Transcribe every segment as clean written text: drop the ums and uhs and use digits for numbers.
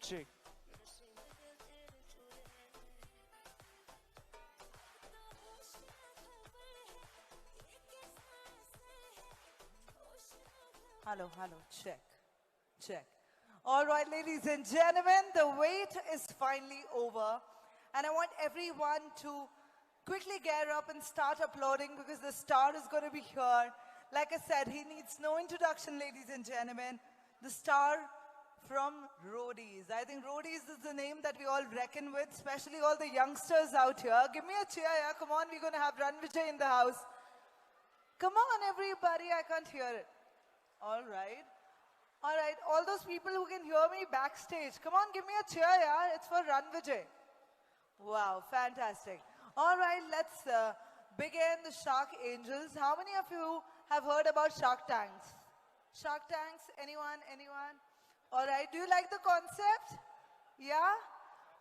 Ji. Hello, hello, check, check. All right, ladies and gentlemen, the wait is finally over. And I want everyone to quickly get up and start applauding because the star is going to be here. Like I said, he needs no introduction, ladies and gentlemen. The star from Roadies. I think Roadies is the name that we all reckon with, especially all the youngsters out here. Give me a cheer, yeah? Come on, we're going to have Run Vijay in the house. Come on, everybody, I can't hear it. All right. All right, all those people who can hear me backstage, come on, give me a cheer, yeah? It's for Run Vijay. Wow, fantastic. All right, let's begin the Shark Angels. How many of you have heard about Shark Tanks? Shark Tanks, anyone, anyone? All right, do you like the concept? Yeah?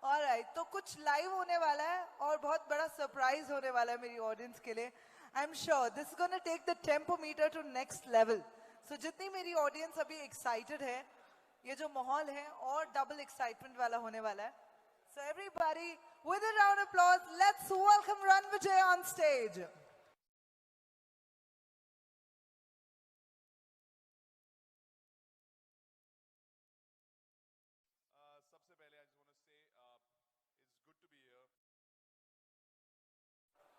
All right, तो कुछ live होने वाला है और बहुत बड़ा surprise होने वाला है मेरी audience के लिए. I'm sure this is going to take the tempo meter to next level. So जितनी मेरी audience अभी excited है, ये जो माहौल है और double excitement वाला होने वाला है. So everybody, with a round of applause, let's welcome Run Vijay on stage. सबसे पहले I just want to say it's good to be here.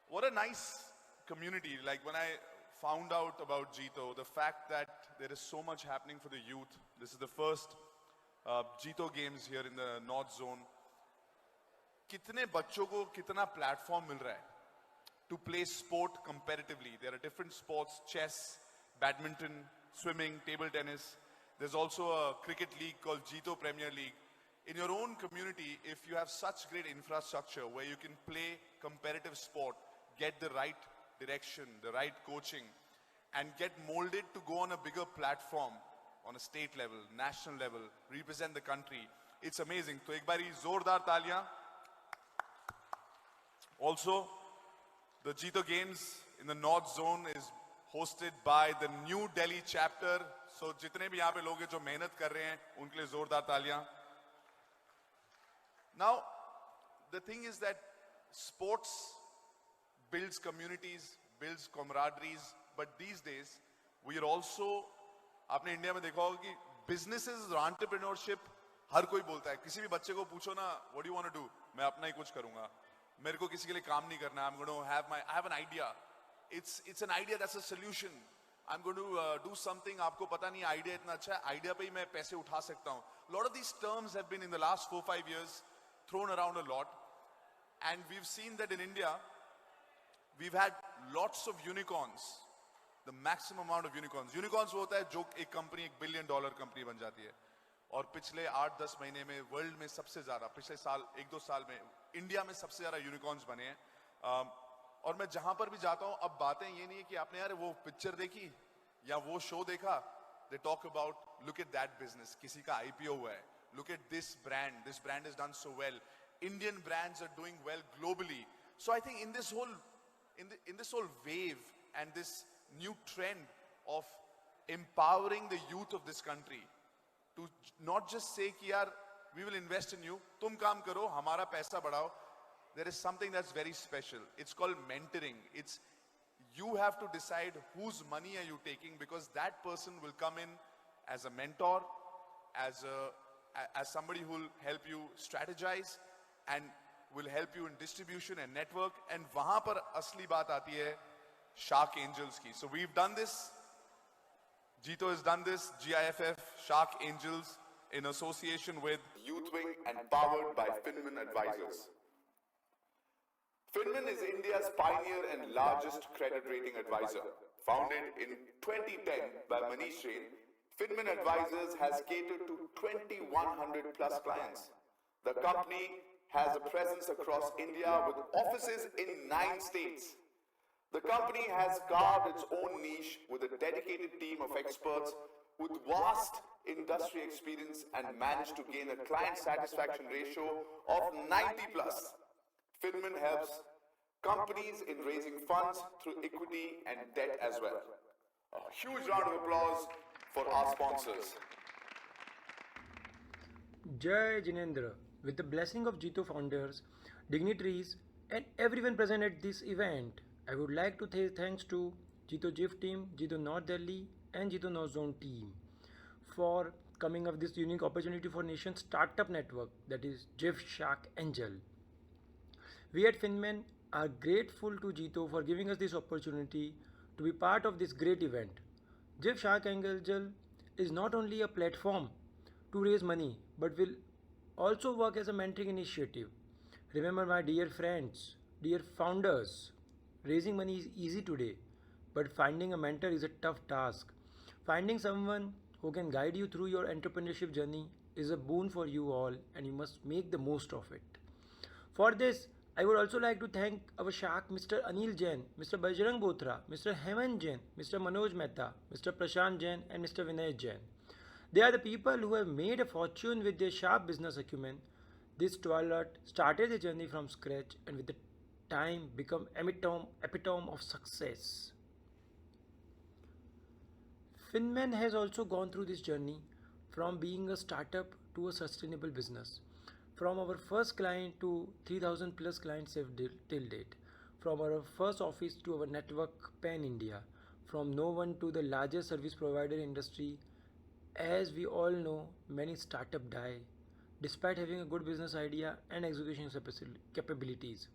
What a nice community. Like when I found out about JITO, the fact that there is so much happening for the youth. This is the first JITO games here in the North Zone. कितने बच्चों को कितना platform मिल रहा है to play sport competitively. There are different sports, chess, badminton, swimming, table tennis. There's also a cricket league called JITO Premier League. In your own community, if you have such great infrastructure where you can play competitive sport, get the right direction, the right coaching, and get molded to go on a bigger platform on a state level, national level, represent the country, it's amazing. So ek bari zordar taliyan. Also, the JITO Games in the North Zone is hosted by the New Delhi chapter. So jitne bhi yahan pe log hain jo mehnat kar rahe hain, unke liye zordar taliyan. Now, the thing is that sports builds communities, builds camaraderies, but these days, we are also, आपने India में देखा होगा कि businesses और entrepreneurship हर कोई बोलता है. किसी भी बच्चे को पूछो ना, what do you want to do? मैं अपना ही कुछ करूंगा. मेरे को किसी के लिए काम नहीं करना. I'm going to have I have an idea. It's an idea that's a solution. I'm going to do something. आपको पता नहीं idea इतना अच्छा है. Idea पे ही मैं पैसे उठा सकता हूँ. A lot of these terms have been in the last 4-5 years thrown around a lot, and we've seen that in India, we've had lots of unicorns. The maximum amount of unicorns. Unicorns वो होता है जो एक company $1 billion company बन जाती है. और पिछले 8-10 महीने में वर्ल्ड में सबसे ज्यादा, पिछले साल 1-2 साल में इंडिया में सबसे ज्यादा यूनिकॉर्न्स बने हैं. और मैं जहां पर भी जाता हूं, अब बातें ये नहीं है कि आपने यार वो पिक्चर देखी या वो शो देखा. They talk about, look at that business, किसी का IPO हुआ है. Look at this brand has done so well. Indian brands are doing well globally. So I think in this whole wave and this new trend of empowering the youth of this country to not just say कि यार we will invest in you, तुम काम करो, हमारा पैसा बढ़ाओ. There is something that's very special. It's called mentoring. It's you have to decide whose money are you taking, because that person will come in as a mentor, as somebody who will help you strategize and will help you in distribution and network. And वहाँ पर असली बात आती है Shark Angels की. So we've done this. JITO has done this. JIIF Shark Angels in association with Youth Wing and powered by Finman Advisors. Finman is India's pioneer and largest credit rating advisor. Founded in 2010 by Manoj Jain, Finman Advisors has catered to 2,100 plus clients. The company has a presence across India with offices in 9 states. The company has carved its own niche with a dedicated team of experts with vast industry experience and managed to gain a client satisfaction ratio of 90 plus. Finman helps companies in raising funds through equity and debt as well. A huge round of applause for our sponsors. Jai Jinendra, with the blessing of JITO founders, dignitaries, and everyone present at this event, I would like to say thanks to JITO JIIF team, JITO North Delhi, and JITO North Zone team for coming up this unique opportunity for Nation Startup Network, that is JIIF Shark Angel. We at Finman are grateful to JITO for giving us this opportunity to be part of this great event. JIIF Shark Angel is not only a platform to raise money but will also work as a mentoring initiative. Remember, my dear friends, dear founders, raising money is easy today, but finding a mentor is a tough task. Finding someone who can guide you through your entrepreneurship journey is a boon for you all, and you must make the most of it. For this, I would also like to thank our Shark Mr. Anil Jain, Mr. Bajrang Bothra, Mr. Hemant Jain, Mr. Manoj Mehta, Mr. Prasan Jain, and Mr. Vinay Jain. They are the people who have made a fortune with their sharp business acumen. This twilight started a journey from scratch and with the time become epitome of success. Finman has also gone through this journey from being a startup to a sustainable business. From our first client to 3000 plus clients saved till date. From our first office to our network pan India. From no one to the largest service provider industry. As we all know, many startups die despite having a good business idea and execution capabilities.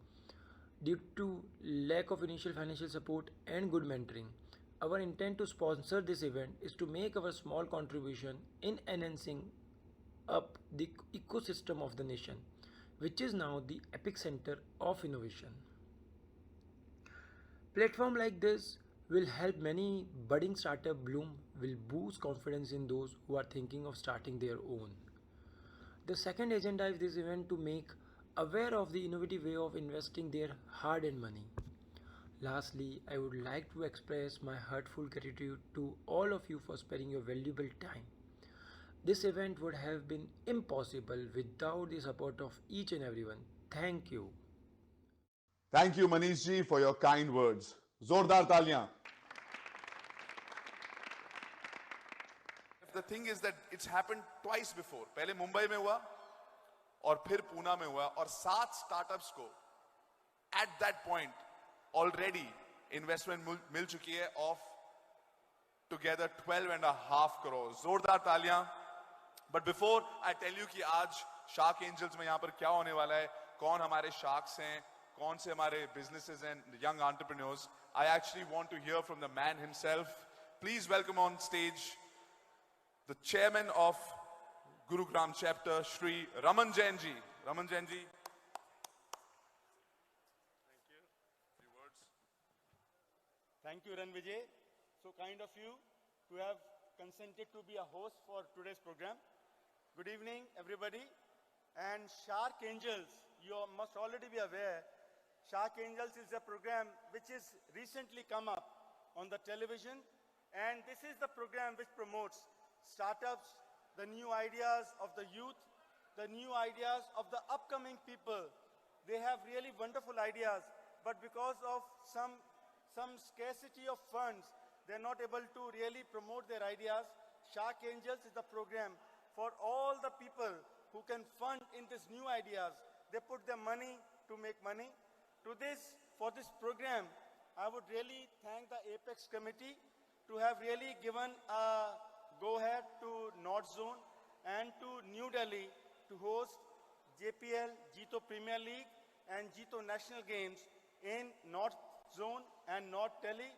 Due to lack of initial financial support and good mentoring, our intent to sponsor this event is to make our small contribution in enhancing up the ecosystem of the nation, which is now the epicenter of innovation. Platform like this will help many budding startup bloom, will boost confidence in those who are thinking of starting their own. The second agenda of this event to make aware of the innovative way of investing their hard-earned money. Lastly, I would like to express my heartful gratitude to all of you for sparing your valuable time. This event would have been impossible without the support of each and everyone. Thank you. Thank you, Manish ji, for your kind words. Zordar taliyan. The thing is that it's happened twice before. पहले मुंबई में हुआ और फिर पूना में हुआ और 7 startups को at that point already investment मिल चुकी है of together 12.5 crores. जोरदार तालियां. But before I tell you कि आज Shark Angels में यहाँ पर क्या होने वाला है, कौन हमारे sharks हैं, कौन से हमारे businesses and young entrepreneurs, I actually want to hear from the man himself. Please welcome on stage the chairman of Gurugram chapter, Shri Hemant Jain ji. Hemant Jain ji. Thank you. Few words. Thank you, Ranvijay. So kind of you to have consented to be a host for today's program. Good evening, everybody. And Shark Angels, you must already be aware, Shark Angels is a program which is recently come up on the television. And this is the program which promotes startups, the new ideas of the youth, the new ideas of the upcoming people. They have really wonderful ideas, but because of some scarcity of funds, they're not able to really promote their ideas. Shark Angels is the program for all the people who can fund in these new ideas. They put their money to make money. For this program, I would really thank the Apex committee to have really given a go-ahead to North Zone and to New Delhi to host JPL, JITO Premier League and JITO National Games in North Zone and North Delhi.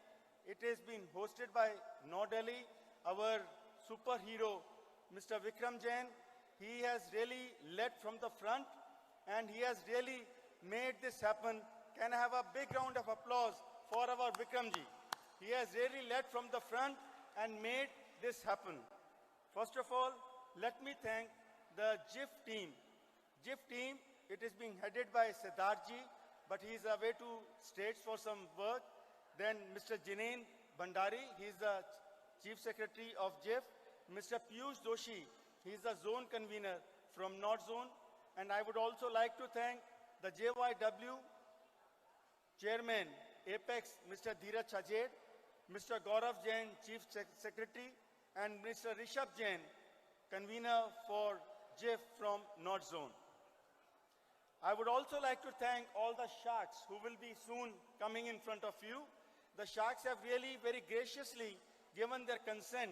It has been hosted by North Delhi, our superhero, Mr. Vikram Jain. He has really led from the front and he has really made this happen. Can I have a big round of applause for our Vikramji? He has really led from the front and made this happen. First of all, let me thank the JIIF team. JIIF team, it is being headed by Siddharthji, but he is away to States for some work. Then Mr. Jinein Bhandari, he is the Chief Secretary of JIIF. Mr. Piyush Doshi, he is the zone convener from North Zone. And I would also like to thank the JYW Chairman, Apex, Mr. Dheeraj Chajed, Mr. Gaurav Jain, Chief Secretary, and Mr. Rishabh Jain, convener for JIIF from North Zone. I would also like to thank all the sharks who will be soon coming in front of you. The sharks have really very graciously given their consent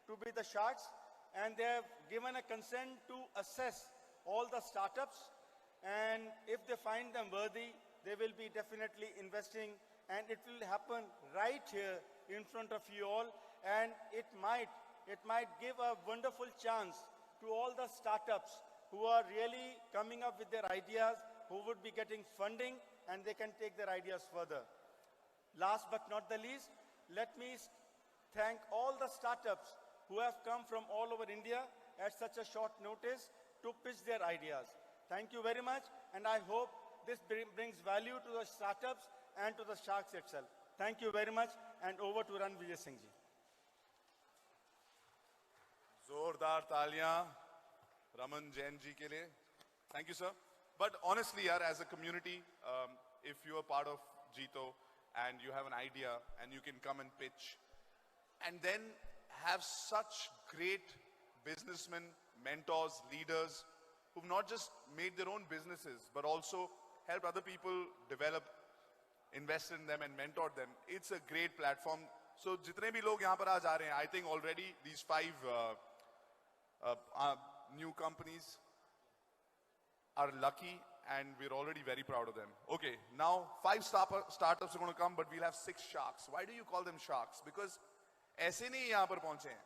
to be the sharks, and they have given a consent to assess all the startups, and if they find them worthy, they will be definitely investing, and it will happen right here in front of you all, and it might give a wonderful chance to all the startups who are really coming up with their ideas, who would be getting funding, and they can take their ideas further. Last but not the least, let me thank all the startups who have come from all over India at such a short notice to pitch their ideas. Thank you very much, and I hope this brings value to the startups and to the sharks itself. Thank you very much, and over to Ranvijay Singh ji. जोरदार तालियां Raman Jain ji ke liye. Thank you, sir. But honestly, yaar, as a community, if you are part of JITO and you have an idea and you can come and pitch, and then have such great businessmen, mentors, leaders who've not just made their own businesses, but also helped other people develop, invest in them and mentor them. It's a great platform. So jitne bhi log yahan par aaj aa rahe hain, I think already these 5 new companies are lucky, and we're already very proud of them. Okay, now 5 startups are going to come, but we'll have 6 sharks. Why do you call them sharks? Because ऐसे नहीं यहाँ पर पहुंचे हैं.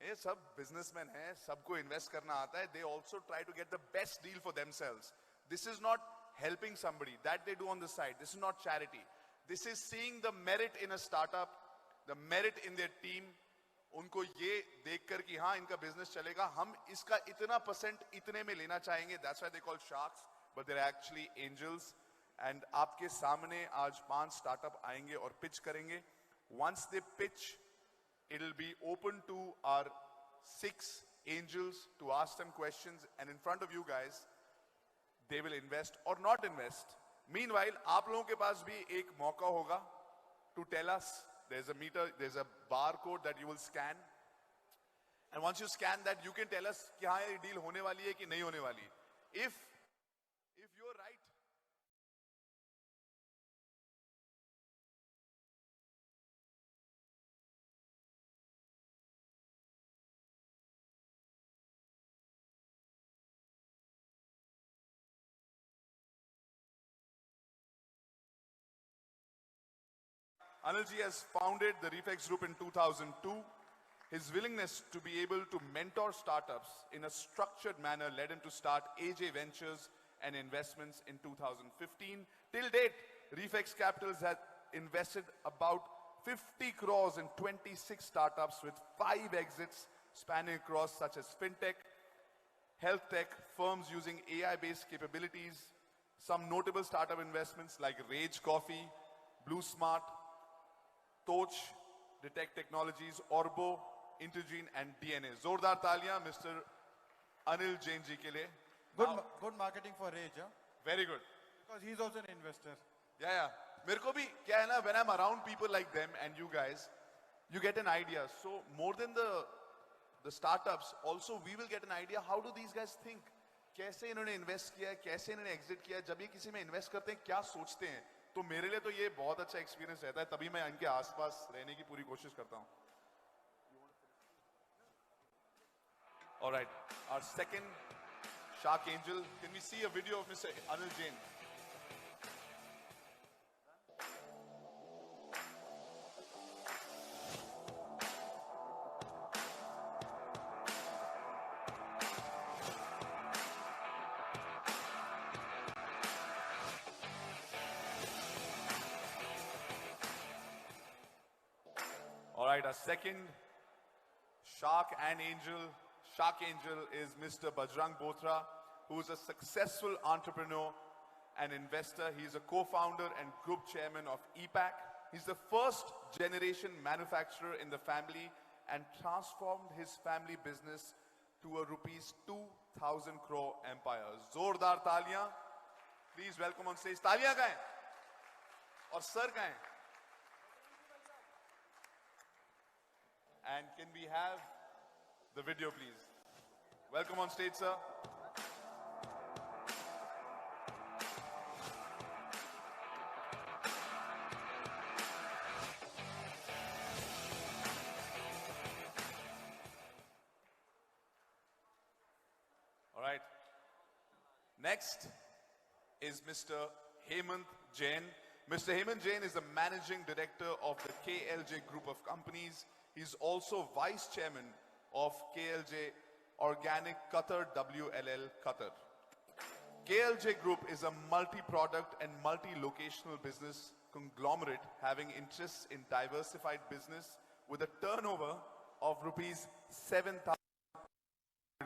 ये सब businessmen हैं, सबको invest करना आता है. They also try to get the best deal for themselves. This is not helping somebody that they do on the side. This is not charity. This is seeing the merit in a startup, the merit in their team. उनको ये देखकर कि हाँ इनका business चलेगा, हम इसका इतना % इतने में लेना चाहेंगे. That's why they call sharks, but they're actually angels. And आपके सामने आज 5 startup आएंगे और pitch करेंगे. Once they pitch, it'll be open to our 6 angels to ask them questions, and in front of you guys, they will invest or not invest. Meanwhile, आप लोगों के पास भी एक मौका होगा to tell us. There's a meter, there's a barcode that you will scan, and once you scan that, you can tell us कि हाँ ये deal होने वाली है कि नहीं होने वाली. If you're right, Anil ji has founded the JIIF Group in 2002. His willingness to be able to mentor startups in a structured manner led him to start AJ Ventures and Investments in 2015. Till date, JIIF Capitals has invested about 50 crores in 26 startups with 5 exits spanning across such as fintech, health tech, firms using AI-based capabilities, some notable startup investments like Rage Coffee, Blue Smart, Toch, Detect Technologies, Orbo, Intergene and DNA. Zordar Talia, Mr Anil Jain ji ke liye. Good marketing for Rage, huh? Very good. Because he's also an investor. Yeah. मेरे को भी क्या है ना, when I'm around people like them and you guys, you get an idea. So more than the startups, also we will get an idea how do these guys think. कैसे इन्होंने invest किया है, कैसे इन्होंने exit किया है, जब ये किसी में invest करते हैं क्या सोचते हैं. तो मेरे लिए तो ये बहुत अच्छा एक्सपीरियंस रहता है, तभी मैं इनके आसपास रहने की पूरी कोशिश करता हूं. All right, our second Shark Angel. Can we see a video of Mr. Anil Jain? All right, our second Shark Angel is Mr. Bajrang Bothra, who is a successful entrepreneur and investor. He is a co-founder and group chairman of EPACK. He's the first generation manufacturer in the family and transformed his family business to a rupees 2,000 crore empire. Zordar Taliyan. Please welcome on stage. Taliyan kahan hai? Aur sir kahan hai? And can we have the video, please? Welcome on stage, sir. All right. Next is Mr. Hemant Jain. Mr. Hemant Jain is the Managing Director of the KLJ Group of companies. He's also Vice Chairman of KLJ Organic Qatar WLL Qatar. KLJ Group is a multi-product and multi-locational business conglomerate having interests in diversified business with a turnover of rupees 7,000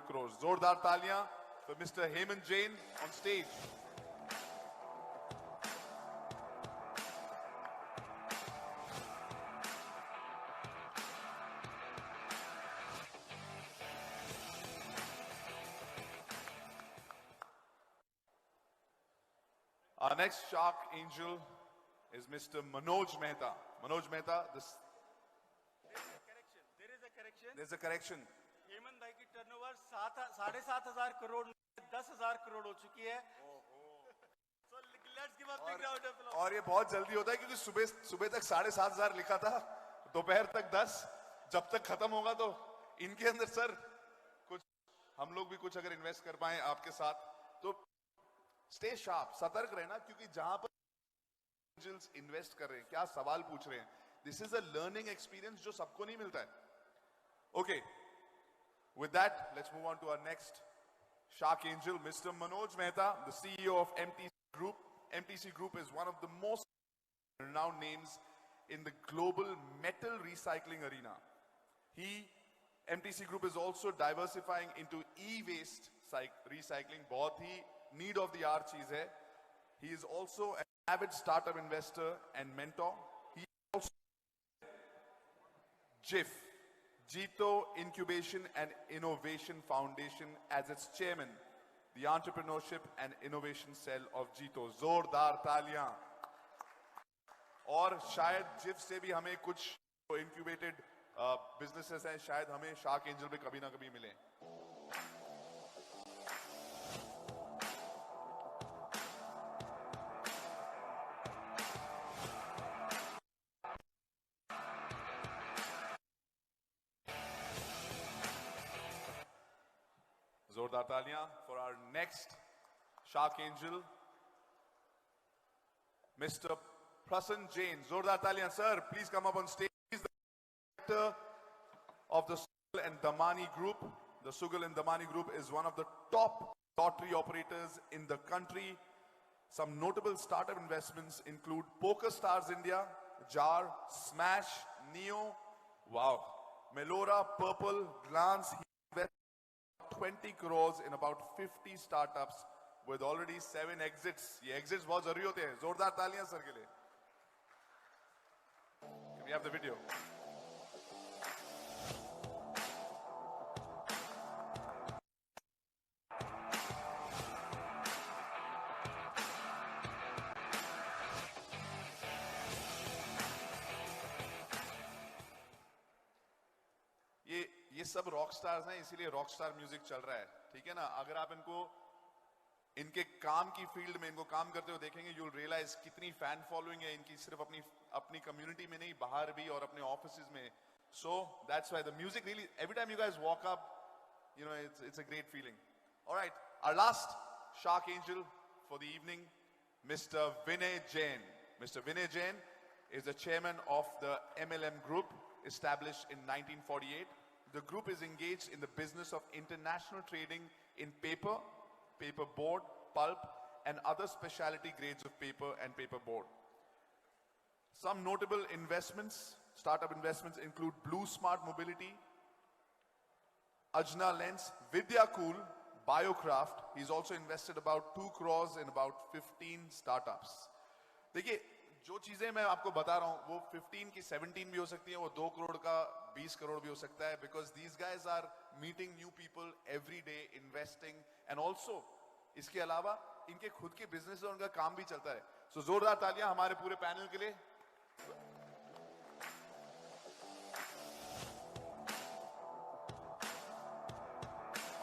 crores. Zordar taliyan for Mr. Hemant Jain on stage. Our next Shark Angel is Mr. Manoj Mehta. Manoj Mehta, There is a correction. there's a correction. Hemant भाई की turnover 7,500 crore 10,000 crore हो चुकी है. So let's give a big round of applause. और ये बहुत जल्दी होता है क्योंकि सुबह तक 7,500 लिखा था, दोपहर तक 10, जब तक खत्म होगा तो इनके अंदर सर कुछ हम लोग भी कुछ अगर इन्वेस्ट कर पाए आपके साथ तो स्टे शार्प, सतर्क रहना, क्योंकि जहां पर एंजल्स इन्वेस्ट कर रहे हैं, क्या सवाल पूछ रहे हैं, this is a learning experience जो सबको नहीं मिलता है. Okay, with that, let's move on to our next Shark Angel, Mr. Manoj Mehta, the CEO of MTC Group. MTC Group is one of the most renowned names in the global metal recycling arena. MTC Group is also diversifying into e-waste recycling. बहुत ही need of the hour चीज है. He is also an avid startup investor and mentor. He also JIIF, JITO Incubation and Innovation Foundation as its chairman, the entrepreneurship and innovation cell of JITO. जोरदार तालियां. और शायद JIIF से भी हमें कुछ incubated businesses हैं, शायद हमें Shark Angel पे कभी ना कभी मिले. जोरदार तालियां for our next Shark Angel, Mr. Prasan Jain. Zordar taliyan, sir. Please come up on stage. He's the director of the Sugal and Damani Group. The Sugal and Damani Group is one of the top lottery operators in the country. Some notable startup investments include Poker Stars India, Jar, Smash, Neo, wow, Melora, Purple, Glance. He invested 20 crores in about 50 startups with already 7 exits. ये exits बहुत जरूरी होते हैं. जोरदार तालियां sir के लिए. Can we have the video? ये सब रॉक स्टार्स हैं, इसीलिए रॉक स्टार म्यूजिक चल रहा है, ठीक है ना. अगर आप इनको इनके काम की फील्ड में इनको काम करते हुए देखेंगे, you'll realize कितनी फैन फॉलोइंग है इनकी, सिर्फ अपनी कम्युनिटी में नहीं, बाहर भी और अपने ऑफिसेज में. So that's why the music really, every time you guys walk up, you know, it's a great feeling. All right, our last Shark Angel for the evening, Mr. Vinay Jain. Mr. Vinay Jain is the chairman of the MLM Group, established in 1948. The group is engaged in the business of international trading in paper, paperboard, pulp, and other specialty grades of paper and paperboard. Some notable investments, startup investments include Blue Smart Mobility, Ajna Lens, Vidya Cool, Biocraft. He's also invested about 2 crores in about 15 startups. देखिए, जो चीजें मैं आपको बता रहा हूं वो 15 की 17 भी हो सकती है, वो 2 करोड़ का 20 करोड़ भी हो सकता है, because these guys are meeting new people every day, investing, and also इसके अलावा इनके खुद के बिजनेस और उनका काम भी चलता है. So जोरदार तालियां हमारे पूरे पैनल के लिए.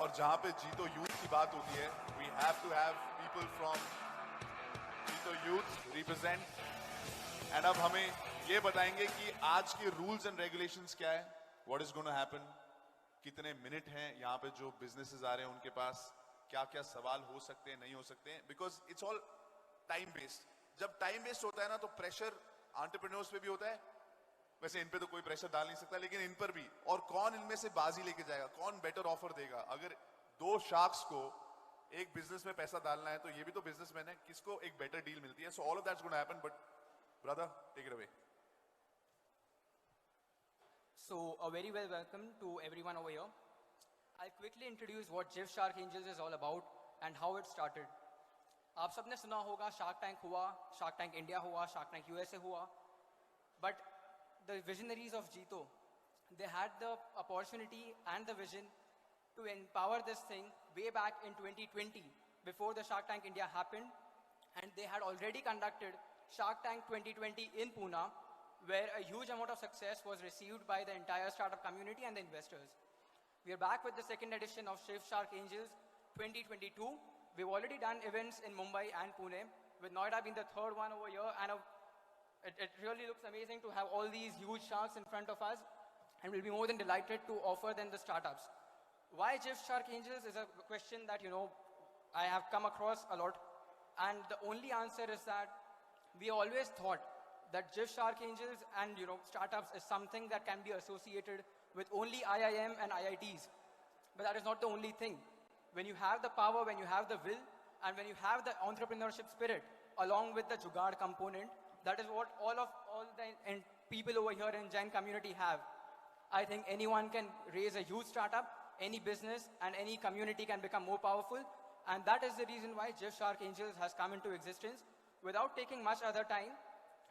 और और जहां पे जीतो यूथ की बात होती है, we have to have people from जीतो यूथ represent, and अब हमें ये बताएंगे कि आज के रूल्स एंड रेगुलेशंस क्या है, what is going to happen, कितने मिनट हैं यहाँ पे जो बिजनेसेस आ रहे हैं उनके पास, क्या क्या सवाल हो सकते हैं, नहीं हो सकते हैं, because it's all time based. जब टाइम वेस्ट होता है ना तो प्रेशर एंटरप्रेन्योर्स पे भी होता है. वैसे इन पे तो कोई प्रेशर डाल नहीं सकता, लेकिन इन पर भी. और कौन इनमें से बाजी लेके जाएगा, कौन बेटर ऑफर देगा. अगर दो शार्क्स को एक बिजनेस में पैसा डालना है तो ये भी तो बिजनेसमैन है, किसको एक बेटर डील मिलती है. So all of that's gonna happen, but brother take it away. So, a very well welcome to everyone over here. I'll quickly introduce what JIIF Shark Angels is all about and how it started. आप सबने सुना होगा shark tank हुआ, shark tank India हुआ, shark tank USA हुआ, but the visionaries of JITO, they had the opportunity and the vision to empower this thing way back in 2020 before the Shark Tank India happened, and they had already conducted Shark Tank 2020 in Pune, where a huge amount of success was received by the entire startup community and the investors. We are back with the second edition of JIIF Shark Angels 2022. We've already done events in Mumbai and Pune, with Noida being the third one over here, and it really looks amazing to have all these huge sharks in front of us, and we'll be more than delighted to offer them the startups. Why JIIF Shark Angels is a question that, I have come across a lot, and the only answer is that we always thought that JIIF Shark Angels and startups is something that can be associated with only IIM and IITs. But that is not the only thing. When you have the power, when you have the will, and when you have the entrepreneurship spirit, along with the Jugaad component, that is what all the people over here in Jain community have. I think anyone can raise a huge startup, any business and any community can become more powerful. And that is the reason why JIIF Shark Angels has come into existence. Without taking much other time,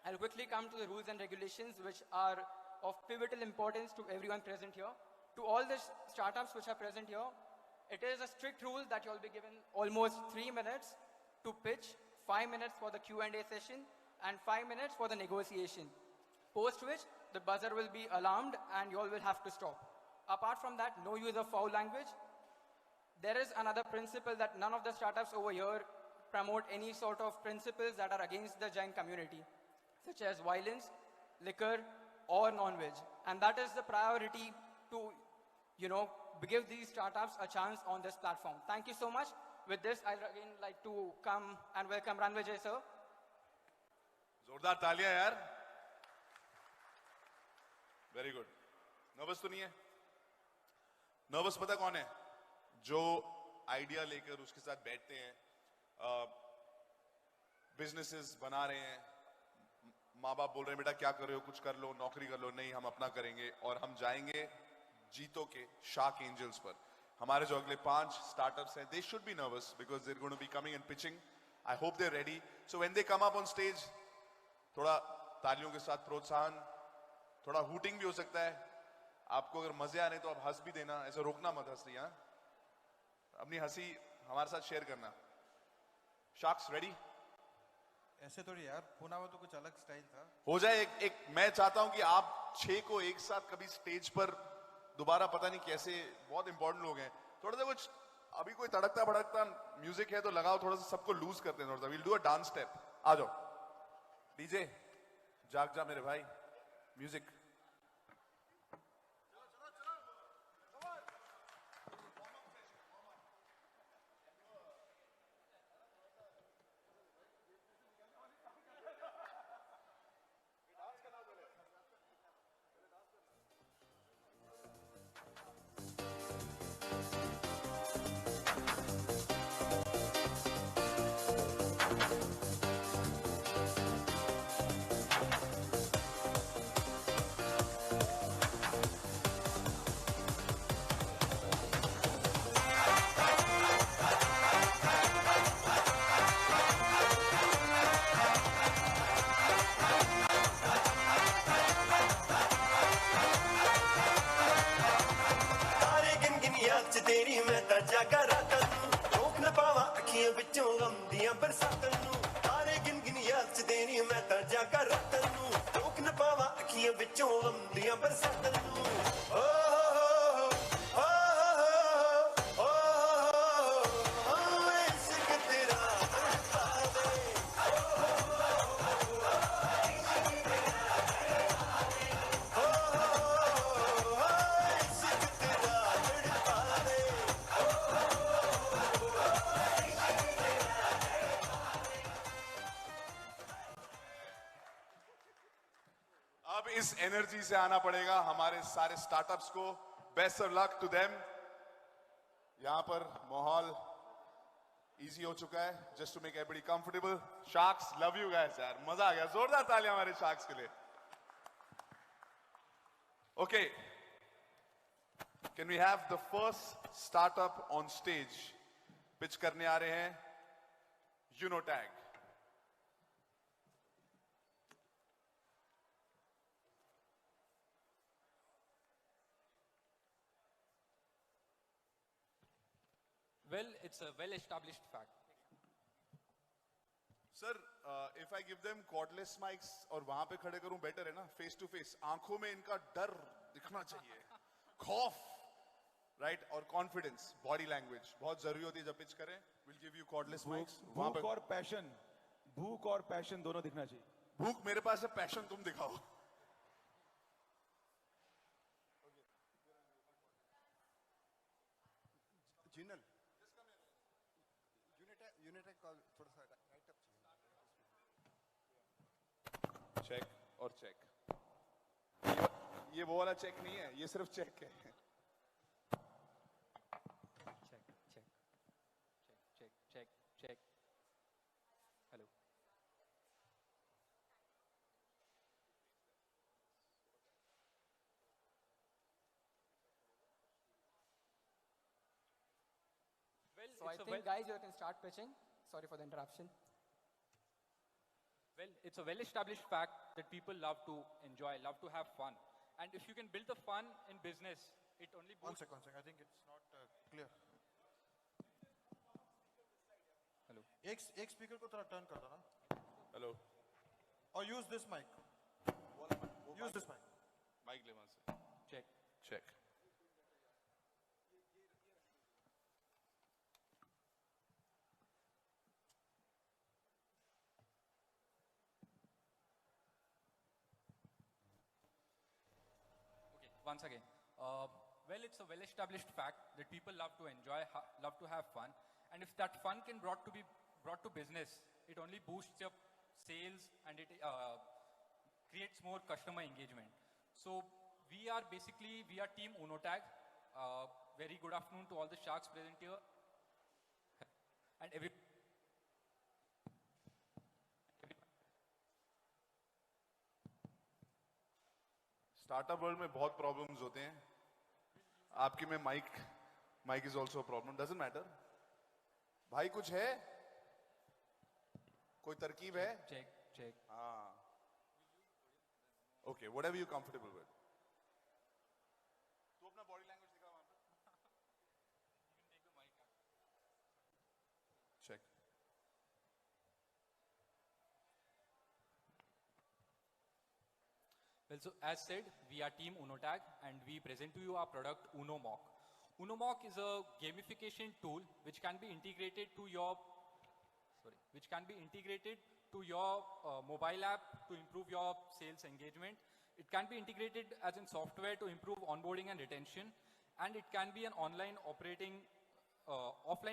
I'll quickly come to the rules and regulations which are of pivotal importance to everyone present here. To all the startups which are present here, it is a strict rule that you'll be given almost 3 minutes to pitch, 5 minutes for the Q&A session, and 5 minutes for the negotiation. Post which, the buzzer will be alarmed and you all will have to stop. Apart from that, no use of foul language. There is another principle that none of the startups over here promote any sort of principles that are against the Jain community, such as violence, liquor, or non-veg. And that is the priority to, give these startups a chance on this platform. Thank you so much. With this, I'd again like to come and welcome Ranvijay sir. जोरदार तालियां यार. Very good. Nervous तो नहीं है? Nervous पता कौन है? जो आइडिया लेकर उसके साथ बैठते हैं, बिजनेसेस बना रहे हैं, माँ बाप बोल रहे हैं बेटा क्या कर रहे हो, कुछ कर लो, नौकरी कर लो, नहीं हम अपना करेंगे, और हम जाएंगे जीतो के शार्क एंजल्स पर. हमारे जो अगले 5 स्टार्टअप्स हैं, they should be nervous because they are going to be coming and pitching. I hope they are ready. So when they come up on stage, थोड़ा तालियों के साथ प्रोत्साहन, थोड़ा हूटिंग भी हो सकता है. आपको अगर मजे आ रहे हैं तो आप हंस भी देना, ऐसा रोकना मत हंस रही. हाँ, अपनी हंसी हमारे साथ शेयर करना. Sharks ready? ऐसे थोड़ी यार, पुणे में तो कुछ अलग स्टाइल था. हो जाए एक मैं चाहता हूं कि आप 6 को एक साथ कभी स्टेज पर दोबारा, पता नहीं कैसे, बहुत इंपॉर्टेंट लोग हैं. थोड़ा सा कुछ अभी कोई तड़कता भड़कता म्यूजिक है तो लगाओ, थोड़ा सा सबको लूज करते हैं. थोड़ा सा will do a dance step. आ जाओ डीजे, जाग जा मेरे भाई. म्यूजिक. तेरी मैं ताजा करा तन्नू, रोक न पावा अखियां विचों गमदियां बरसातां नू. तारे गिन गिन याद च तेरी मैं ताजा करा तन्नू, रोक न पावा अखियां विचों गमदियां बरसातां नू. ओ हो हो हो हो हो हो इस एनर्जी से आना पड़ेगा हमारे सारे स्टार्टअप्स को. Best of luck to them. यहां पर माहौल इजी हो चुका है, just to make everybody comfortable. Sharks love you guys यार, मजा आ गया. जोरदार तालियां हमारे शार्क्स के लिए. Okay, can we have the first startup on stage? Pitch करने आ रहे हैं यूनोटैग. Well, it's a well-established fact. Sir, if I give them cordless mics और वहां पे खड़े करूं, बेटर है ना? फेस टू फेस, आंखों में इनका डर दिखना चाहिए, खौफ, राइट? और कॉन्फिडेंस, बॉडी लैंग्वेज बहुत जरूरी होती है जब पिच करें. Will give you cordless mics. वहां पे भूख और पैशन दोनों दिखना चाहिए. भूख मेरे पास है, पैशन तुम दिखाओ. जिनल यूनिटेक कॉल थोड़ा सा राइट अप चाहिए. चेक और चेक. ये वो वाला चेक नहीं है, ये सिर्फ चेक है. Check. Hello. Well, So I think, guys, you can start pitching. Sorry for the interruption. Well, it's a well-established fact that people love to enjoy, love to have fun. And if you can build the fun in business, it only One boosts... second. I think it's not clear. Hello. एक speaker को थोड़ा turn कर दो ना. Hello, और use this mic. Use this mic. Mic ले वहां से. Check. Check. Okay, once again. Well, it's a well-established fact that people love to enjoy, love to have fun. And if that fun can be brought to business, it only boosts your sales and it creates more customer engagement. So we are team Unotag. Very good afternoon to all the sharks present here. And startup world में बहुत problems होते हैं. आपके में mic is also problem. Doesn't matter भाई, कुछ है, कोई तरकीब है? check. हाँ, okay, whatever you comfortable with. तू अपना बॉडी लैंग्वेज दिखा वहां पे. Check. Well, so as said, we are team Unotag and we present to you our product UnoMock. UnoMock is a gamification tool which can be integrated to your mobile app to improve your sales engagement. It can be integrated as in software to improve onboarding and retention, and it can be an offline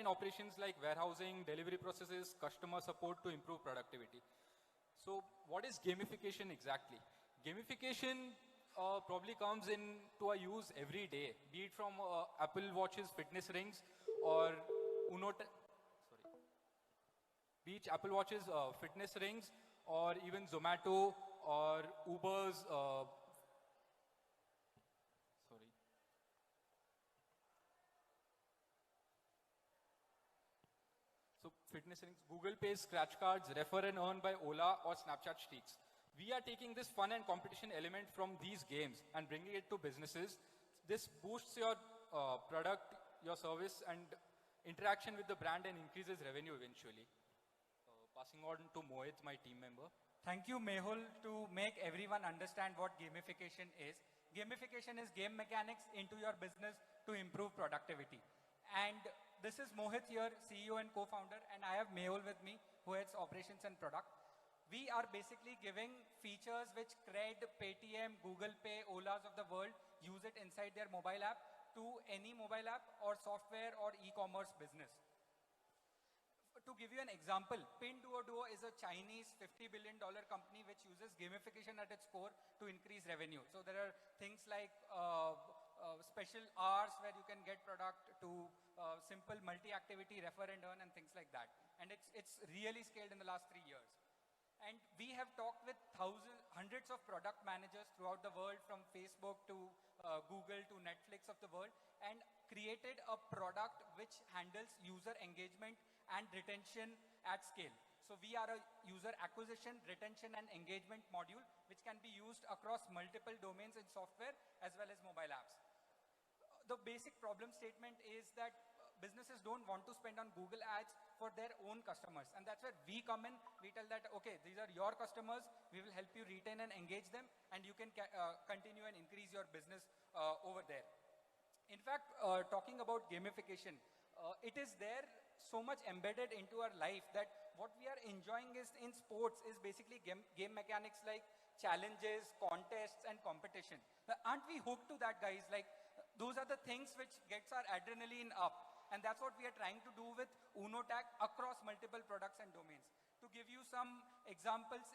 operations like warehousing, delivery processes, customer support to improve productivity. So what is gamification exactly? Gamification probably comes into our use every day, be it from Apple Watch's fitness rings or Apple Watch's fitness rings, or even Zomato or Uber's So fitness rings, Google Pay scratch cards, refer and earn by Ola or Snapchat streaks. We are taking this fun and competition element from these games and bringing it to businesses. This boosts your product, your service and interaction with the brand and increases revenue eventually. Passing on to Mohit, my team member. Thank you, Mehul, to make everyone understand what gamification is. Gamification is game mechanics into your business to improve productivity. And this is Mohit here, CEO and co-founder, and I have Mehul with me, who heads operations and product. We are basically giving features which Cred, Paytm, Google Pay, Olas of the world use it inside their mobile app to any mobile app or software or e-commerce business. to give you an example, Pinduoduo is a Chinese $50 billion company which uses gamification at its core to increase revenue. So there are things like special hours where you can get product to simple multi-activity refer and earn and things like that. And it's really scaled in the last 3 years. And we have talked with hundreds of product managers throughout the world, from Facebook to Google to Netflix of the world, and created a product which handles user engagement and retention at scale. So we are a user acquisition, retention and engagement module which can be used across multiple domains in software as well as mobile apps. The basic problem statement is that businesses don't want to spend on Google ads for their own customers, and that's where we come in. We tell that, okay, these are your customers, we will help you retain and engage them, and you can continue and increase your business over there. In fact, talking about gamification, it is there so much embedded into our life that what we are enjoying is in sports is basically game mechanics like challenges, contests and competition. Aren't we hooked to that, guys? Like, those are the things which gets our adrenaline up. And that's what we are trying to do with Unotag across multiple products and domains. To give you some examples,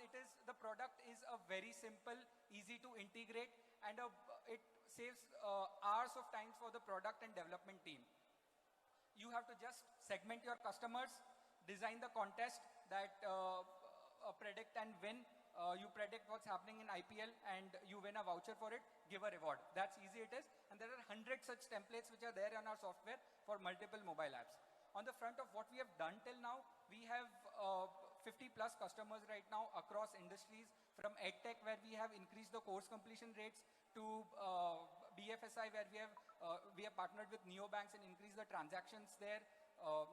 the product is a very simple, easy to integrate, and it saves hours of time for the product and development team. You have to just segment your customers, design the contest that predict and win. You predict what's happening in IPL and you win a voucher for it, give a reward. That's easy it is. And there are hundreds such templates which are there on our software for multiple mobile apps. On the front of what we have done till now, we have 50 plus customers right now across industries, from EdTech where we have increased the course completion rates to BFSI where we have partnered with neobanks and increased the transactions there,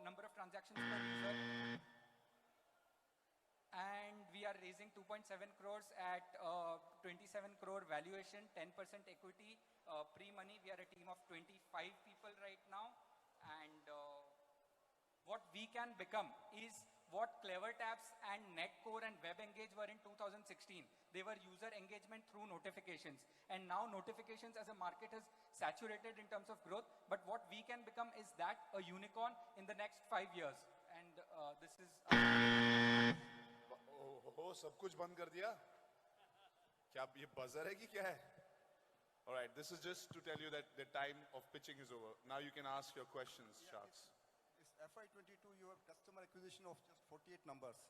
number of transactions per user. And we are raising 2.7 crores at 27 crore valuation, 10% equity, pre-money. We are a team of 25 people right now. And what we can become is what CleverTabs and Netcore and WebEngage were in 2016. They were user engagement through notifications. And now notifications as a market has saturated in terms of growth. But what we can become is that, a unicorn in the next 5 years. And this is... हो सब कुछ बंद कर दिया क्या ये buzzer है कि क्या है all right this is just to tell you that the time of pitching is over now you can ask your questions sharks It's FY22 your customer acquisition of just 48 numbers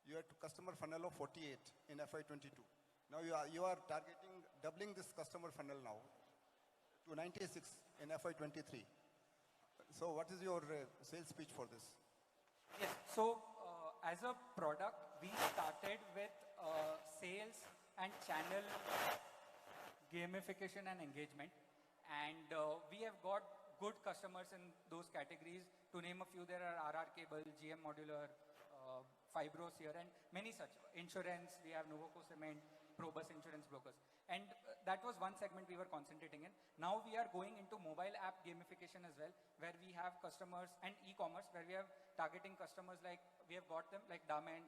you had customer funnel of 48 in FY22 now you are targeting doubling this customer funnel now to 96 in FY23 so what is your sales pitch for this Yes, so as a product, we started with sales and channel gamification and engagement. And we have got good customers in those categories. To name a few, there are RR Cable, GM Modular, Fibros here, and many such. Insurance, we have Novoco Cement, Probus Insurance Brokers. And that was one segment we were concentrating in. Now we are going into mobile app gamification as well, where we have customers, and e-commerce, where we have targeting customers like, we have got them like Damenj,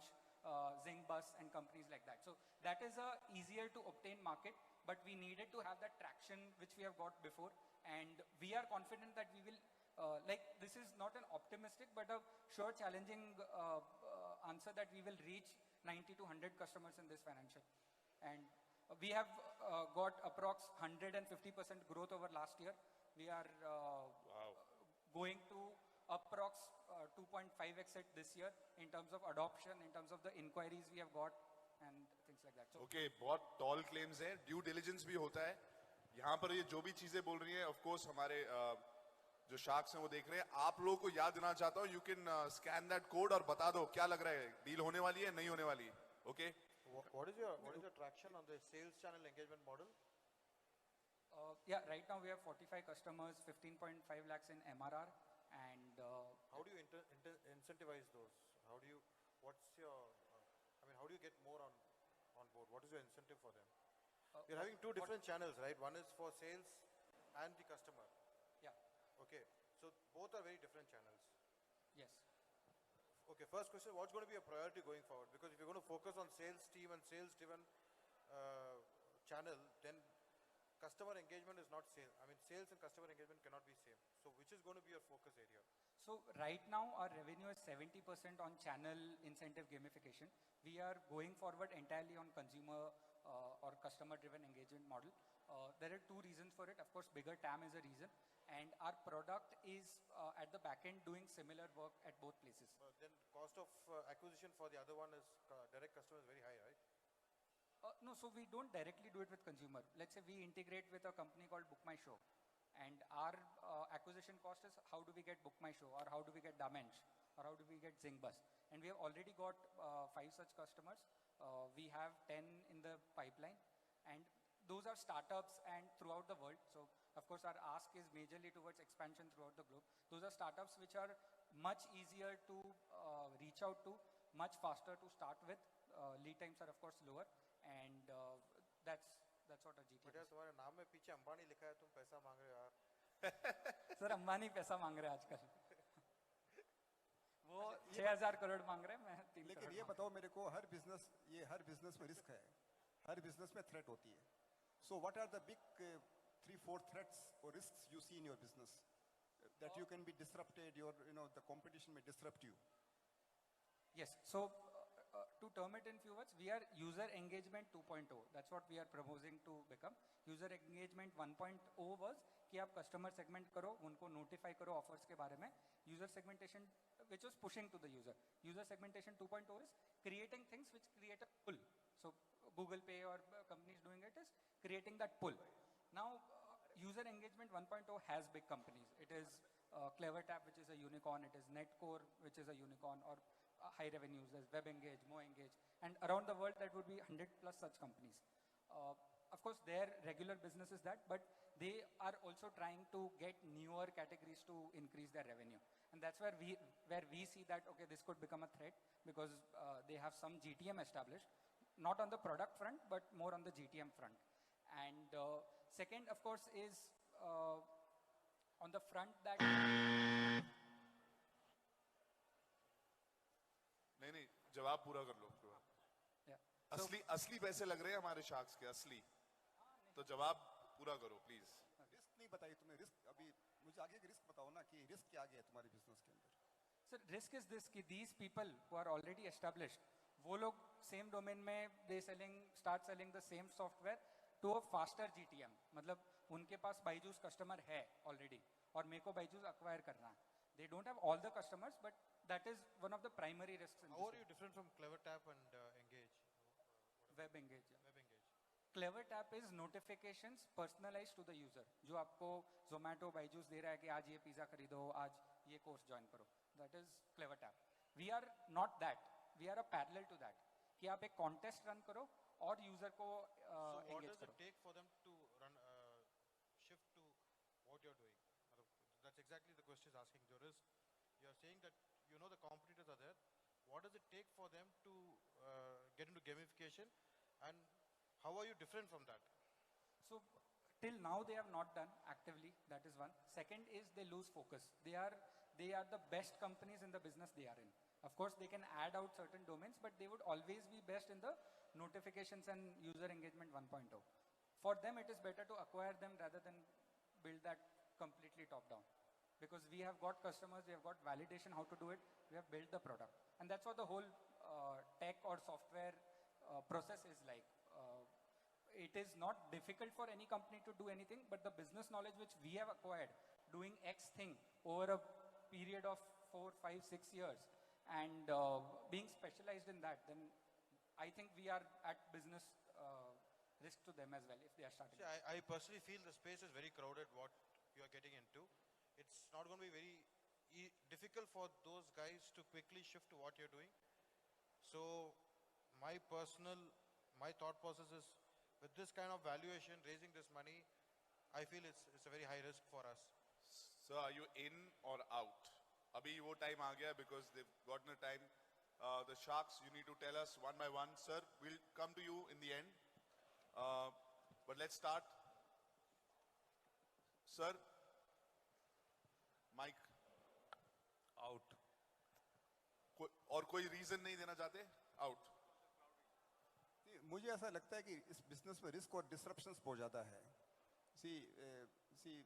Zingbus and companies like that. So that is a easier to obtain market, but we needed to have that traction which we have got before. And we are confident that we will, this is not an optimistic, but a sure challenging answer that we will reach 90 to 100 customers in this financial. And we have got approx 150% growth over last year. We are going to approx 2.5x it this year in terms of adoption, in terms of the inquiries we have got and things like that. So, okay, बहुत tall claims है, due diligence भी होता है. यहाँ पर ये जो भी चीजें बोल रही हैं, of course हमारे जो sharks हैं वो देख रहे हैं. आप लोगों को याद दिलाना चाहता हूँ, you can scan that code और बता दो क्या लग रहा है, deal होने वाली है, नहीं होने वाली, okay? What is your traction on the sales channel engagement model? Yeah, right now we have 45 customers, 15.5 lakhs in MRR, and how do you incentivize those? How do you get more on board? What is your incentive for them? You're having two different channels, right? One is for sales and the customer. Yeah. Okay, so both are very different channels. Yes. Okay, first question, what's going to be a priority going forward? Because if you're going to focus on sales team and sales-driven channel, then customer engagement is not same. I mean, sales and customer engagement cannot be same. So which is going to be your focus area? So right now our revenue is 70% on channel incentive gamification. We are going forward entirely on consumer or customer driven engagement model. There are two reasons for it. Of course, bigger TAM is a reason, and our product is at the back end doing similar work at both places. Then cost of acquisition for the other one is direct customer is very high, right? No, so we don't directly do it with consumer. Let's say we integrate with a company called Book My Show, and our acquisition cost is how do we get Book My Show, or how do we get Dimension, or how do we get Zingbus. And we have already got 5 such customers. We have 10 in the pipeline, and those are startups and throughout the world. So of course our ask is majorly towards expansion throughout the globe. Those are startups which are much easier to reach out to, much faster to start with. Lead times are of course lower, and that's what a GT But यार is. तुम्हारे नाम में पीछे अंबानी लिखा है, तुम पैसा मांग रहे हो यार. सर अंबानी पैसा मांग रहे हैं आजकल. वो 6,000 करोड़ मांग रहे हैं, मैं 3 लेकिन करोड़ ये मांग बताओ मेरे को, हर बिजनेस में रिस्क है, हर बिजनेस में थ्रेट होती है. So what are the big 3-4 threats or risks you see in your business that you can be disrupted, the competition may disrupt you? Yes. So to term it in few words, we are user engagement 2.0. That's what we are proposing to become. User engagement 1.0 was कि आप customer segment करो, उनको notify करो offers के बारे में. User segmentation, which was pushing to the user. User segmentation 2.0 is creating things which create a pull. So Google Pay or companies doing it is creating that pull. Now user engagement 1.0 has big companies. It is CleverTap, which is a unicorn. It is Netcore, which is a unicorn, or high revenues. There's WebEngage, MoEngage, and around the world that would be 100 plus such companies. Of course, their regular business is that, but they are also trying to get newer categories to increase their revenue. And that's where we see that, okay, this could become a threat because they have some GTM established, not on the product front, but more on the GTM front. And second, of course, is on the front that... नहीं, जवाब पूरा कर लो. असली पैसे लग रहे हैं हमारे शार्क्स के, असली. तो जवाब पूरा करो प्लीज. रिस्क नहीं बताइए तुमने. रिस्क अभी मुझे आगे के रिस्क बताओ ना, कि रिस्क क्या आ गया तुम्हारे बिजनेस के अंदर. Sir, risk is this कि these people who are already established, वो लोग same domain में they start selling the same software to a faster GTM. मतलब उनके पास बाइजूस कस्टमर है already, और मेरे को बाइजूस acquire करना है. They don't have all the customers, but that is one of the primary risks. How are you different from CleverTap and Engage? WebEngage. WebEngage. CleverTap is notifications personalized to the user. जो आपको Zomato, Byju's दे रहा है कि आज ये pizza खरीदो, आज ये कोर्स ज्वाइन करो. That is CleverTap. We are not that. We are a parallel to that. कि आप एक contest run करो और user को So what engage does करो. it take for them to run shift to what you're doing? That's exactly the question is asking. You're saying that you know the competitors are there. What does it take for them to get into gamification, and how are you different from that? So till now they have not done actively. That is one. Second is they lose focus. They are the best companies in the business they are in. Of course, they can add out certain domains, but they would always be best in the notifications and user engagement 1.0. For them, it is better to acquire them rather than build that completely top down. Because we have got customers, we have got validation how to do it, we have built the product. And that's what the whole tech or software process is like. It is not difficult for any company to do anything, but the business knowledge which we have acquired doing X thing over a period of 4, 5, 6 years and being specialized in that, then I think we are at business risk to them as well if they are starting. See, I personally feel the space is very crowded, what you are getting into. It's not going to be very difficult for those guys to quickly shift to what you're doing. So my thought process is, with this kind of valuation, raising this money, I feel it's a very high risk for us. So are you in or out? Abhi wo time aa gaya because they've gotten a time. The sharks, you need to tell us one by one. Sir, we'll come to you in the end. But let's start. Sir, Mike. Out. और कोई reason नहीं देना चाहते? Out. मुझे ऐसा लगता है कि इस बिजनेस में रिस्क और डिसरप्शंस बहुत ज़्यादा है. See,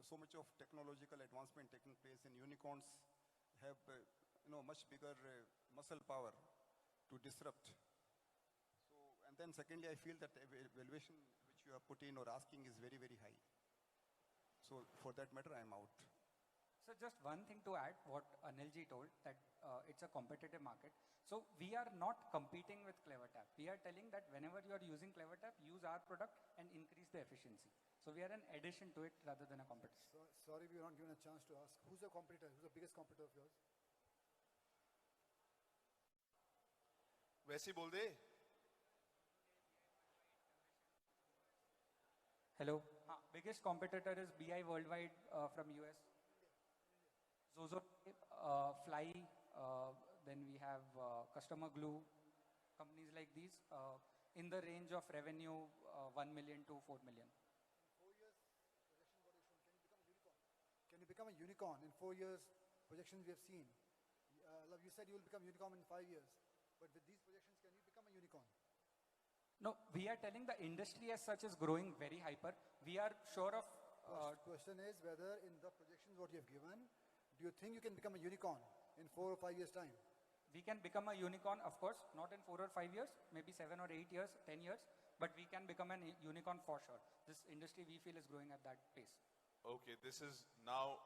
so much of technological advancement taking place in unicorns, have much bigger muscle power to disrupt. So, and then secondly, I feel that the valuation which you have put in or asking is very, very high. So for that matter, I am out. So just one thing to add, what Anil ji told, that it's a competitive market. So we are not competing with CleverTap. We are telling that whenever you are using CleverTap, use our product and increase the efficiency. So we are an addition to it rather than a competition. So, sorry, we were not given a chance to ask. Who's the competitor? Who's the biggest competitor of yours? वैसे ही बोल दे. Hello. Biggest competitor is BI Worldwide from US. Zozo, Fly, then we have Customer Glue, companies like these in the range of revenue 1 million to 4 million. In 4 years, projection what is shown, can you become a unicorn? In 4 years, projections we have seen. You said you will become unicorn in 5 years, but with these projections, can you become a unicorn? No, we are telling the industry as such is growing very hyper. We are sure of... Question is whether in the projections what you have given, do you think you can become a unicorn in 4 or 5 years' time? We can become a unicorn, of course, not in 4 or 5 years, maybe 7 or 8 years, 10 years, but we can become a unicorn for sure. This industry we feel is growing at that pace. Okay, this is now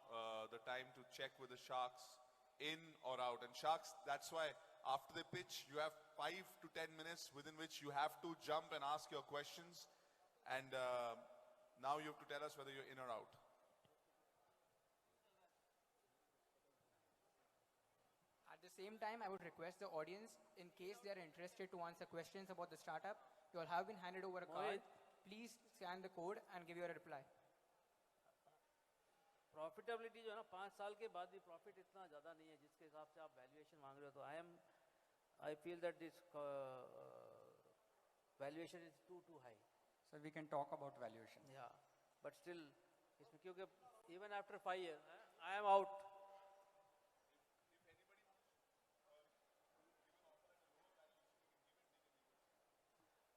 the time to check with the Sharks in or out. And Sharks, that's why after the pitch, you have 5 to 10 minutes within which you have to jump and ask your questions. And now you have to tell us whether you're in or out. At the same time, I would request the audience, in case they are interested to answer questions about the startup, you all have been handed over a card. Please scan the code and give your reply. Profitability जो है ना 5 साल के बाद भी profit इतना ज़्यादा नहीं है जिसके हिसाब से आप वैल्यूएशन मांग रहे हो तो I feel that this valuation is too high. So we can talk about valuation. Yeah, but still, इसमें क्योंकि even after 5 years, I am out.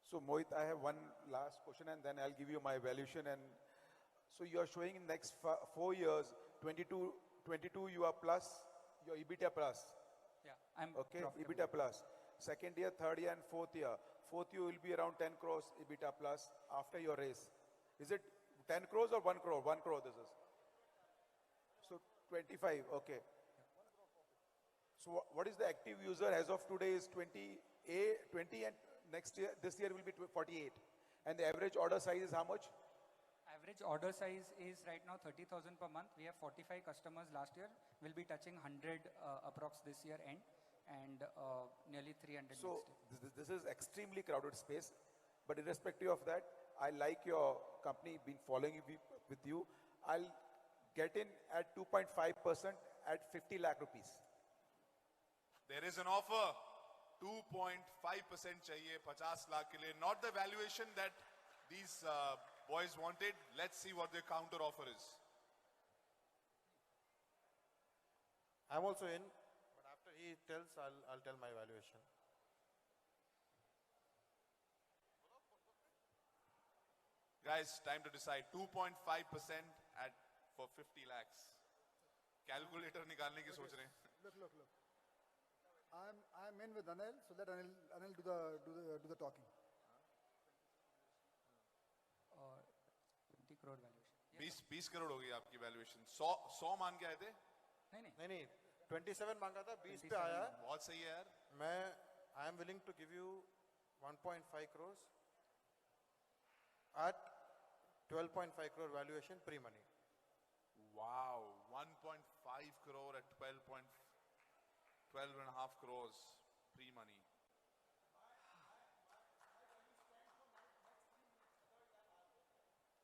So Mohit, I have one last question and then I'll give you my valuation. And so you are showing in next 4 years, 22 you are plus, your EBITDA plus. Yeah, I'm okay, profitable. EBITDA plus. Second year, third year and fourth year. Fourth year will be around 10 crores EBITDA plus after your raise. Is it 10 crores or 1 crore? 1 crore this is. So 25, okay. So what is the active user as of today is 20 and next year, this year will be 48. And the average order size is how much? Average order size is right now 30,000 per month. We have 45 customers last year. We'll be touching 100 approx this year end and nearly 300 so next year. This is extremely crowded space. But irrespective of that, I like your company, been following with you. I'll get in at 2.5% at 50 lakh rupees. There is an offer. 2.5% चाहिए 50 lakh के लिए. Not the valuation that these boys wanted. Let's see what their counter offer is. I'm also in, but after he tells, I'll tell my valuation. Guys, time to decide. 2.5% for 50 lakhs. Calculator निकालने की सोच रहे हैं. Look. I'm in with Anil, so let Anil do the talking. 20 crore valuation. 20 crore होगी आपकी valuation. 100 मान के आए थे? नहीं 27 मांगा था 20 पे आया. बहुत सही है यार. I am willing to give you 1.5 crores at 12.5 crore valuation pre-money. Wow, 1.5 crore at 12.5 crores pre-money.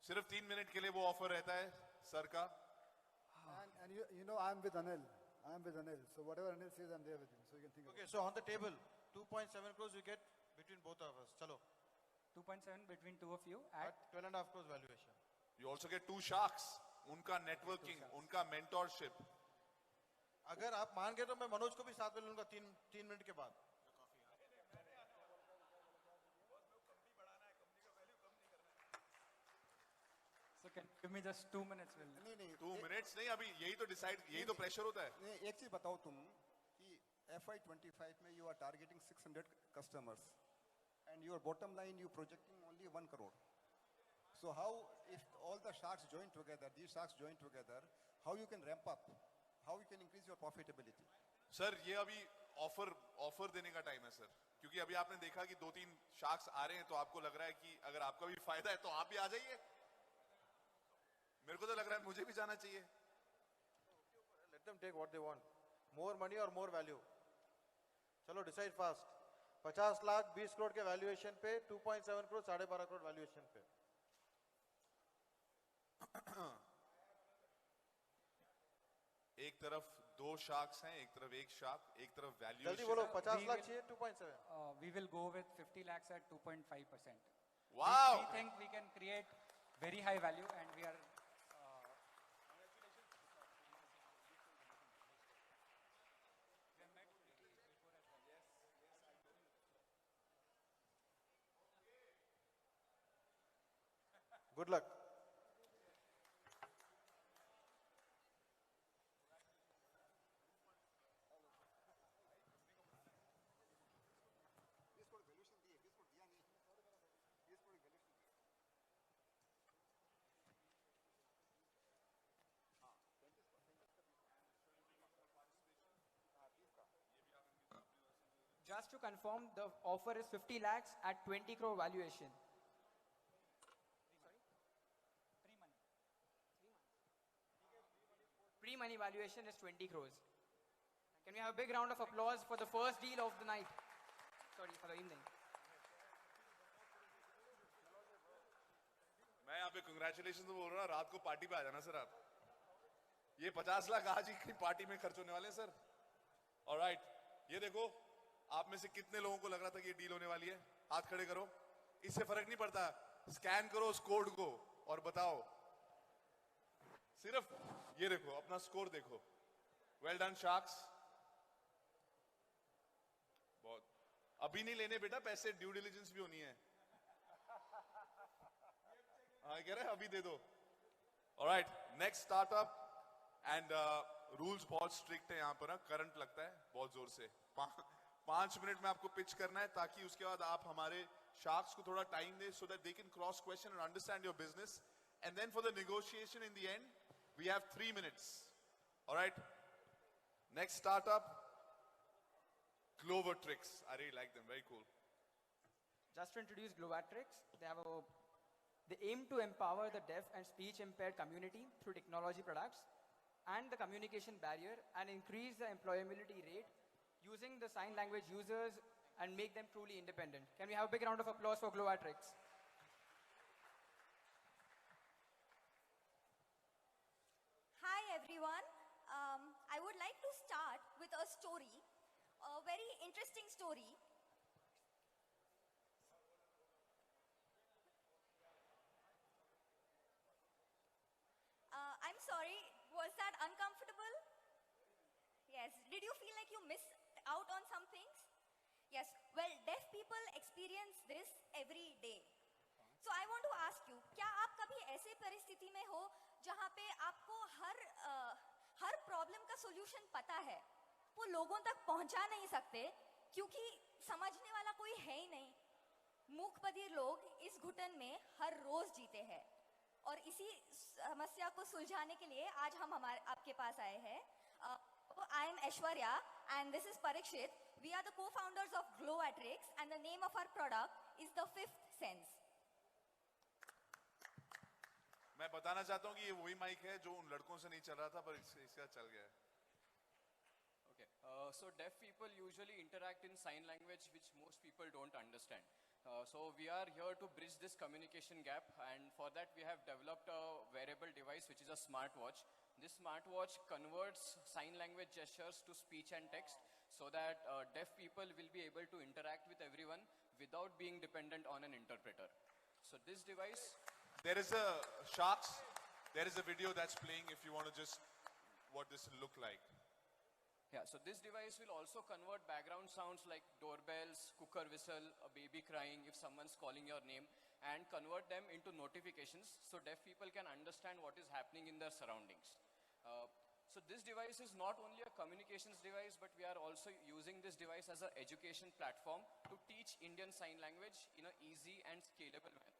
सिर्फ 3 मिनट के लिए वो ऑफर रहता है सर का. And you know I'm with Anil. So whatever Anil says, I'm there with him. So you can think. Okay, so on the table, 2.7 crores you get between both of us. Chalo. 2.7 between two of you at 12.5 crores valuation. You also get 2 sharks. उनका networking, उनका mentorship. अगर आप मान गए तो मैं मनोज को भी साथ में लूंगा 3 मिनट के बाद. So can you give me just 2 minutes? Will नहीं 2 minutes नहीं, अभी यही तो decide, यही तो pressure होता है. नहीं, एक चीज बताओ तुम कि FY25 में you are targeting 600 customers and your bottom line you projecting only 1 crore. So how, if all the sharks join together, these sharks join together, how you can ramp up, how you can increase your profitability? Sir ये अभी offer देने का time है sir, क्योंकि अभी आपने देखा कि 2-3 शार्क्स आ रहे हैं, तो आपको लग रहा है कि अगर आपका भी फायदा है तो आप भी आ जाइए. मेरे को तो लग रहा है मुझे भी जाना चाहिए. Let them take what they want. More money or more value. चलो decide fast. 50 लाख 20 करोड़ के वैल्यूएशन पे 2.7 करोड़ 12.5 करोड़ वैल्यूएशन पे. एक तरफ 2 शार्क्स हैं, एक तरफ 1 शार्क, एक तरफ वैल्यू. जल्दी बोलो 50 लाख चाहिए 2.7. we will go with 50 lakhs at 2.5%. Wow! We think we can create very high value, and we are. Good luck. Just to confirm, the offer is 50 lakhs at 20 crore valuation. Pre-money valuation is 20 crores. Can we have a big round of applause for the first deal of the night? Sorry, for the evening. मैं यहाँ पे congratulations तो बोल रहा हूँ, रात को party पे आ जाना सर आप. ये 50 लाख आज ही की पार्टी में खर्च होने वाले हैं सर. Alright, ये देखो, आप में से कितने लोगों को लग रहा था कि ये डील होने वाली है? हाथ खड़े करो. इससे फर्क नहीं पड़ता, स्कैन करो उस कोड को और बताओ. सिर्फ ये देखो, अपना स्कोर देखो. Well done sharks. बहुत. अभी नहीं लेने बेटा पैसे, ड्यू डिलिजेंस भी होनी है. हाँ कह रहे हैं अभी दे दो. Alright, next startup. And rules बहुत स्ट्रिक्ट है यहाँ पर ना, करंट लगता है बहुत जोर से. 5 मिनट में आपको पिच करना है, ताकि उसके बाद आप हमारे शार्क्स को थोड़ा time they, so that they can cross question and understand your business. And then for the negotiation in the end, we have 3 minutes. All right. Next startup, Glovatrix. I really like them. Very cool. Just to introduce Glovatrix, they aim to empower the deaf and speech impaired community through technology products and the communication barrier, and increase the employability rate using the sign language users and make them truly independent. Can we have a big round of applause for Glovatrix? Hi everyone. I would like to start with a story, a very interesting story. I'm sorry, was that uncomfortable? Yes. Did you feel like you missed out on some things? Yes. Well, deaf people experience this every day. So I want to ask you, क्या आप कभी ऐसे परिस्थिति में हो जहाँ पे आपको हर प्रॉब्लम का सॉल्यूशन पता है, वो लोगों तक पहुँचा नहीं सकते क्योंकि समझने वाला कोई है ही नहीं? मूक बधिर लोग इस घुटन में हर रोज जीते हैं, और इसी समस्या को सुलझाने के लिए आज हम आपके पास आए हैं. I am Aishwarya and this is Parikshit. We are the co-founders of Glovatrix and the name of our product is the Fifth Sense. मैं बताना चाहता हूँ कि ये वही माइक है जो उन लड़कों से नहीं चल रहा था, पर इसका चल गया है. Okay, so deaf people usually interact in sign language, which most people don't understand. So we are here to bridge this communication gap, and for that we have developed a wearable device which is a smartwatch. This smartwatch converts sign language gestures to speech and text, so that deaf people will be able to interact with everyone without being dependent on an interpreter. So this device... There is a sharks. There is a video that's playing if you want to just what this will look like. Yeah, so this device will also convert background sounds like doorbells, cooker whistle, a baby crying if someone's calling your name. and convert them into notifications so deaf people can understand what is happening in their surroundings. So this device is not only a communications device, but we are also using this device as an education platform to teach Indian Sign Language in an easy and scalable manner.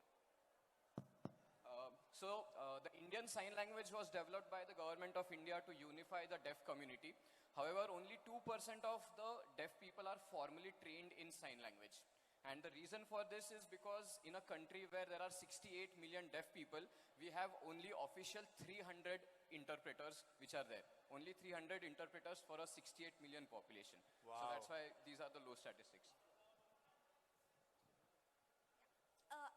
The Indian Sign Language was developed by the Government of India to unify the deaf community. However, only 2% of the deaf people are formally trained in sign language. And the reason for this is because in a country where there are 68 million deaf people, we have only official 300 interpreters which are there. Only 300 interpreters for a 68 million population. So Wow. that's why these are the low statistics.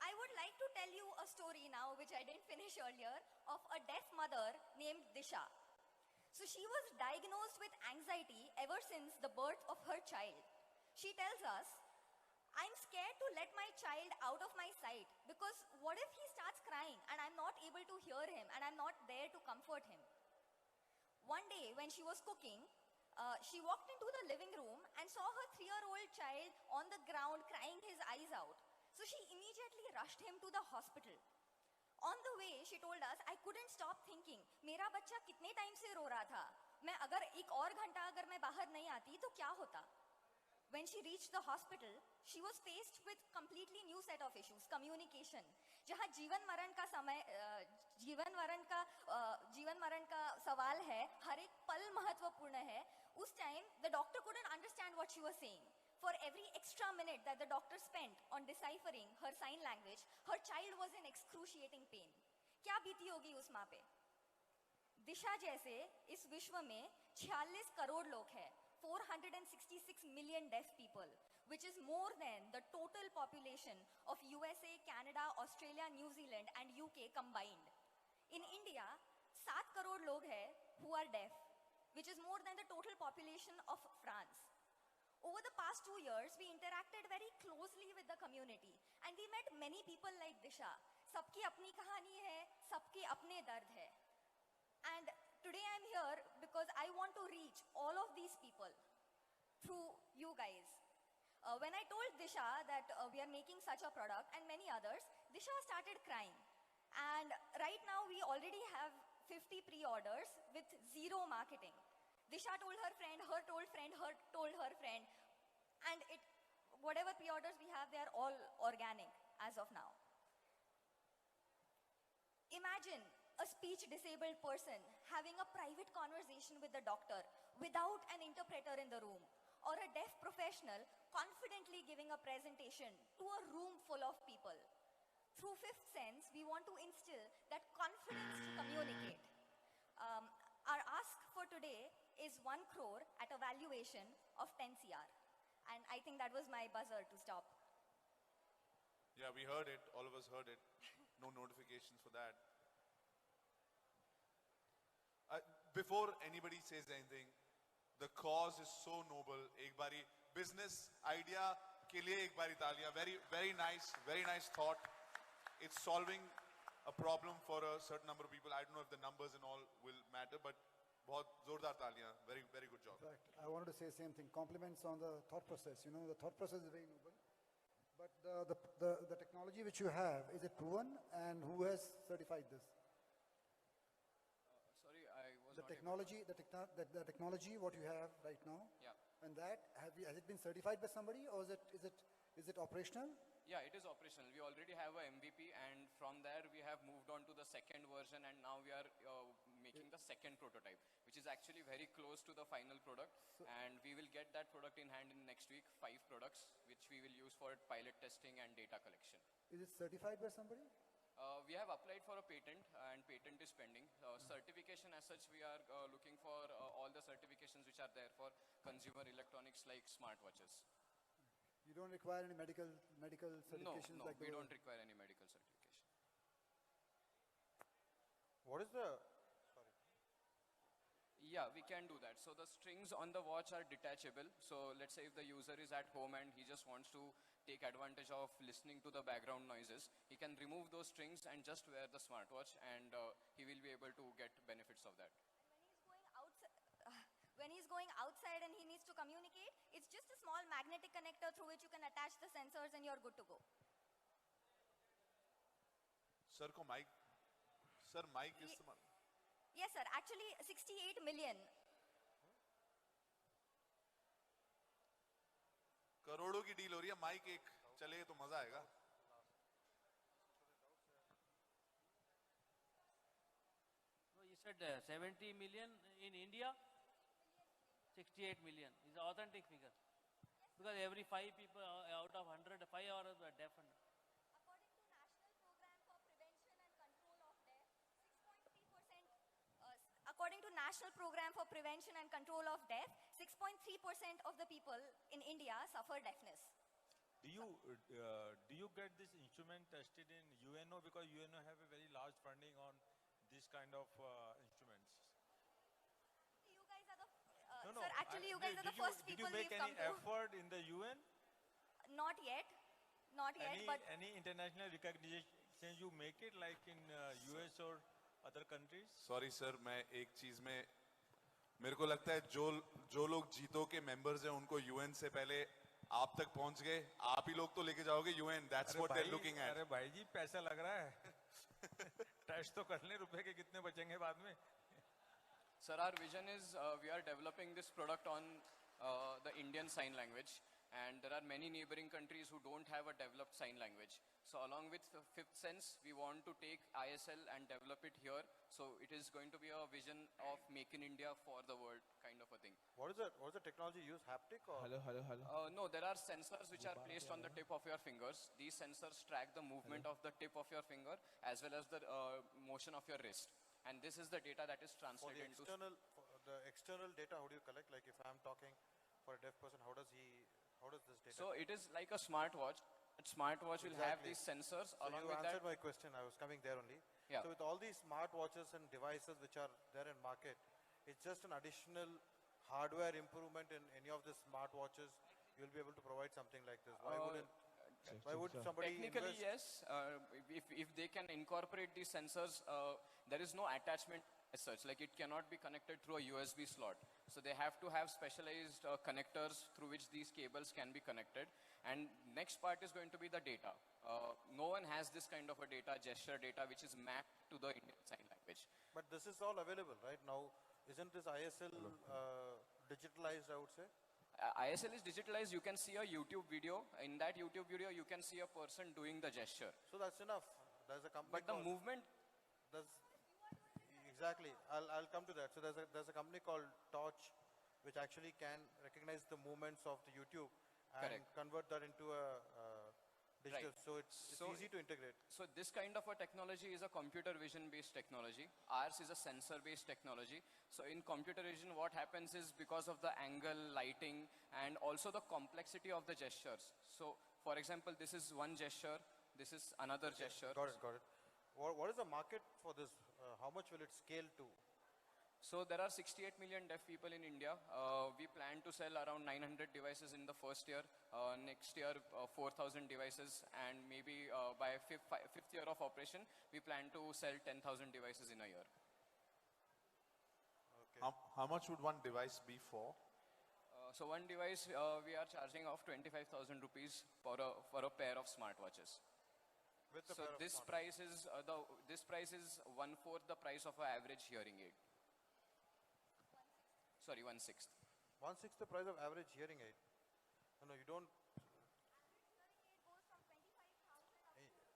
I would like to tell you a story now, which I didn't finish earlier, of a deaf mother named Disha. So she was diagnosed with anxiety ever since the birth of her child. She tells us, I'm scared to let my child out of my sight because what if he starts crying and I'm not able to hear him and I'm not there to comfort him? One day when she was cooking, she walked into the living room and saw her 3-year-old child on the ground crying his eyes out. So she immediately rushed him to the hospital. On the way, she told us, I couldn't stop thinking, मेरा बच्चा कितने time से रो रहा था, मैं अगर एक और घंटा अगर मैं बाहर नहीं आती तो क्या होता? When she reached the hospital, she was faced with completely new set of issues, communication. जहाँ जीवन मरण का सवाल है, हर एक पल महत्वपूर्ण है. उस time, the doctor couldn't understand what she was saying. For every extra minute that the doctor spent on deciphering her sign language, her child was in excruciating pain. क्या बीती होगी उस माँ पे? दिशा जैसे इस विश्व में 46 करोड़ लोग हैं, 466 million deaf people, which is more than the total population of USA, Canada, Australia, New Zealand and UK combined. In India, 7 crore log hai who are deaf, which is more than the total population of France. Over the past 2 years, we interacted very closely with the community and we met many people like Disha. सबकी अपनी कहानी है, सबके अपने दर्द है. And today I'm here because I want to reach all of these people through you guys. When I told Disha that we are making such a product and many others, Disha started crying. And right now we already have 50 pre-orders with zero marketing. Disha told her friend, her told friend, her told her friend. And whatever pre-orders we have, they are all organic as of now. Imagine a speech-disabled person having a private conversation with the doctor without an interpreter in the room, or a deaf professional confidently giving a presentation to a room full of people. Through Fifth Sense, we want to instill that confidence to communicate. Our ask for today is 1 crore at a valuation of 10 CR. And I think that was my buzzer to stop. Yeah, we heard it. All of us heard it. No notifications for that. Before anybody says anything, the cause is so noble. एक बारी business idea के लिए एक बारी तालियां. Very nice thought. It's solving a problem for a certain number of people. I don't know if the numbers and all will matter, but बहुत जोरदार तालियां. Very good job. In fact, I wanted to say the same thing. Compliments on the thought process. You know, the thought process is very noble. But the technology which you have, is it proven? And who has certified this? Sorry, I was The not technology, the technology what you have right now. Yeah. And that has it been certified by somebody, or is it operational? Yeah, it is operational. We already have a MVP, and from there we have moved on to the second version, and now we are making the second prototype, which is actually very close to the final product. And we will get that product in hand in next week, 5 products, which we will use for pilot testing and data collection. Is it certified by somebody? We have applied for a patent, and patent is pending. Certification as such, we are looking for all the certifications which are there for consumer electronics like smartwatches. You don't require any medical certifications No, like we the don't require any medical certification. What is the... Yeah, we can do that. So the strings on the watch are detachable. So let's say if the user is at home and he just wants to take advantage of listening to the background noises, he can remove those strings and just wear the smartwatch, and he will be able to get benefits of that. When he's going outside and he needs to communicate, it's just a small magnetic connector through which you can attach the sensors and you're good to go. Sir को mic, sir mic इस्तेमाल. Yes, sir. Actually, 68 million. करोड़ों की deal हो रही है. Mic एक चलेगा तो मजा आएगा. No, you said 70 million in India. 68 million is the authentic figure. Because every 5 people out of 100, 5 are deaf. According to National Program for Prevention and Control of Deaf, 6.3% of the people in India suffer deafness. Do you get this instrument tested in UNO, because UNO have a very large funding on this kind of instruments? You guys are the No, sir. Actually, you guys are the first people we've come to. Did you make any effort in the UN? Not yet, not yet. But Any international recognition you make it, like in US or other countries? Sorry sir, मैं एक चीज में मेरे को लगता है जो लोग जीतो के मेंबर्स हैं उनको यूएन से पहले आप तक पहुंच गए. आप ही लोग तो लेके जाओगे UN. That's what they are looking at. अरे भाई जी, पैसा लग रहा है. टेस्ट तो कर ले, रुपए के कितने बचेंगे बाद में. Sir, our vision is we are developing this product on the Indian Sign Language, and there are many neighboring countries who don't have a developed sign language. So along with the fifth sense, we want to take ISL and develop it here. So it is going to be a vision of make in India for the world kind of a thing. What is the technology you use? Haptic or? Hello. No, there are sensors which are placed on the tip of your fingers. These sensors track the movement of the tip of your finger as well as the motion of your wrist. And this is the data that is For translated into... the external data, how do you collect? Like if I'm talking for a deaf person, how does this data? So it is like a smartwatch. That smartwatch will have these sensors. So Along you with answered that, my question. I was coming there only. Yeah. So with all these smartwatches and devices which are there in market, it's just an additional hardware improvement in any of the smartwatches. You'll be able to provide something like this. Why would somebody technically invest? yes. If they can incorporate these sensors, there is no attachment as such. Like it cannot be connected through a USB slot. So they have to have specialized connectors through which these cables can be connected. And next part is going to be the data. No one has this kind of a data, gesture data, which is mapped to the Indian Sign Language. But this is all available right now. Isn't this ISL digitalized, I would say? ISL is digitalized. You can see a YouTube video. In that YouTube video, you can see a person doing the gesture. So that's enough. There's a company. But the movement. Exactly. I'll come to that. So there's a company called Torch, which actually can recognize the movements of the YouTube and convert that into a digital. Right. So it's easy to integrate. So this kind of a technology is a computer vision based technology. Ours is a sensor based technology. So in computer vision, what happens is because of the angle, lighting, and also the complexity of the gestures. So for example, this is one gesture. This is another gesture. Got it. What is the market for this? How much will it scale to? So there are 68 million deaf people in India. We plan to sell around 900 devices in the first year. Next year, 4,000 devices. And maybe by fifth year of operation, we plan to sell 10,000 devices in a year. Okay. How much would one device be for? So one device, we are charging of 25,000 rupees for a pair of smartwatches. So this price is this price is 1/4 the price of an average hearing aid. Sorry, 1/6. 1/6 the price of average hearing aid. No, you don't.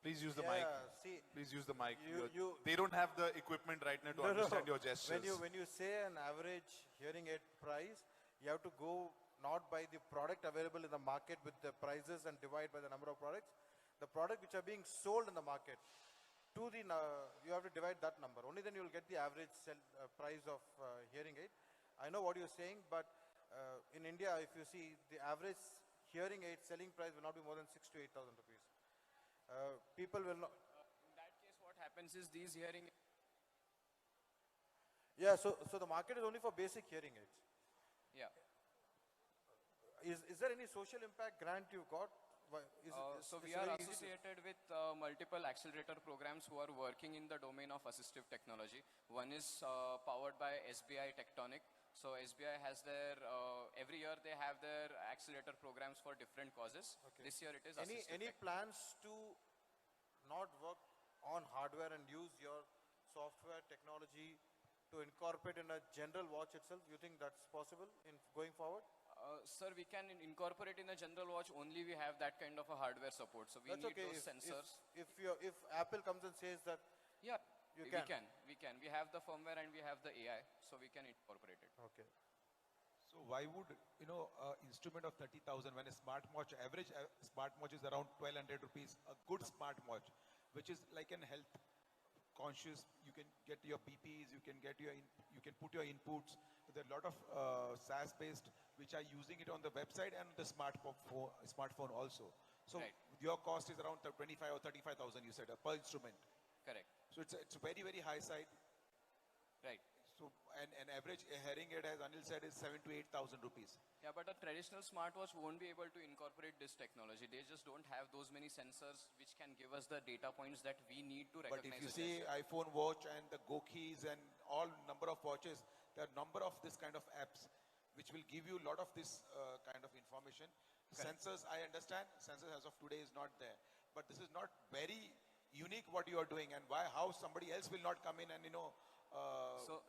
Please use the mic. See, please use the mic. You they don't have the equipment right now to understand your gestures. When you say an average hearing aid price, you have to go not by the product available in the market with the prices and divide by the number of products. The product which are being sold in the market, you have to divide that number. Only then you will get the average price of hearing aid. I know what you're saying, but in India, if you see, the average hearing aid selling price will not be more than 6,000 to 8,000 rupees. People will not. In that case, what happens is these hearing. Yeah, so the market is only for basic hearing aids. Yeah. Is there any social impact grant you got? So we are associated with multiple accelerator programs who are working in the domain of assistive technology. One is powered by SBI Tectonic. So SBI has their, every year they have their accelerator programs for different causes. Okay. This year it is any plans to not work on hardware and use your software technology to incorporate in a general watch itself? You think that's possible in going forward? Sir, we can incorporate in a general watch only we have that kind of a hardware support. So we That's need okay. those sensors. If Apple comes and says that, Yeah, you we can. can. We have the firmware and we have the AI, so we can incorporate it. Okay. So why would, instrument of 30,000 when a smartwatch, average smartwatch is around 1,200 rupees, a good smartwatch, which is like an health conscious, you can get your BPs, you can put your inputs. There are a lot of SaaS based which are using it on the website and the smartphone also. So Right. your cost is around 25 or 35,000 you said per instrument. Correct. So it's a very, very high side. Right. So an average hearing aid, as Anil said, is 7,000 to 8,000 rupees. Yeah, but a traditional smartwatch won't be able to incorporate this technology. They just don't have those many sensors which can give us the data points that we need to But recognize. if you a see gesture. iPhone watch and the Go keys and all number of watches, there are number of this kind of apps which will give you a lot of this kind of information. Correct. Sensors, I understand, sensors as of today is not there. But this is not very unique what you are doing, and how somebody else will not come in and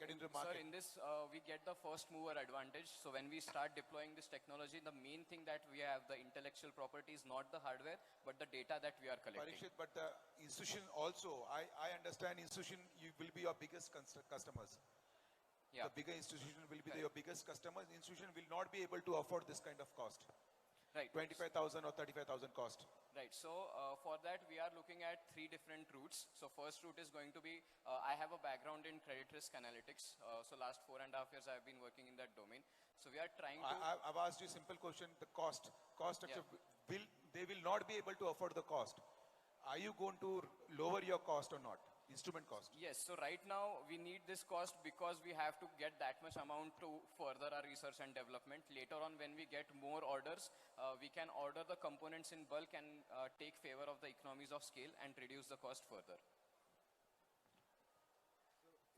get into the market. Sir, in this, we get the first mover advantage. So when we start deploying this technology, the main thing that we have, the intellectual property is not the hardware, but the data that we are collecting. Parikshit, but the institution also, I understand institution you will be your biggest customers. Yeah. The bigger institution will be your biggest customers. Institution will not be able to afford this kind of cost. Right. 25,000 or 35,000 cost. Right. So for that, we are looking at 3 different routes. So first route is going to be, I have a background in credit risk analytics. So last 4.5 years, I have been working in that domain. So we are trying to... I've asked you a simple question, the cost structure, they will not be able to afford the cost. Are you going to lower your cost or not? Instrument cost. Yes, so right now we need this cost because we have to get that much amount to further our research and development. Later on, when we get more orders, we can order the components in bulk and take favor of the economies of scale and reduce the cost further.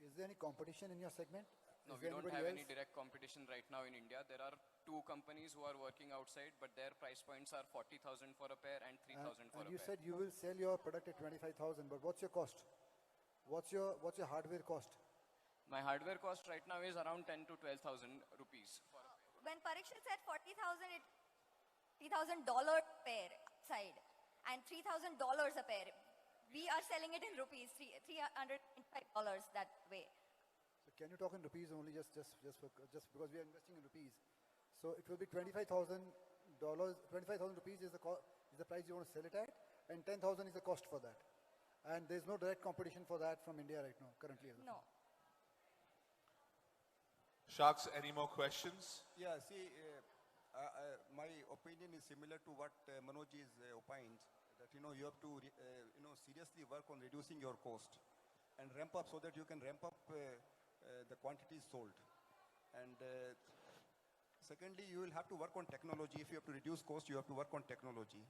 Is there any competition in your segment? No, Is we there don't anybody have else? any direct competition right now in India. There are 2 companies who are working outside, but their price points are 40,000 for a pair and 3,000 for a And you pair. said you will sell your product at 25,000, but what's your cost? What's your hardware cost? My hardware cost right now is around 10 to 12,000 rupees. When Parikshit said 40,000, it's $3,000 pair side and $3,000 a pair. We are selling it in rupees, $305 that way. So can you talk in rupees only, just because we are investing in rupees? So it will be $25,000. 25,000 rupees is the price you want to sell it at, and 10,000 is the cost for that. And there's no direct competition for that from India right now, currently. No. Sharks, any more questions? Yeah, see, my opinion is similar to what Manoj is opined, that you have to seriously work on reducing your cost and ramp up so that you can ramp up the quantities sold. And secondly, you will have to work on technology. If you have to reduce cost, you have to work on technology.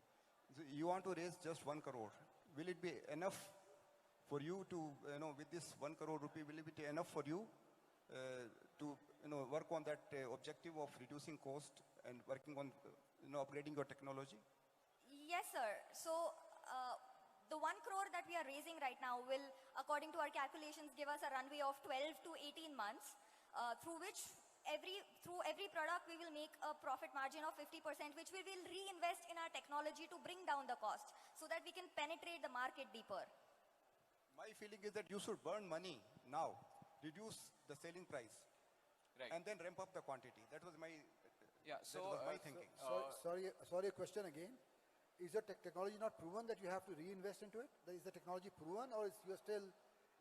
So you want to raise just 1 crore. Will it be enough for you to, with this 1 crore rupee, will it be enough for you to, work on that objective of reducing cost and working on, upgrading your technology? Yes, sir. So the 1 crore that we are raising right now will, according to our calculations, give us a runway of 12 to 18 months, through which through every product we will make a profit margin of 50%, which we will reinvest in our technology to bring down the cost so that we can penetrate the market deeper. My feeling is that you should burn money now, reduce the selling price, right, and then ramp up the quantity. That was my thinking. Sorry, a question again. Is your technology not proven that you have to reinvest into it? Is the technology proven, or is you are still...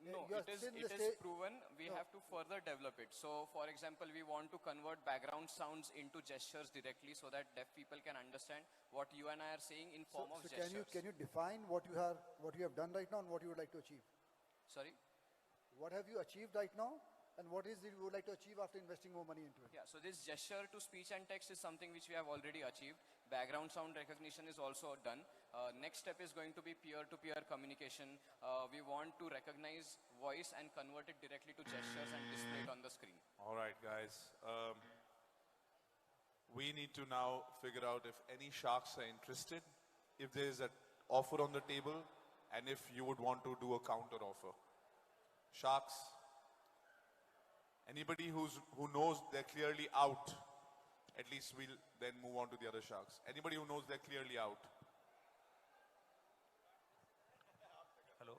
No, you are it still in is the proven. We have to further develop it. So, for example, we want to convert background sounds into gestures directly so that deaf people can understand what you and I are saying in form of So gestures. can you define what you have done right now and what you would like to achieve? Sorry? What have you achieved right now, and what is it you would like to achieve after investing more money into it? Yeah, so this gesture to speech and text is something which we have already achieved. Background sound recognition is also done. Next step is going to be peer-to-peer communication. We want to recognize voice and convert it directly to gestures and display it on the screen. All right, guys. We need to now figure out if any sharks are interested. If there is an offer on the table, and if you would want to do a counter offer. Sharks, anybody who knows they're clearly out, at least we'll then move on to the other sharks. Anybody who knows they're clearly out. Hello.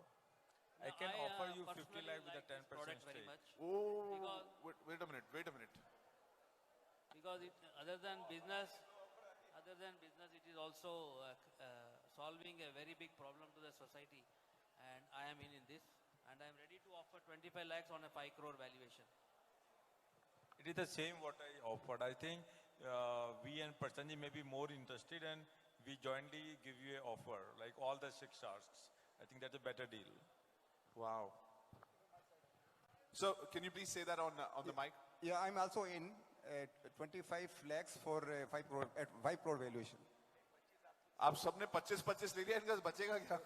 I can offer you 50 lakh with a 10% very stake. much. Oh, Because wait a minute, wait a minute. because other than business, it is also solving a very big problem to the society, and I am in this, and I am ready to offer 25 lakhs on a 5 crore valuation. It is the same what I offered. I think we and Prasan Ji may be more interested, and we jointly give you an offer, like all the 6 sharks. I think that's a better deal. Wow. So, can you please say that on the mic? Yeah, I'm also in at 25 lakhs for 5 crore at 5 crore valuation. आप सबने 25-25 ले लिया, इनका बचेगा क्या?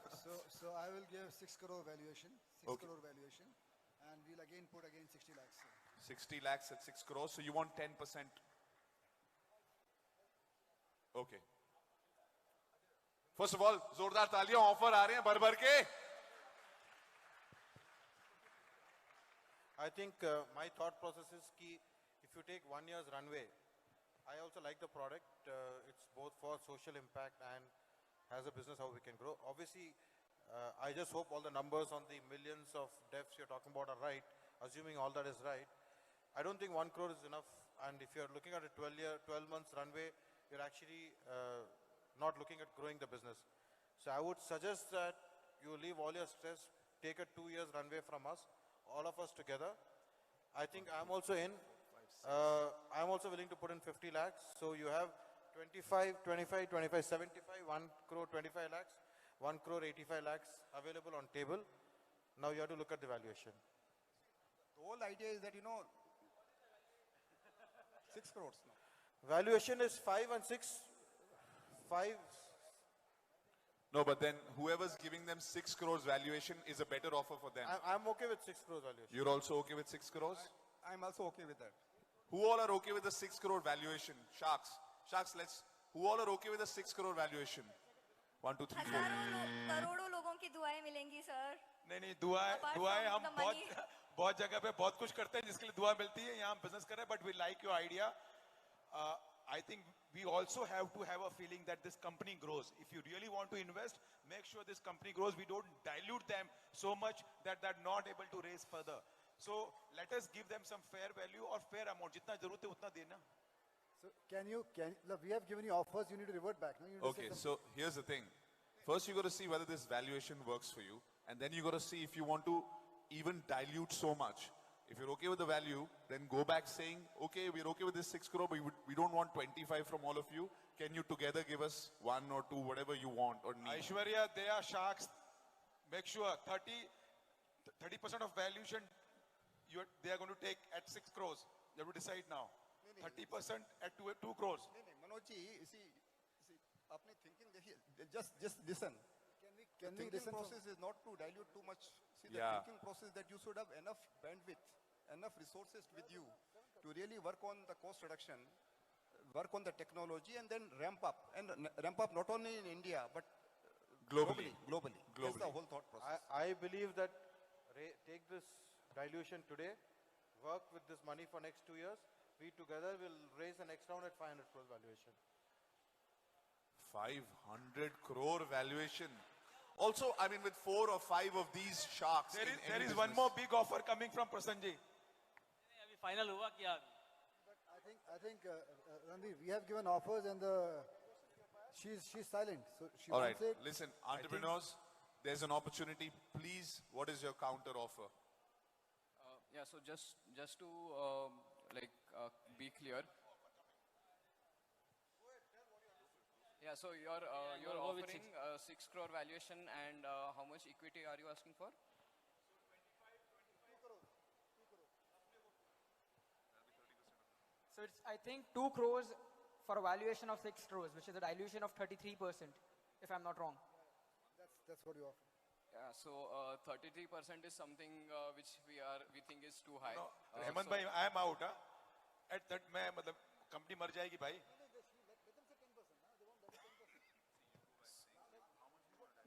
So I will give 6 crore valuation, 6 Okay. crore valuation, and we'll again put 60 lakhs. 60 lakhs at 6 crores, so you want 10%. Okay. First of all, जोरदार तालियां, offer आ रहे हैं भर-भर के. I think my thought process is key. If you take 1 year's runway, I also like the product. It's both for social impact and as a business how we can grow. Obviously, I just hope all the numbers on the millions of devs you're talking about are right, assuming all that is right. I don't think 1 crore is enough. And if you're looking at a 12 months runway, you're actually not looking at growing the business. So I would suggest that you leave all your stress, take a 2 years runway from us, all of us together. I think I'm also in. I'm also willing to put in 50 lakhs. So you have 25, 25, 25, 75, 1 crore 25 lakhs, 1 crore 85 lakhs available on table. Now you have to look at the valuation. The whole idea is that, 6 crores now. Valuation is 5 and 6. 5. No, but then whoever's giving them 6 crores valuation is a better offer for them. I'm okay with 6 crores valuation. You're also okay with 6 crores? I'm also okay with that. Who all are okay with the 6 crore valuation? Sharks. Sharks, who all are okay with the 6 crore valuation? 1, 2, 3, 4. करोड़ों लोगों की दुआएं मिलेंगी sir. नहीं दुआएं हम बहुत जगह पे बहुत कुछ करते हैं जिसके लिए दुआ मिलती है. यहाँ हम बिजनेस कर रहे हैं, but we like your idea. I think we also have to have a feeling that this company grows. If you really want to invest, make sure this company grows. We don't dilute them so much that they're not able to raise further. So let us give them some fair value or fair amount. जितना जरूरत है उतना देना. So look, we have given you offers, you need to revert back. No? You need to Okay, say so here's the thing. First, you got to see whether this valuation works for you. And then you got to see if you want to even dilute so much. If you're okay with the value, then go back saying, okay, we're okay with this 6 crore, but we don't want 25 from all of you. Can you together give us 1 or 2, whatever you want or need? Aishwarya, they are sharks. Make sure 30% of valuation they are going to take at 6 crores. You have to decide now. 30% at 2 crores. Manoj ji, see, apne thinking, just listen. Can the we thinking listen process is not to dilute too much. See, the Yeah. thinking process that you should have enough bandwidth, enough resources with you to really work on the cost reduction, work on the technology, and then ramp up. And ramp up not only in India, but Globally. That's the whole thought process. I believe that take this dilution today, work with this money for next 2 years. We together will raise the next round at 500 crore valuation. 500 crore valuation. Also, I mean, with 4 or 5 of these sharks. There is one more big offer coming from Prasan Ji. अभी final हुआ क्या? I think Ranveer, we have given offers and she's silent. So she All right, wants it. listen, entrepreneurs, there's an opportunity. Please, what is your counter offer? Yeah, so just to be clear. Yeah, so you're go with offering 6 crore valuation, and how much equity are you asking for? So it's, I think, 2 crores for a valuation of 6 crores, which is a dilution of 33%, if I'm not wrong. That's what you offer. Yeah, so 33% is something which we think is too high. No, Hemant bhai, I am out. At that, company मर जाएगी भाई.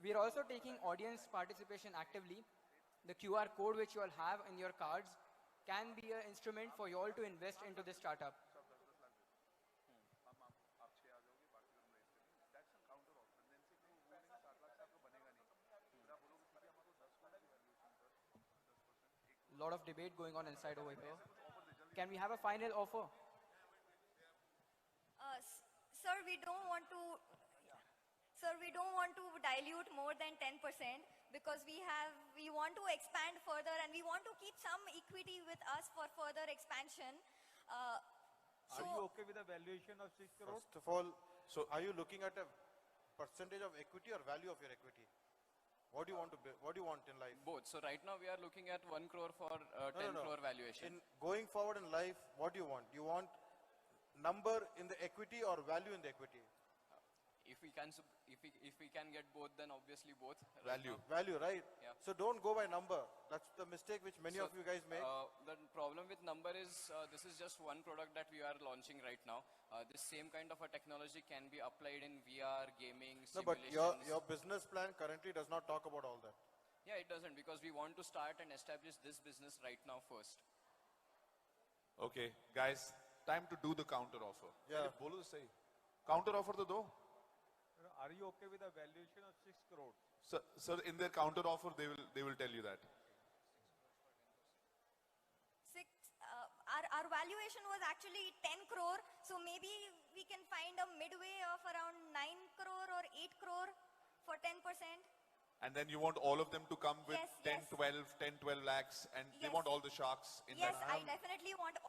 We are also taking audience participation actively. The QR code which you all have in your cards can be an instrument for you all to invest into this startup. Lot of debate going on inside over here. Can we have a final offer? Sir, we don't want to. Sir, we don't want to dilute more than 10% because we want to expand further and we want to keep some equity with us for further expansion. Are you okay with the valuation of 6 crores? First of all, so are you looking at a percentage of equity or value of your equity? What do you want to be, what do you want in life? Both. So right now we are looking at 1 crore for 10 crore valuation. In going forward in life, what do you want? Do you want number in the equity or value in the equity? If we can get both, then obviously both. Value, right? Yeah. So don't go by number. That's the mistake which many of you guys make. The problem with number is this is just one product that we are launching right now. This same kind of a technology can be applied in VR, gaming, No, but simulations. your business plan currently does not talk about all that. Yeah, it doesn't, because we want to start and establish this business right now first. Okay, guys, time to do the counter offer. Yeah. Bolo to say. Counter offer to do. Are you okay with the valuation of 6 crores? Sir, in their counter offer, they will tell you that. Our valuation was actually 10 crore, so maybe we can find a midway of around 9 crore or 8 crore for 10%. And then you want all of them to come with Yes, 10, 12 lakhs, and they want all the sharks in Yes, that. I definitely want.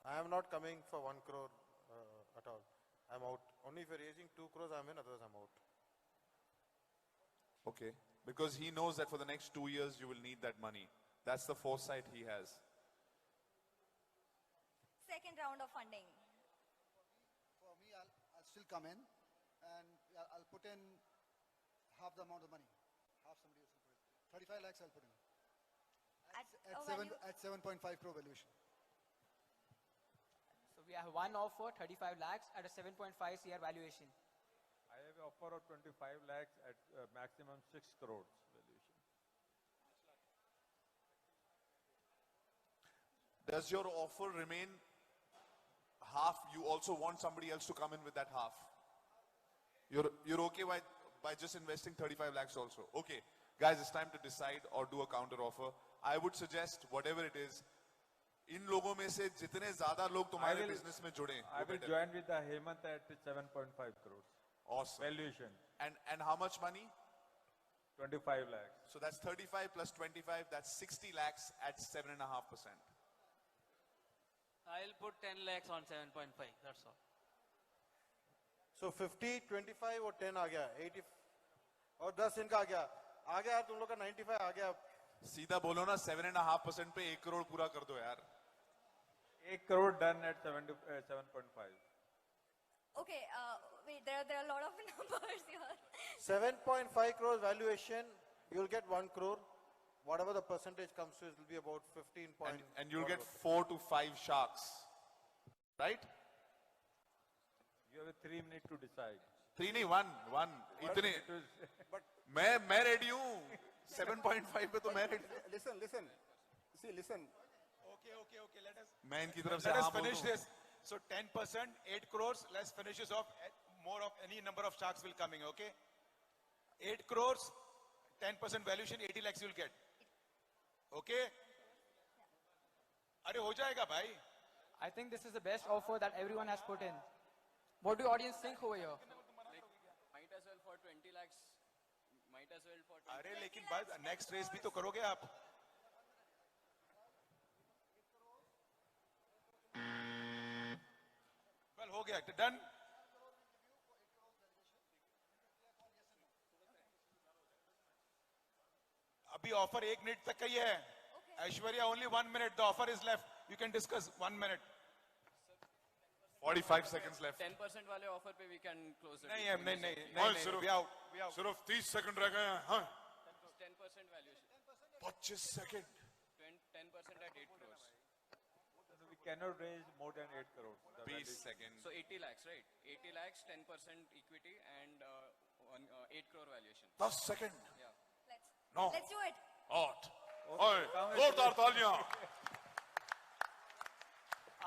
I am not coming for 1 crore at all. I'm out. Only if you're raising 2 crores, I'm in, others I'm out. Okay, because he knows that for the next 2 years you will need that money. That's the foresight he has. Second round of funding. For me, I'll still come in and I'll put in half the amount of money. Half somebody else will put in. 35 lakhs I'll put in. At 7.5 crore valuation. So we have one offer, 35 lakhs at a 7.5 CR valuation. I have an offer of 25 lakhs at maximum 6 crores valuation. Does your offer remain half? You also want somebody else to come in with that half? You're okay by just investing 35 lakhs also? Okay, guys, it's time to decide or do a counter offer. I would suggest whatever it is, इन लोगों में से जितने ज्यादा लोग तुम्हारे business में जुड़े, I will join with the Hemant at 7.5 crores. Awesome. Valuation. And how much money? 25 lakhs. So that's 35 plus 25, that's 60 lakhs at 7.5%. I'll put 10 lakhs on 7.5, that's all. So 50, 25 or 10 आ गया, 80 और 10 इनका आ गया यार तुम लोग का 95 आ गया. सीधा बोलो ना 7.5% पे 1 करोड़ पूरा कर दो यार. 1 crore done at 7.5. Okay, wait, there are a lot of numbers here. 7.5 crores valuation, you'll get 1 crore. Whatever the percentage comes to, it will be about 15 point. And you'll get 4 to 5 sharks, right? You have a 3 minutes to decide. 3 नहीं, 1. इतने. मैं ready हूँ. 7.5 पे तो मैं ready. Listen. See, listen. Okay. मैं इनकी तरफ से Let us हाँ बोल finish दूँ. this. So 10%, 8 crores. Let's finish this off. More of any number of sharks will coming. Okay. 8 crores, 10% valuation, 80 lakhs you'll get. Okay. अरे हो जाएगा भाई. I think this is the best offer that everyone has put in. What do audience think over here? Might as well for 20 lakhs. Might as well for 20 अरे लेकिन बाद next raise भी तो करोगे आप. Well, हो गया. Done. अभी ऑफर 1 मिनट तक का ही है. Aishwarya, only 1 minute. The offer is left. You can discuss 1 minute. 45 seconds left. 10% वाले ऑफर पे we can close it. नहीं. We out. सिर्फ 30 सेकंड रह गए हैं. हाँ. 10% valuation. 25 second. 10% at 8 crores. We cannot raise more than 8 crores. 20 seconds. So 80 lakhs, right? 80 lakhs, 10% equity and on 8 crore valuation. 10 second. Yeah. No. Let's do it. Hot. Oi, जोरदार तालियां.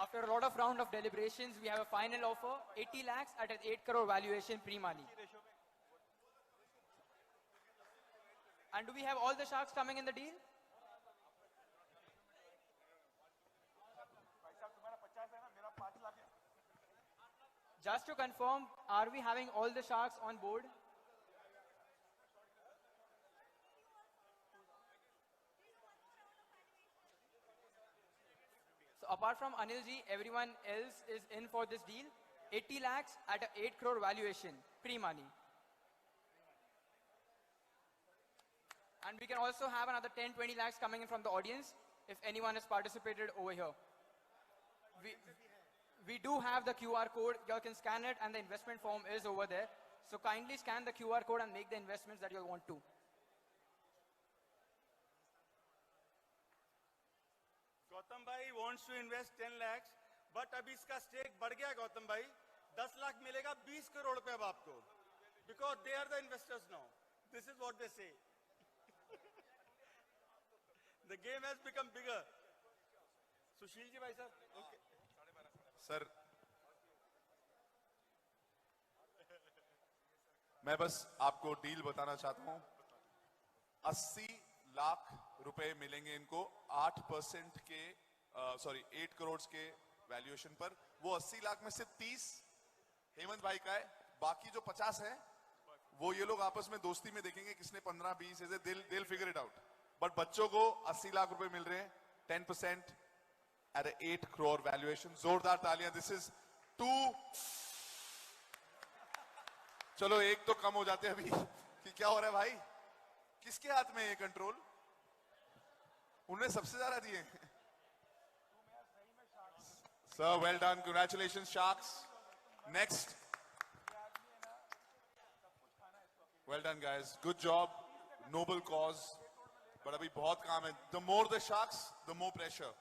After a lot of round of deliberations, we have a final offer, 80 lakhs at an 8 crore valuation pre-money. And do we have all the sharks coming in the deal? Just to confirm, are we having all the sharks on board? So apart from Anil ji, everyone else is in for this deal. 80 lakhs at an 8 crore valuation, pre-money. And we can also have another 10-20 lakhs coming in from the audience if anyone has participated over here. We do have the QR code. You can scan it and the investment form is over there. So kindly scan the QR code and make the investments that you want to. Gautam भाई wants to invest 10 lakhs, but अभी इसका stake बढ़ गया गौतम भाई, 10 लाख मिलेगा 20 करोड़ रुपए अब आपको, because they are the investors now. This is what they say. The game has become bigger. Sushil ji भाई साहब, okay. सर, मैं बस आपको डील बताना चाहता हूं. 80 लाख रुपए मिलेंगे इनको 8% के 8 करोड़ के वैल्यूएशन पर. वो 80 लाख में से 30 हेमंत भाई का है, बाकी जो 50 है वो ये लोग आपस में दोस्ती में देखेंगे किसने 15-20 ऐसे they'll figure it out. But बच्चों को 80 लाख रुपए मिल रहे हैं, 10% at an 8 crore valuation. जोरदार तालियां. This is 2. चलो एक तो कम हो जाते हैं अभी कि क्या हो रहा है भाई, किसके हाथ में है कंट्रोल? उन्हें सबसे ज्यादा दिए. Sir, well done. Congratulations, Sharks. Next. Well done, guys. Good job. Noble cause. But अभी बहुत काम है. The more the Sharks, the more pressure.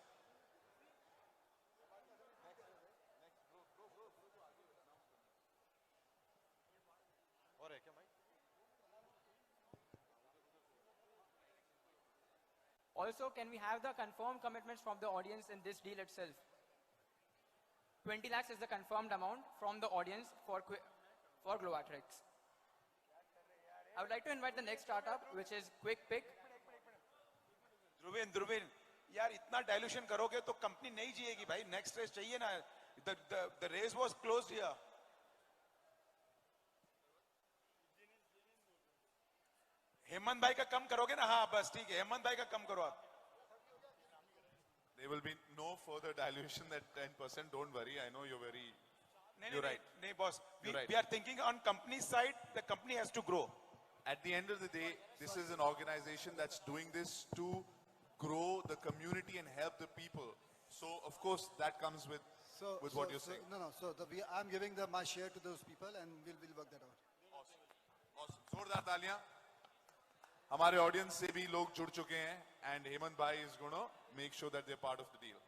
Also, can we have the confirmed commitments from the audience in this deal itself? 20 lakhs is the confirmed amount from the audience for Glovatrix. I would like to invite the next startup, which is Kwikpic. ध्रुवीन, यार इतना dilution करोगे तो company नहीं जिएगी भाई. Next race चाहिए ना. The race was closed here. Hemant भाई का कम करोगे ना? हाँ बस ठीक है, हेमंत भाई का कम करो आप. There will be no further dilution than 10%. Don't worry. I know you're very. You're right. नहीं boss. Right. We are thinking on company side. The company has to grow. At the end of the day, this is an organization that's doing this to grow the community and help the people. So of course that comes with what you're saying. So I'm giving my share to those people and we'll work that out. Awesome. जोरदार तालियां. हमारे audience से भी लोग जुड़ चुके हैं and Hemant bhai is going to make sure that they're part of the deal.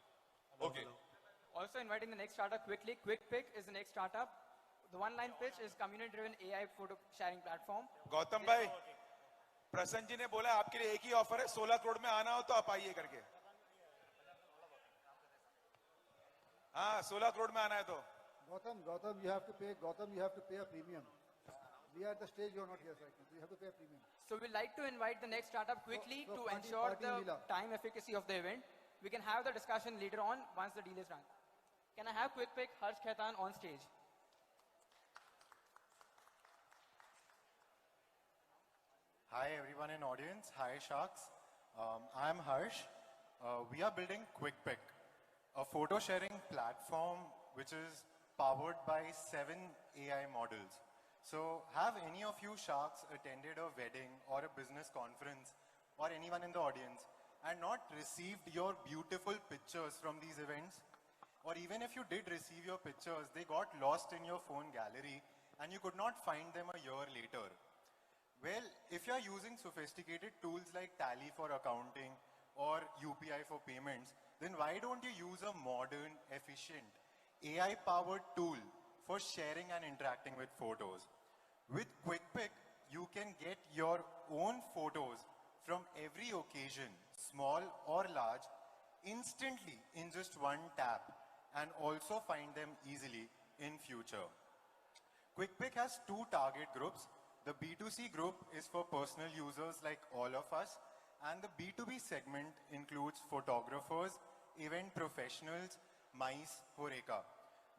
Okay. Also inviting the next startup quickly. Kwikpic is the next startup. The one-line pitch is community-driven AI photo sharing platform. Gautam भाई, प्रसन्न जी ने बोला आपके लिए एक ही offer है, 16 करोड़ में आना हो तो आप आइए करके. हाँ 16 करोड़ में आना है तो. Gautam, you have to pay a premium. We are at the stage you are not here right now. You have to pay a premium. So we'd like to invite the next startup quickly to ensure the time efficacy of the event. We can have the discussion later on once the deal is done. Can I have Kwikpic Harsh Khaitan on stage? Hi everyone in audience. Hi Sharks. I'm Harsh. We are building Kwikpic, a photo sharing platform which is powered by 7 AI models. So have any of you Sharks attended a wedding or a business conference or anyone in the audience and not received your beautiful pictures from these events? Or even if you did receive your pictures, they got lost in your phone gallery and you could not find them a year later. Well, if you're using sophisticated tools like Tally for accounting or UPI for payments, then why don't you use a modern, efficient, AI-powered tool for sharing and interacting with photos? With Kwikpic, you can get your own photos from every occasion, small or large, instantly in just one tap, and also find them easily in future. Kwikpic has two target groups. The B2C group is for personal users like all of us, and the B2B segment includes photographers, event professionals, mice, Horeca.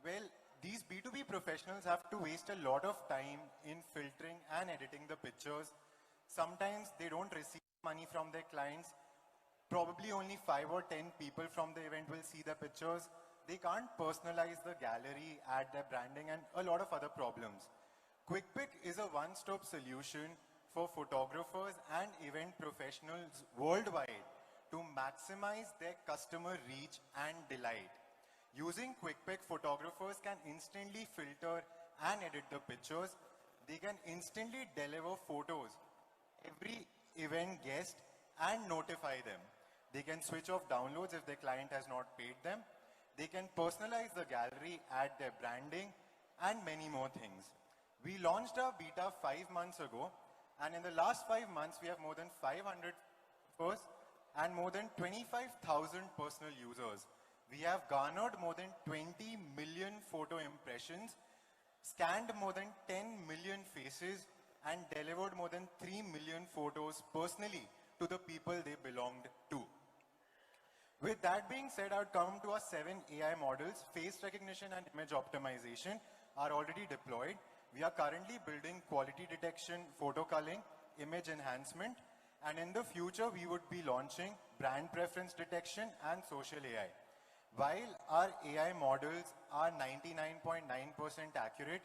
Well, these B2B professionals have to waste a lot of time in filtering and editing the pictures. Sometimes they don't receive money from their clients. Probably only 5 or 10 people from the event will see the pictures. They can't personalize the gallery, add their branding, and a lot of other problems. Kwikpic is a one-stop solution for photographers and event professionals worldwide to maximize their customer reach and delight. Using Kwikpic, photographers can instantly filter and edit the pictures. They can instantly deliver photos every event guest and notify them. They can switch off downloads if their client has not paid them. They can personalize the gallery, add their branding, and many more things. We launched our beta 5 months ago, and in the last 5 months, we have more than 500 first and more than 25,000 personal users. We have garnered more than 20 million photo impressions, scanned more than 10 million faces, and delivered more than 3 million photos personally to the people they belonged to. With that being said, I would come to our 7 AI models. Face recognition and image optimization are already deployed. We are currently building quality detection, photo culling, image enhancement, and in the future, we would be launching brand preference detection and social AI. While our AI models are 99.9% accurate,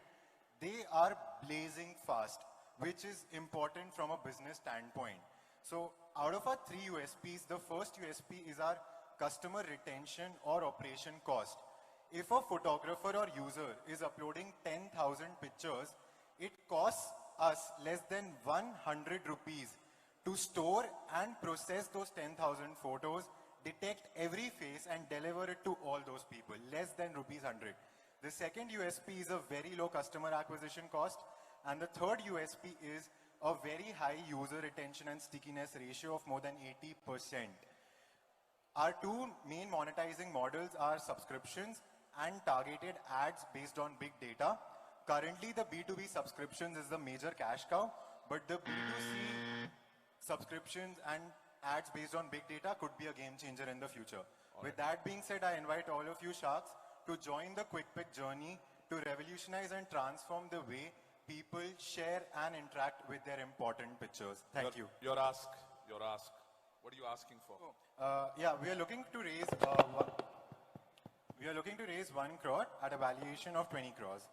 they are blazing fast, which is important from a business standpoint. So out of our 3 USPs, the first USP is our customer retention or operation cost. If a photographer or user is uploading 10,000 pictures, it costs us less than 100 rupees to store and process those 10,000 photos, detect every face and deliver it to all those people, less than rupees 100. The second USP is a very low customer acquisition cost, and the third USP is a very high user retention and stickiness ratio of more than 80%. Our 2 main monetizing models are subscriptions and targeted ads based on big data. Currently, the B2B subscriptions is the major cash cow, but the B2C subscriptions and ads based on big data could be a game changer in the future. With that being said, I invite all of you sharks to join the Kwikpic journey to revolutionize and transform the way people share and interact with their important pictures. Thank you. Your ask. What are you asking for? Yeah, we are looking to raise 1 crore at a valuation of 20 crores.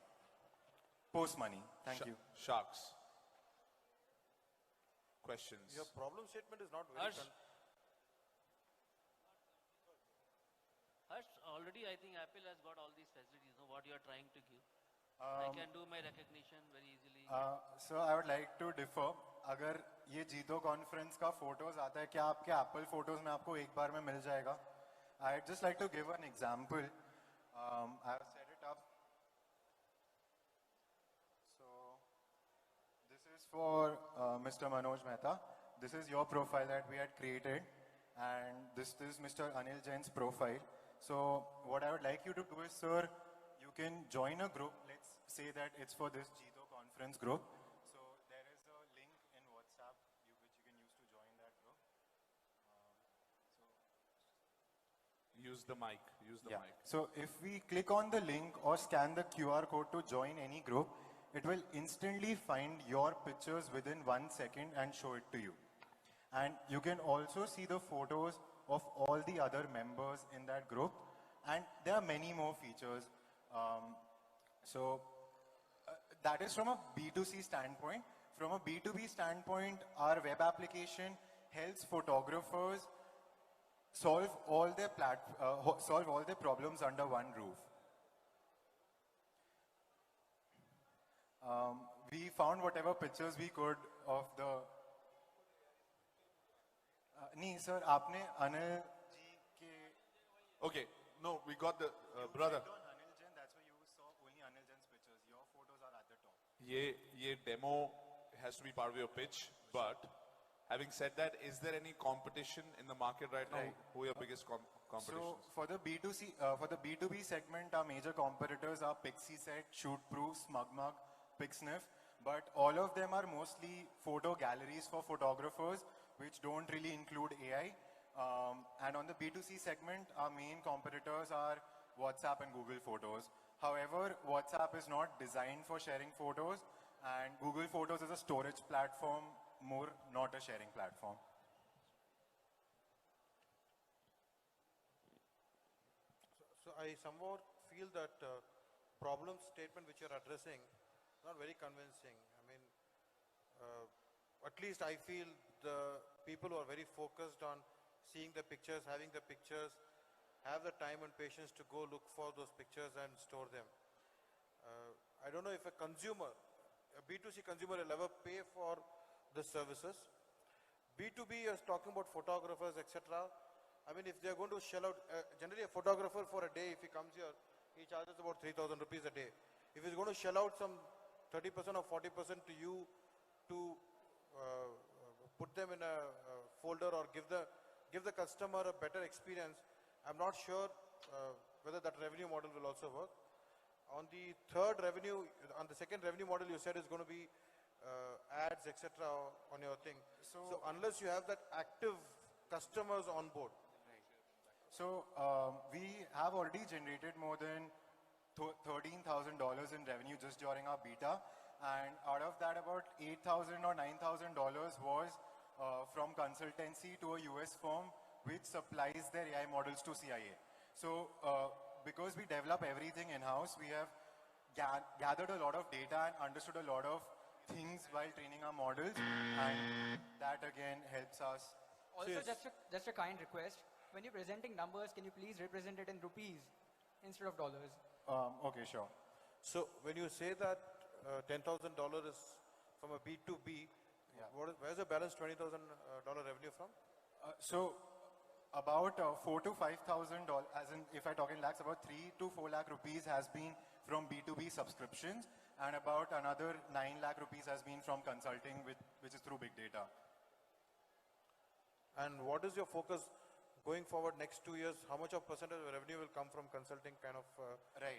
Post money. Thank you. Sharks. Questions? Your problem statement is not very... Harsh, already I think Apple has got all these facilities, what you are trying to give. I can do my recognition very easily. So I would like to differ. अगर ये जीतो conference का photos आता है, क्या आपके Apple photos में आपको एक बार में मिल जाएगा? I'd just like to give an example. I've set it up. So this is for Mr. Manoj Mehta. This is your profile that we had created, and this is Mr. Anil Jain's profile. So what I would like you to do is, sir, you can join a group. Let's say that it's for this JITO conference group. So there is a link in WhatsApp which you can use to join that group. Use the mic. Mic. So if we click on the link or scan the QR code to join any group, it will instantly find your pictures within 1 second and show it to you. And you can also see the photos of all the other members in that group. And there are many more features. That is from a B2C standpoint. From a B2B standpoint, our web application helps photographers solve all their problems under one roof. We found whatever pictures we could of the. नहीं sir, आपने अनिल जी के. Okay, no, we got the brother. Anil Jain, that's why you saw only Anil Jain's pictures. Your photos are at the top. ये demo has to be part of your pitch. But having said that, is there any competition in the market right now? Right. Who are your biggest competitions? So for the for the B2B segment, our major competitors are Pixieset, Shootproof, SmugMug, Pixsniff, but all of them are mostly photo galleries for photographers, which don't really include AI. And on the B2C segment, our main competitors are WhatsApp and Google Photos. However, WhatsApp is not designed for sharing photos, and Google Photos is a storage platform, more not a sharing platform. So I somewhat feel that problem statement which you're addressing not very convincing. I mean, at least I feel the people who are very focused on seeing the pictures, having the pictures, have the time and patience to go look for those pictures and store them. I don't know if a consumer, a B2C consumer will ever pay for the services. B2B is talking about photographers, etc. I mean, if they're going to shell out, generally a photographer for a day, if he comes here, he charges about 3,000 rupees a day. If he's going to shell out some 30% or 40% to you to put them in a folder or give the customer a better experience, I'm not sure whether that revenue model will also work. On the second revenue model you said is going to be ads, etc. on your thing. So unless you have that active customers on board. So we have already generated more than $13,000 in revenue just during our beta, and out of that about $8,000 or $9,000 was from consultancy to a US firm which supplies their AI models to CIA. So because we develop everything in-house, we have gathered a lot of data and understood a lot of things while training our models, and that again helps us. Also, just a kind request. When you're presenting numbers, can you please represent it in rupees instead of dollars? Okay, sure. So when you say that $10,000 is from a B2B, where's the balance $20,000 revenue from? So about $4,000 to $5,000, as in if I talk in lakhs, about 3 to 4 lakh rupees has been from B2B subscriptions, and about another 9 lakh rupees has been from consulting, which is through big data. And what is your focus going forward next 2 years? How much of percentage of revenue will come from consulting kind of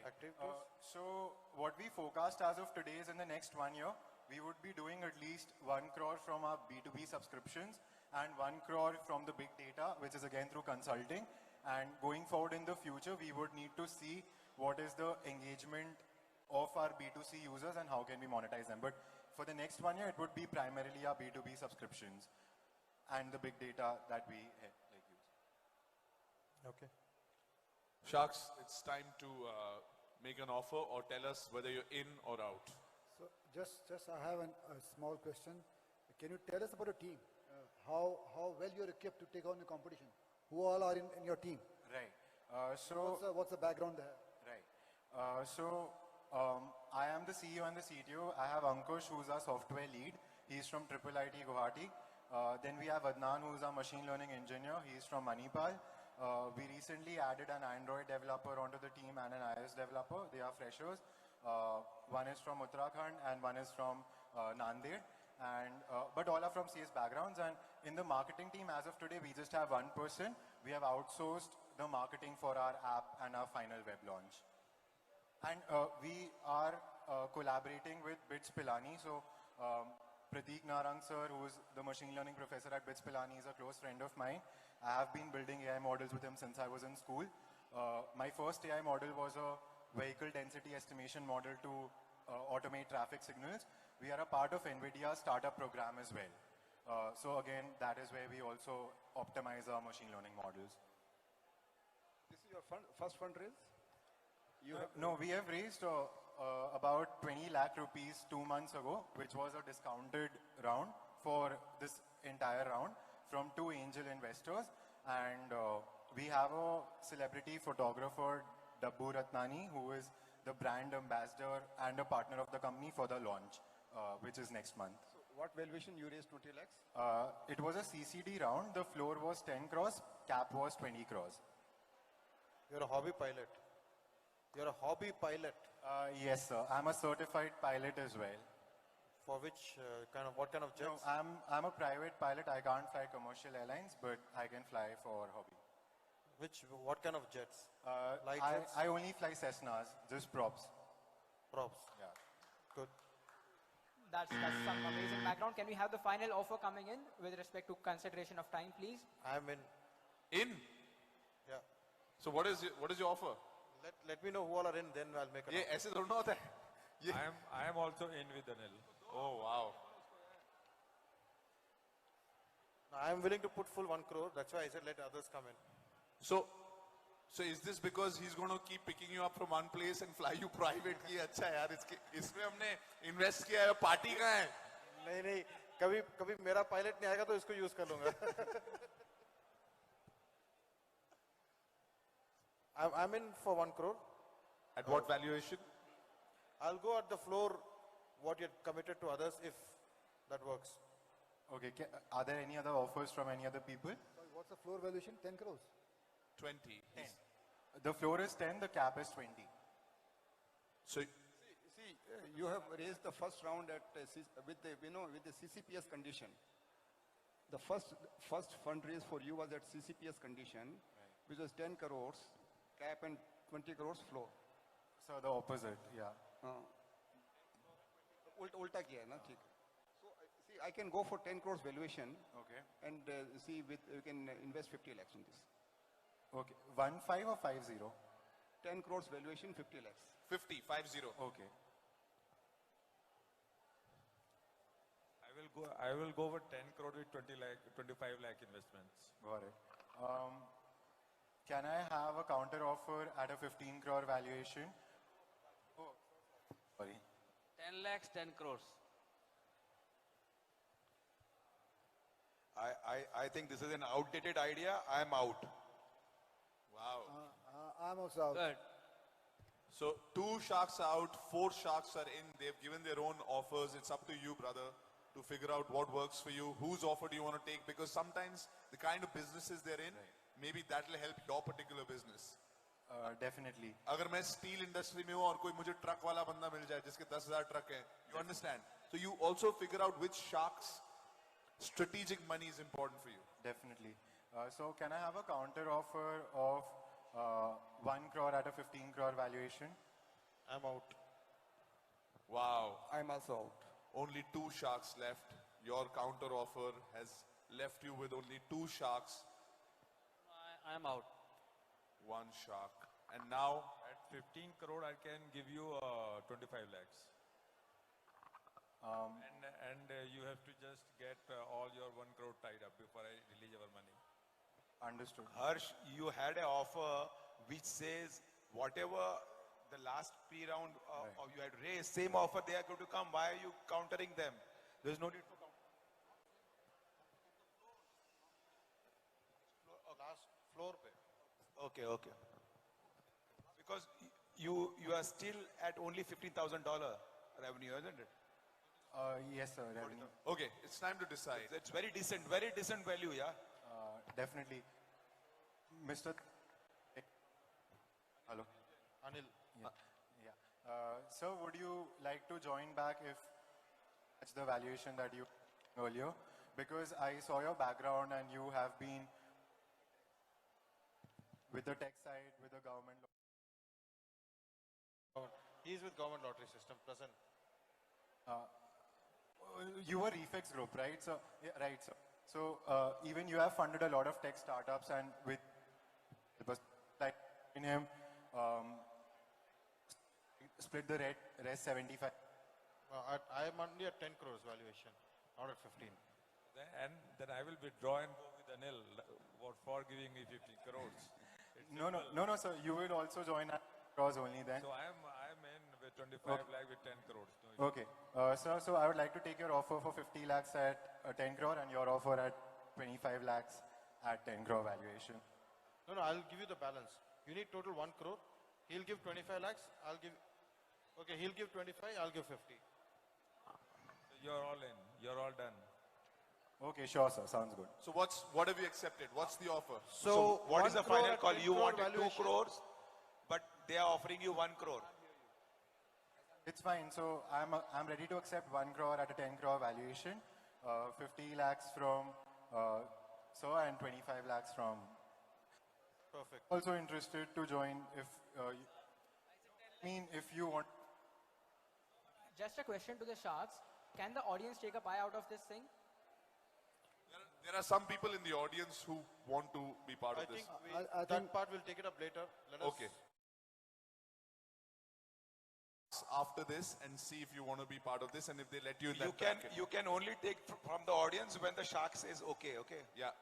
activities? So what we forecast as of today is in the next 1 year, we would be doing at least 1 crore from our B2B subscriptions and 1 crore from the big data, which is again through consulting. And going forward in the future, we would need to see what is the engagement of our B2C users and how can we monetize them. But for the next 1 year, it would be primarily our B2B subscriptions and the big data that we use. Okay. Sharks, it's time to make an offer or tell us whether you're in or out. So just I have a small question. Can you tell us about your team? How well you're equipped to take on the competition? Who all are in your team? Right. What's the background there? Right. I am the CEO and the CTO. I have Ankush, who's our software lead. He's from IIIT Guwahati. Then we have Adnan, who's our machine learning engineer. He's from Manipal. We recently added an Android developer onto the team and an iOS developer. They are freshers. One is from Uttarakhand and one is from Nanded. But all are from CS backgrounds. And in the marketing team, as of today, we just have one person. We have outsourced the marketing for our app and our final web launch. And we are collaborating with BITS Pilani. So Prateek Narang sir, who is the machine learning professor at BITS Pilani, is a close friend of mine. I have been building AI models with him since I was in school. My first AI model was a vehicle density estimation model to automate traffic signals. We are a part of NVIDIA's startup program as well. So again, that is where we also optimize our machine learning models. This is your first fundraise? No, we have raised about 20 lakh rupees 2 months ago, which was a discounted round for this entire round from 2 angel investors. And we have a celebrity photographer, Dabbu Ratnani, who is the brand ambassador and a partner of the company for the launch, which is next month. So what valuation you raised 20 lakhs? It was a CCD round. The floor was 10 crores, cap was 20 crores. You're a hobby pilot. You're a hobby pilot. Yes, sir. I'm a certified pilot as well. For which what kind of No, jets? I'm a private pilot. I can't fly commercial airlines, but I can fly for hobby. What kind of jets? Light I, jets? I only fly Cessnas, just props. Props. Yeah. Good. That's some amazing background. Can we have the final offer coming in with respect to consideration of time, please? I'm in. In? Yeah. So what is your offer? Let me know who all are in, then I'll make an ये offer. ऐसे थोड़ा ना होता है. ये I am also in with Anil. Oh wow. I'm willing to put full 1 crore. That's why I said let others come in. So is this because he's going to keep picking you up from one place and fly you private? कि अच्छा यार इसमें हमने invest किया है, party कहाँ है? नहीं कभी मेरा पायलट नहीं आएगा तो इसको यूज कर लूंगा. I'm in for 1 crore. At what valuation? I'll go at the floor what you're committed to others if that works. Okay, are there any other offers from any other people? Sorry, what's the floor valuation? 10 crores. 20. 10. The floor is 10, the cap is 20. So See, you have raised the first round at with the CCPS condition. The first fundraise for you was at CCPS condition, which was 10 crores cap and 20 crores floor. So the opposite, yeah. उल्टा किया है ना, ठीक. So see, I can go for 10 crores valuation. Okay. And see, you can invest 50 lakhs in this. Okay, 15 or 50? 10 crores valuation, 50 lakhs. 50. Okay. I will go for 10 crore with 25 lakh investments. Got it. Can I have a counter offer at a 15 crore valuation? Oh, sorry. 10 lakhs, 10 crores. I think this is an outdated idea. I'm out. Wow. I'm also out. Good. So 2 sharks are out, 4 sharks are in. They've given their own offers. It's up to you, brother, to figure out what works for you. Whose offer do you want to take? Because sometimes the kind of businesses they're in, maybe that will help your particular business. Definitely. अगर मैं steel industry में हूँ और कोई मुझे truck वाला बंदा मिल जाए जिसके 10,000 truck हैं, you understand? So you also figure out which sharks strategic money is important for you. Definitely. So can I have a counter offer of 1 crore at a 15 crore valuation? I'm out. Wow. I'm also out. Only 2 sharks left. Your counter offer has left you with only 2 sharks. I'm out. 1 shark. And now At 15 crore, I can give you 25 lakhs. And you have to just get all your 1 crore tied up before I release our money. Understood. Harsh, you had an offer which says whatever the last pre-round you had raised, same offer they are going to come. Why are you countering them? There's no need to counter. Last floor pe. Okay. Because you are still at only $15,000 revenue, isn't it? Yes, sir. Revenue. okay, it's time to decide. It's very decent value, yeah. Definitely. Mr. Hello. Anil. Yeah. Sir, would you like to join back if that's the valuation that you earlier? Because I saw your background and you have been with the tech side, with the government. He's with government lottery system, Prasan. You were EPACK Group, right? So, yeah, right. So even you have funded a lot of tech startups, and with it was like in him split the rest 75. I'm only at 10 crores valuation, not at 15. And then I will withdraw and go with Anil for giving me 50 crores. It's No, simple. sir. You will also join at cross only then. So I'm in with 25 lakh with 10 crores. No issue. Okay. Sir, so I would like to take your offer for 50 lakhs at 10 crore and your offer at 25 lakhs at 10 crore valuation. No, I'll give you the balance. You need total 1 crore. He'll give 25 lakhs. He'll give 25, I'll give 50. So you're all in. You're all done. Okay, sure, sir. Sounds good. So what have you accepted? What's the offer? So what is the 1 crore final at call? 10 You crore wanted 2 valuation. crores, but they are offering you 1 crore. It's fine. So I'm ready to accept 1 crore at a 10 crore valuation, 50 lakhs from and 25 lakhs from. Perfect. Also interested to join if if you want. Just a question to the Sharks. Can the audience take a pie out of this thing? There are some people in the audience who want to be part I of this. think that part we'll take it up later. Let us Okay. After this and see if you want to be part of this and if they let you in that bracket. You can only take from the audience when the shark says okay, okay? Yeah.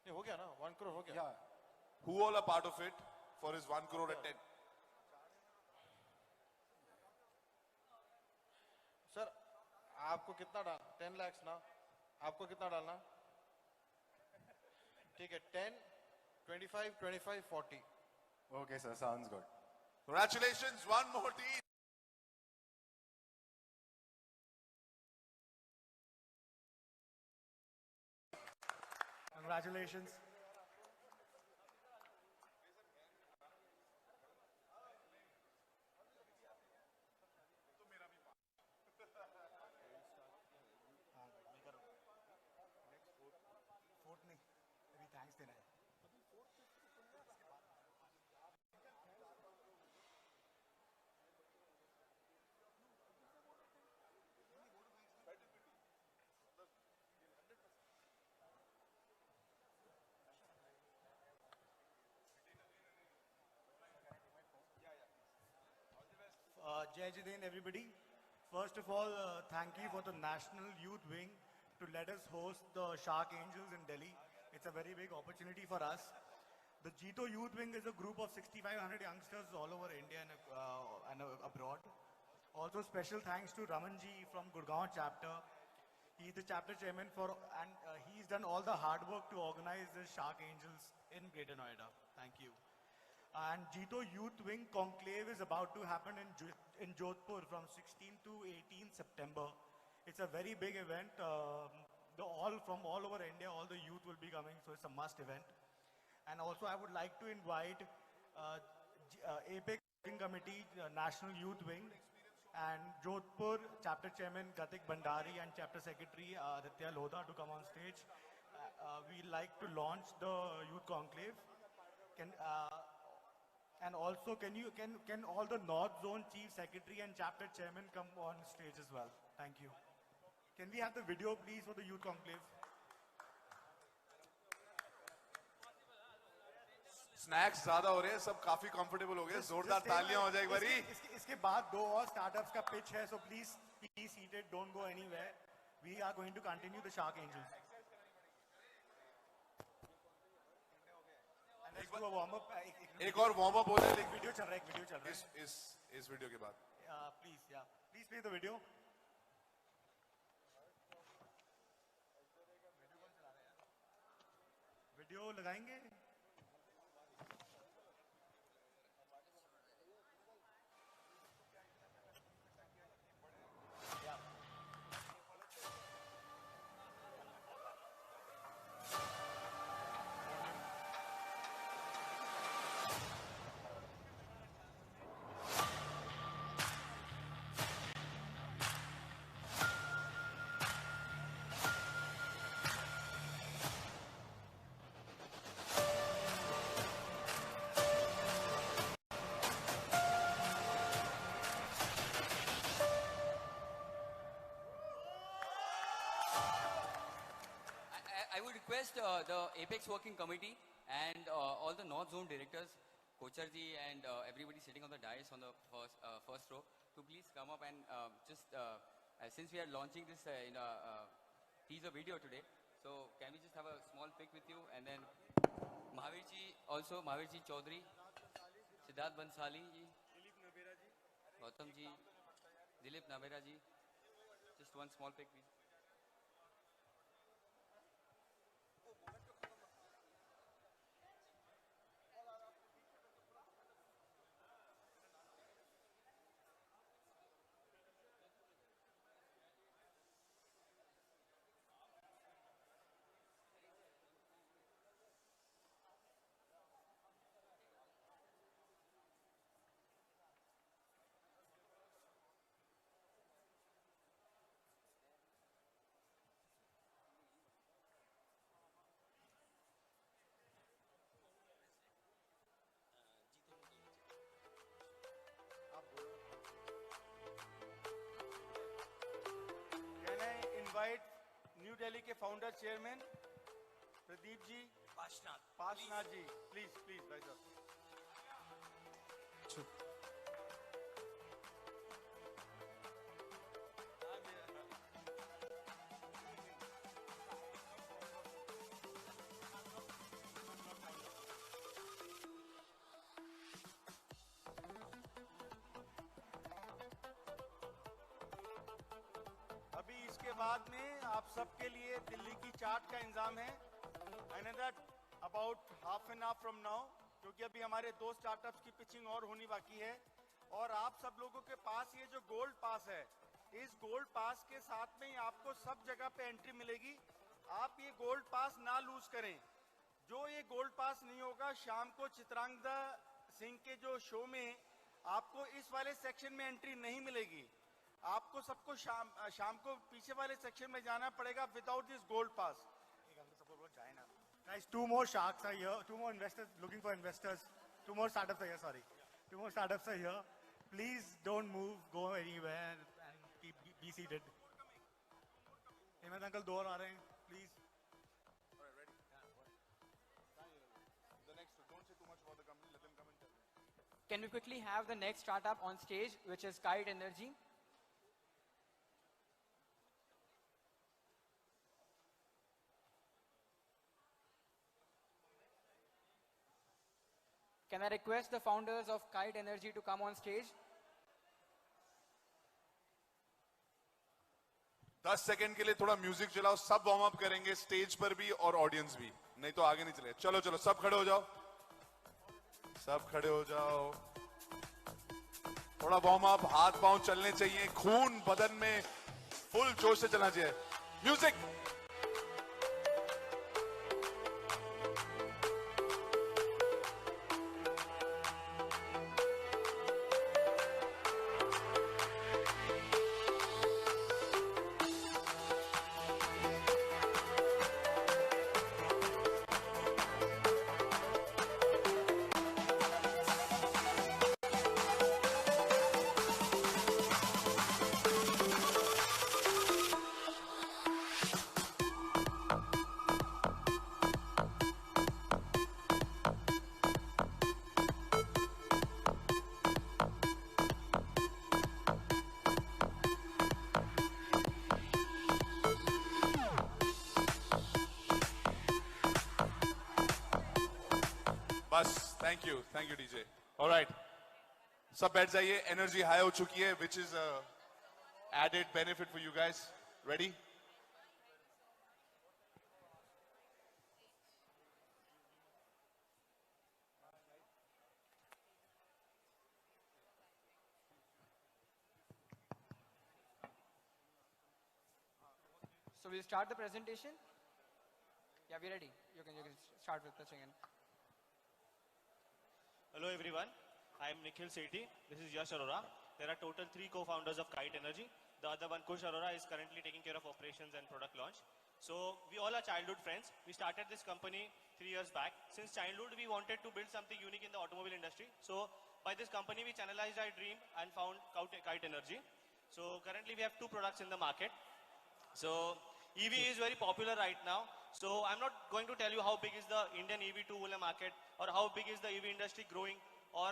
ये हो गया ना 1 crore हो गया. Yeah. Who all are part of it for his 1 crore at 10? Sir, आपको कितना डाल 10 lakhs ना? आपको कितना डालना? ठीक है 10, 25, 25, 40. Okay, sir. Sounds good. Congratulations, one more team. Congratulations. Fourth नहीं अभी थैंक्स देना है. Jai Jain, everybody. First of all, thank you for the National Youth Wing to let us host the Shark Angels in Delhi. It's a very big opportunity for us. The JITO Youth Wing is a group of 6,500 youngsters all over India and abroad. Also, special thanks to Ramanji from Gurgaon chapter. He's the chapter chairman and he's done all the hard work to organize the Shark Angels in Greater Noida. Thank you. And JITO Youth Wing Conclave is about to happen in Jodhpur from 16 to 18 September. It's a very big event. From all over India, all the youth will be coming, so it's a must event. And also I would like to invite EPACK Committee, National Youth Wing, and Jodhpur Chapter Chairman Gatik Bhandari and Chapter Secretary Aditya Lodha to come on stage. We like to launch the Youth Conclave. And also, can all the North Zone Chief Secretary and Chapter Chairman come on stage as well? Thank you. Can we have the video, please, for the Youth Conclave? Snacks ज़्यादा हो रहे हैं, सब काफी comfortable हो गए, जोरदार तालियां हो जाए एक बारी. इसके बाद 2 और startups का pitch है, so please be seated, don't go anywhere. We are going to continue the Shark Angels. एक और वार्म अप हो जाए. वीडियो चल रहा है. इस वीडियो के बाद. Please play the video. Video लगाएंगे. I would request the Apex Working Committee and all the North Zone directors, Kocharji and everybody sitting on the dais on the first row to please come up and since we are launching this teaser video today, so can we just have a small pic with you, and then Mahavirji Chaudhary, Siddharth Bansali ji, Gautam ji, Dilip Navera ji, just one small pic please. Delhi के founder chairman Pradeep ji Pashnath ji, please भाई साहब. अभी इसके बाद में आप सबके लिए दिल्ली की चाट का इंतजाम है. Another about half an hour from now, क्योंकि अभी हमारे 2 स्टार्टअप्स की पिचिंग और होनी बाकी है. और आप सब लोगों के पास ये जो गोल्ड पास है, इस गोल्ड पास के साथ में ही आपको सब जगह पे एंट्री मिलेगी. आप ये गोल्ड पास ना लूज करें. जो ये गोल्ड पास नहीं होगा, शाम को चित्रांगदा सिंह के जो शो में आपको इस वाले सेक्शन में एंट्री नहीं मिलेगी. आपको सबको शाम को पीछे वाले सेक्शन में जाना पड़ेगा without this gold pass. Guys, 2 more sharks are here. 2 more investors looking for investors. 2 more startups are here. Sorry, 2 more startups are here. Please don't move. Go anywhere and be seated. Hemant uncle, 2 और आ रहे हैं. Please. The next, don't say too much about the company. Let them come and tell me. Can we quickly have the next startup on stage, which is Kyte Energy? Can I request the founders of Kyte Energy to come on stage? 10 second के लिए थोड़ा music चलाओ. सब warm up करेंगे stage पर भी और audience भी, नहीं तो आगे नहीं चले. चलो चलो सब खड़े हो जाओ, सब खड़े हो जाओ. थोड़ा वार्म अप, हाथ पांव चलने चाहिए, खून बदन में फुल जोश से चलना चाहिए. म्यूजिक. बस थैंक यू डीजे. ऑलराइट, सब बैठ जाइए. एनर्जी हाई हो चुकी है, which is added benefit for you guys. Ready? So we'll start the presentation. Yeah, we're ready. You can start with pitching in. Hello everyone, I am Nikhil Sethi. This is Yash Arora. There are total 3 co-founders of Kyte Energy. The other one, Kush Arora, is currently taking care of operations and product launch. So we all are childhood friends. We started this company 3 years back. Since childhood, we wanted to build something unique in the automobile industry. So by this company, we channelized our dream and found Kyte Energy. So currently, we have 2 products in the market. So EV is very popular right now. So I'm not going to tell you how big is the Indian EV two-wheeler market or how big is the EV industry growing or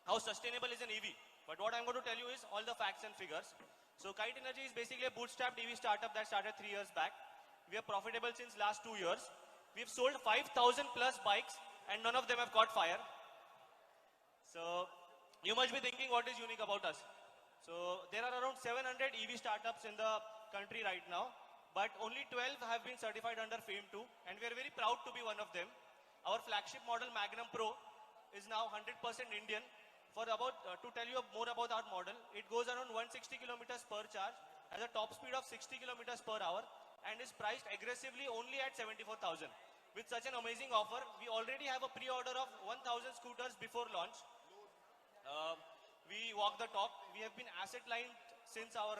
how sustainable is an EV. But what I'm going to tell you is all the facts and figures. So Kyte Energy is basically a bootstrapped EV startup that started 3 years back. We are profitable since last 2 years. We've sold 5,000 plus bikes and none of them have caught fire. So you must be thinking what is unique about us. So there are around 700 EV startups in the country right now, but only 12 have been certified under FAME 2, and we are very proud to be one of them. Our flagship model Magnum Pro is now 100% Indian. For about to tell you more about our model, it goes around 160 kilometers per charge, has a top speed of 60 kilometers per hour, and is priced aggressively only at 74,000. With such an amazing offer, we already have a pre-order of 1,000 scooters before launch. We walk the talk. We have been asset-light since our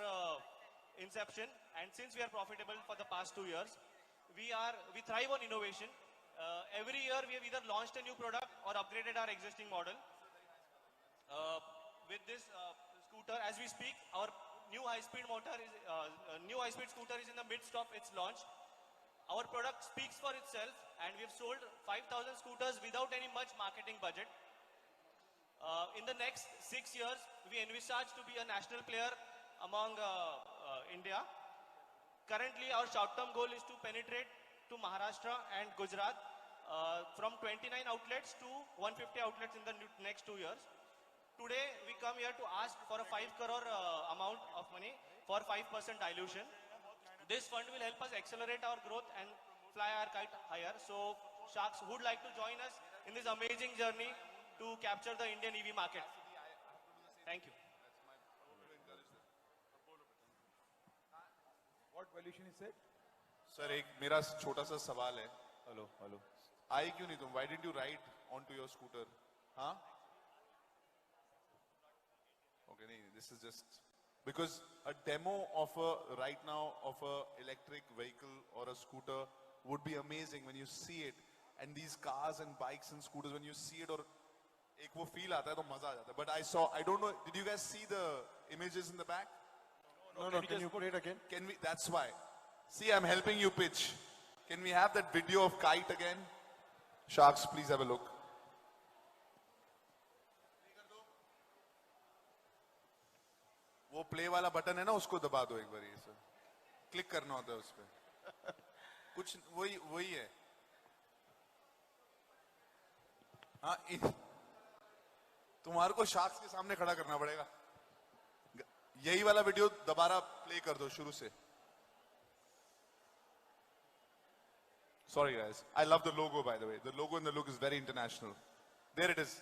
inception, and since we are profitable for the past 2 years, we thrive on innovation. Every year we have either launched a new product or upgraded our existing model. With this scooter, as we speak, our new high-speed new high-speed scooter is in the midst of its launch. Our product speaks for itself, and we have sold 5,000 scooters without any much marketing budget. In the next 6 years, we envisage to be a national player among India. Currently, our short-term goal is to penetrate to Maharashtra and Gujarat from 29 outlets to 150 outlets in the next 2 years. Today, we come here to ask for a 5 crore amount of money for 5% dilution. This fund will help us accelerate our growth and fly our kite higher. So, Sharks would like to join us in this amazing journey to capture the Indian EV market. Thank you. What valuation is it? Sir, एक मेरा छोटा सा सवाल है. Hello, hello. आए क्यों नहीं तुम? Why didn't you ride onto your scooter? हाँ? Okay, नहीं, this is just because a demo of a right now of a electric vehicle or a scooter would be amazing when you see it, and these cars and bikes and scooters when you see it, or एक वो feel आता है तो मजा आ जाता है. But I don't know, did you guys see the images in the back? No, can you put it again? Can we? That's why. See, I'm helping you pitch. Can we have that video of Kyte again? Sharks, please have a look. वो play वाला button है ना, उसको दबा दो एक बार. ये sir click करना होता है उस पे. कुछ वही है. हाँ, तुम्हारे को शार्क्स के सामने खड़ा करना पड़ेगा. यही वाला वीडियो दोबारा प्ले कर दो शुरू से. Sorry guys, I love the logo by the way. The logo and the look is very international. There it is.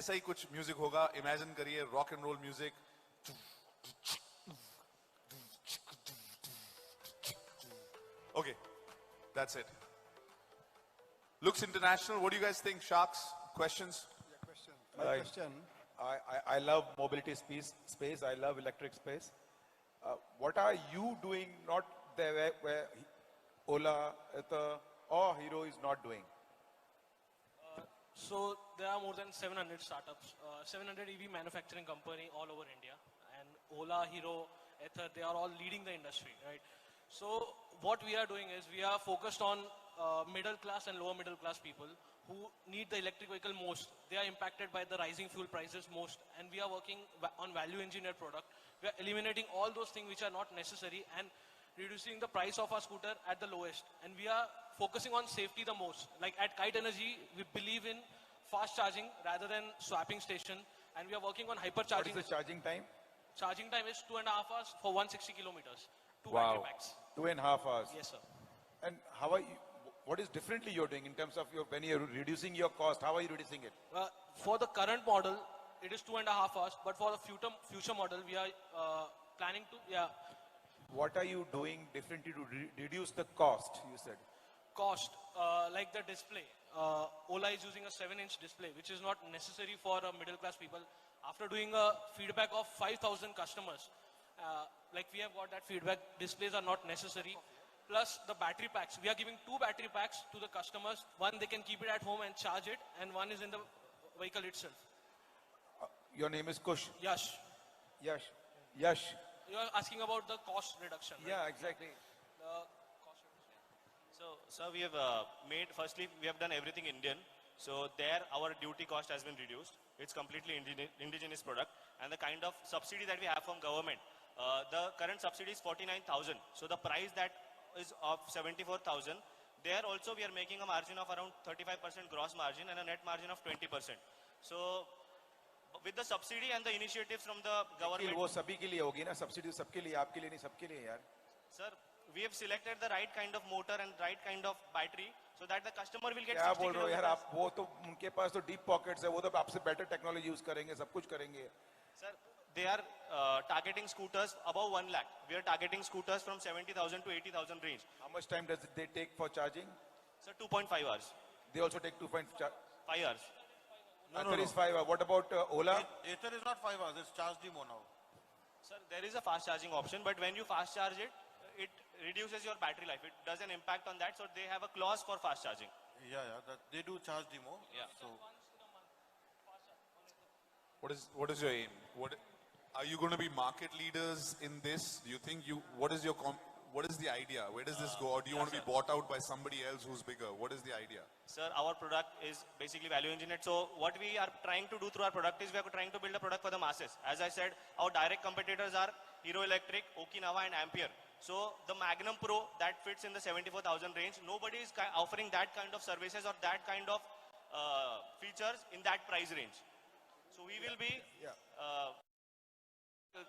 ऐसा ही कुछ म्यूजिक होगा. इमेजिन करिए rock and roll music. Okay, that's it. Looks international. What do you guys think, Sharks? Questions? Yeah, question. My question. I love mobility space. I love electric space. What are you doing not there where Ola or Hero is not doing? So there are more than 700 startups, 700 EV manufacturing company all over India, and Ola, Hero, Ether, they are all leading the industry, right? So what we are doing is we are focused on middle class and lower middle class people who need the electric vehicle most. They are impacted by the rising fuel prices most, and we are working on value engineered product. We are eliminating all those things which are not necessary and reducing the price of our scooter at the lowest. And we are focusing on safety the most. Like at Kyte Energy, we believe in fast charging rather than swapping station, and we are working on hypercharging. What is the charging time? Charging time is 2.5 hours for 160 kilometers. Two Wow. battery packs. 2.5 hours. Yes, sir. And how are you? What is differently you're doing in terms of when you're reducing your cost? How are you reducing it? For the current model, it is 2.5 hours, but for the future model, we are planning to, What are you doing differently to reduce the cost, you said? Cost, like the display. Ola is using a 7-inch display, which is not necessary for middle class people. After doing a feedback of 5,000 customers, like we have got that feedback, displays are not necessary. Plus the battery packs. We are giving 2 battery packs to the customers. One, they can keep it at home and charge it, and one is in the vehicle itself. Your name is Kush? Yash. Yash. Yash. You are asking about the cost reduction, right? Yeah, exactly. The cost reduction. So, sir, we have firstly, we have done everything Indian. So there, our duty cost has been reduced. It's completely indigenous product. And the kind of subsidy that we have from government, the current subsidy is 49,000. So the price that is of 74,000. There also we are making a margin of around 35% gross margin and a net margin of 20%. So with the subsidy and the initiatives from the government. वो सभी के लिए होगी ना, subsidy सबके लिए, आपके लिए नहीं, सबके लिए यार. Sir, we have selected the right kind of motor and right kind of battery so that the customer will get क्या 60 बोल रहे हो यार kilometers. आप? वो तो उनके पास तो डीप पॉकेट्स है, वो तो आपसे बेटर टेक्नोलॉजी यूज करेंगे, सब कुछ करेंगे. Sir, they are targeting scooters above 1 lakh. We are targeting scooters from 70,000 to 80,000 range. How much time does they take for charging? Sir, 2.5 hours. They also take 2.5 hours. Ather is 5 hours. What about Ola? Ather is not 5 hours, it's charge demo now. Sir, there is a fast charging option, but when you fast charge it, it reduces your battery life. It does an impact on that, so they have a clause for fast charging. Yeah, they do charge demo. Yeah. So What is your aim? What are you going to be market leaders in this? Do you think what is the idea? Where does this go? Or do you want to be bought out by somebody else who's bigger? What is the idea? Sir, our product is basically value engineered. So what we are trying to do through our product is we are trying to build a product for the masses. As I said, our direct competitors are Hero Electric, Okinawa and Ampere. So the Magnum Pro that fits in the 74,000 range, nobody is offering that kind of services or that kind of features in that price range. So we will be,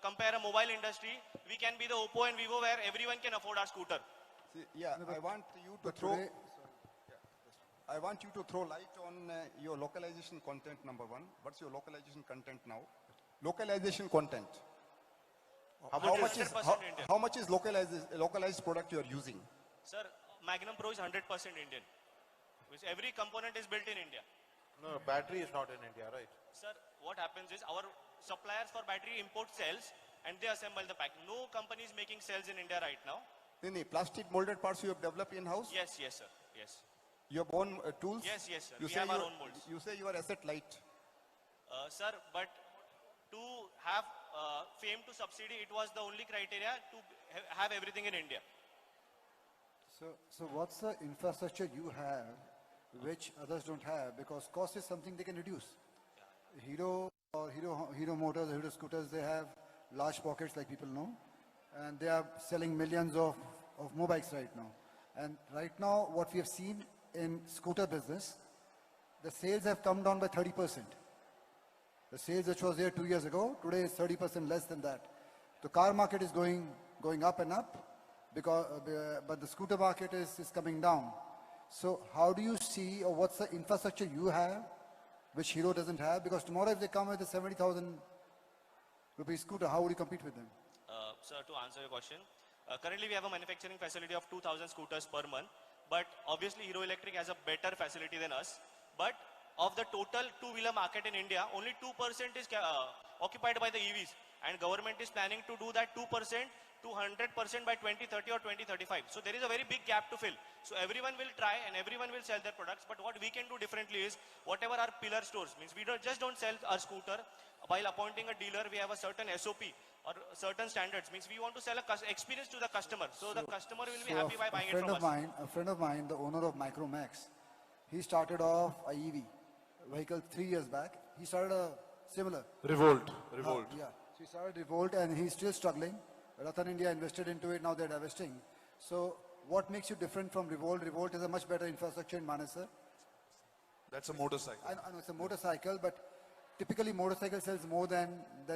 compare a mobile industry, we can be the Oppo and Vivo where everyone can afford our scooter. See, I want you to throw... I want you to throw light on your localization content, number one. What's your localization content now? Localization content. How much is localized product you are using? Sir, Magnum Pro is 100% Indian. Which every component is built in India. no, battery is not in India, right? Sir, what happens is our suppliers for battery import cells and they assemble the pack. No company is making cells in India right now. Any plastic molded parts you have developed in-house? Yes, sir. Yes. Your own tools? Yes, sir. You We say have our own molds. You say you are asset light. Sir, but to have fame to subsidy, it was the only criteria to have everything in India. So what's the infrastructure you have which others don't have? Because cost is something they can reduce. Hero Motors, Hero Scooters, they have large pockets like people know. And they are selling millions of mobiles right now. And right now, what we have seen in scooter business, the sales have come down by 30%. The sales which was there 2 years ago, today is 30% less than that. The car market is going up and up, but the scooter market is coming down. So how do you see, or what's the infrastructure you have, which Hero doesn't have? Because tomorrow if they come with a 70,000 rupee scooter, how would you compete with them? Sir, to answer your question, currently we have a manufacturing facility of 2,000 scooters per month, but obviously Hero Electric has a better facility than us. But of the total two-wheeler market in India, only 2% is occupied by the EVs, and government is planning to do that 2% to 100% by 2030 or 2035. So there is a very big gap to fill. So everyone will try and everyone will sell their products, but what we can do differently is whatever our pillar stores, means we don't sell our scooter. While appointing a dealer, we have a certain SOP or certain standards, means we want to sell a experience to the customer. So the customer will be happy by buying it from us. A friend of mine, the owner of Micromax, he started off a EV vehicle 3 years back. He started a similar. Revolt. Yeah. So he started Revolt and he's still struggling. Ratan India invested into it, now they're divesting. So what makes you different from Revolt? Revolt is a much better infrastructure in Manesar. That's a motorcycle. I know it's a motorcycle, but typically motorcycle sells more than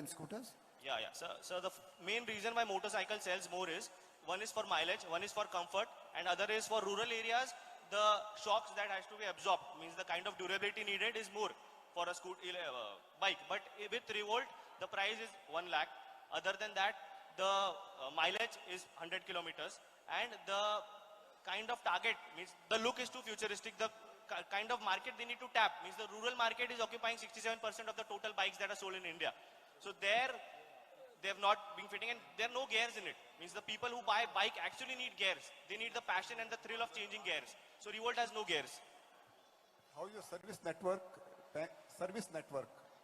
scooters? Yeah. So the main reason why motorcycle sells more is, one is for mileage, one is for comfort, and other is for rural areas. The shocks that has to be absorbed, means the kind of durability needed is more for a bike. But with Revolt, the price is 1 lakh. Other than that, the mileage is 100 kilometers. And the kind of target, means the look is too futuristic. The kind of market they need to tap, means the rural market is occupying 67% of the total bikes that are sold in India. So there, they have not been fitting, and there are no gears in it. Means the people who buy bike actually need gears. They need the passion and the thrill of changing gears. So Revolt has no gears. How is your service network?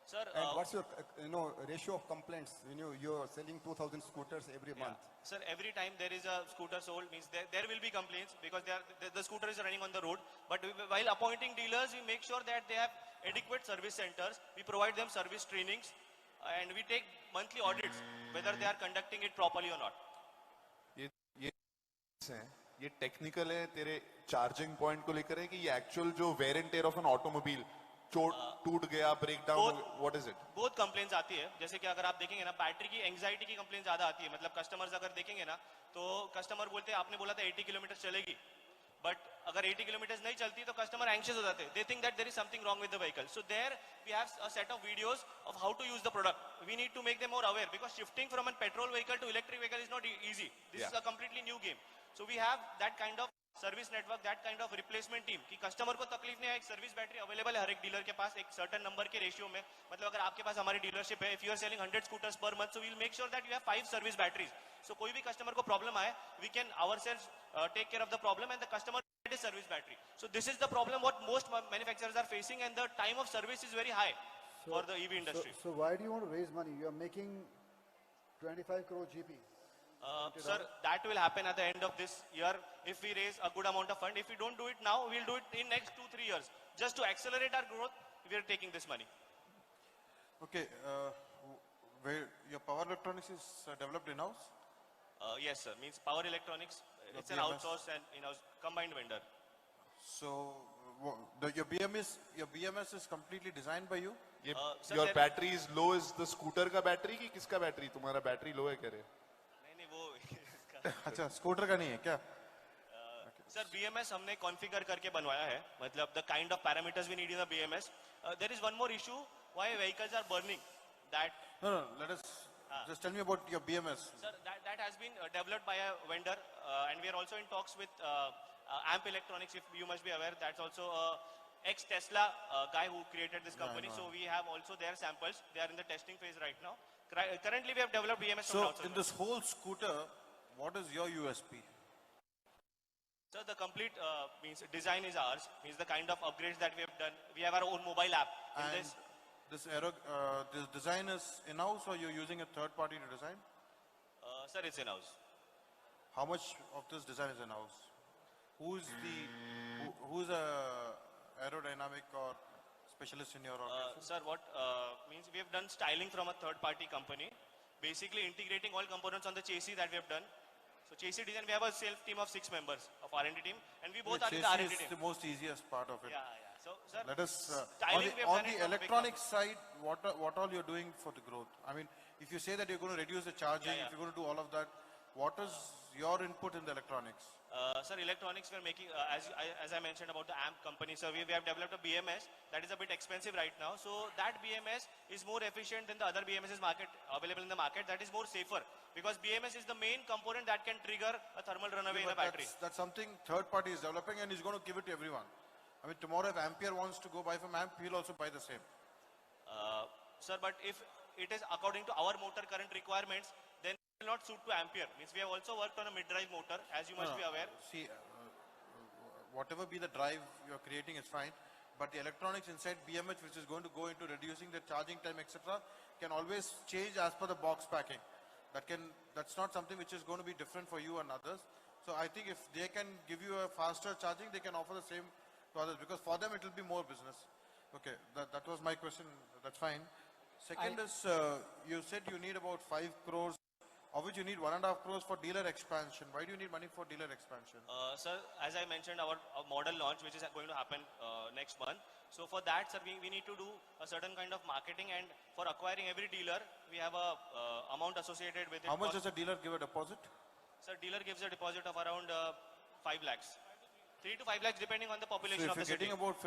Sir, and what's your ratio of complaints when you're selling 2,000 scooters every month? Sir, every time there is a scooter sold, means there will be complaints because the scooter is running on the road. But while appointing dealers, we make sure that they have adequate service centers. We provide them service trainings, and we take monthly audits whether they are conducting it properly or not. ये technical है तेरे charging point को लेकर है कि ये actual जो wear and tear of an automobile टूट गया, break down, what is it? बहुत कंप्लेंट्स आती है, जैसे कि अगर आप देखेंगे ना, बैटरी की एंजाइटी की कंप्लेंट्स ज्यादा आती है. मतलब कस्टमर्स अगर देखेंगे ना, तो कस्टमर बोलते हैं आपने बोला था 80 किलोमीटर चलेगी, but अगर 80 kilometers नहीं चलती तो customer anxious हो जाते. They think that there is something wrong with the vehicle. So there we have a set of videos of how to use the product. We need to make them more aware because shifting from a petrol vehicle to electric vehicle is not easy. This is a completely new game. So we have that kind of service network, that kind of replacement team कि customer को तकलीफ नहीं है, एक service battery available है हर एक dealer के पास एक सर्टेन नंबर के रेशियो में. मतलब अगर आपके पास हमारी डीलरशिप है, if you are selling 100 scooters per month, so we will make sure that you have 5 service batteries. So कोई भी कस्टमर को प्रॉब्लम आए, we can ourselves take care of the problem and the customer get a service battery. So this is the problem what most manufacturers are facing and the time of service is very high for the EV industry. So why do you want to raise money? You are making 25 crore GP. Sir, that will happen at the end of this year if we raise a good amount of fund. If we don't do it now, we'll do it in next 2-3 years. Just to accelerate our growth, we are taking this money. Okay, where your power electronics is developed in-house? Yes, sir. Means power electronics, it's an outsourced and in-house combined vendor. So, your BMS is completely designed by you? Sir, your battery is low is the scooter का battery कि किसका battery? तुम्हारा battery low है कह रहे? नहीं वो अच्छा, स्कूटर का नहीं है क्या? सर BMS हमने कॉन्फ़िगर करके बनवाया है. मतलब the kind of parameters we need in the BMS. There is one more issue why vehicles are burning. That No, let us just tell me about your BMS. Sir, that has been developed by a vendor, and we are also in talks with AMP Electronics. If you must be aware, that's also ex-Tesla guy who created this company. So we have also their samples. They are in the testing phase right now. Currently, we have developed BMS. So in this whole scooter, what is your USP? So the complete means design is ours. Means the kind of upgrades that we have done. We have our own mobile app. And this design is in-house or you're using a third party to design? Sir, it's in-house. How much of this design is in-house? Who's aerodynamic or specialist in your organization? Sir, what means we have done styling from a third party company, basically integrating all components on the chassis that we have done. So chassis design, we have a self team of 6 members of R&D team, and we both are in the R&D team. Chassis is the most easiest part of it. Yeah. So, sir, let us styling on the electronic side, what all you're doing for the growth? I mean, if you say that you're going to reduce the charging, if you're going to do all of that, what is your input in the electronics? Sir, electronics we are making, as I mentioned about the AMP company, so we have developed a BMS that is a bit expensive right now. So that BMS is more efficient than the other BMSs available in the market. That is more safer because BMS is the main component that can trigger a thermal runaway in a battery. That's something third party is developing and is going to give it to everyone. I mean, tomorrow if Ampere wants to go buy from AMP, he'll also buy the same. Sir, but if it is according to our motor current requirements, then it will not suit to Ampere. Means we have also worked on a mid-drive motor, as you must be aware. See, whatever be the drive you're creating is fine, but the electronics inside BMH, which is going to go into reducing the charging time, etc., can always change as per the box packing. That's not something which is going to be different for you and others. So I think if they can give you a faster charging, they can offer the same to others, because for them it will be more business. Okay, that was my question. That's fine. Second is, you said you need about 5 crores, of which you need 1.5 crores for dealer expansion. Why do you need money for dealer expansion? Sir, as I mentioned, our model launch, which is going to happen next month. So for that, sir, we need to do a certain kind of marketing, and for acquiring every dealer, we have a amount associated with it. How much does a dealer give a deposit? Sir, dealer gives a deposit of around 5 lakhs. 3 to 5 lakhs depending on the population of the city. So if you're getting about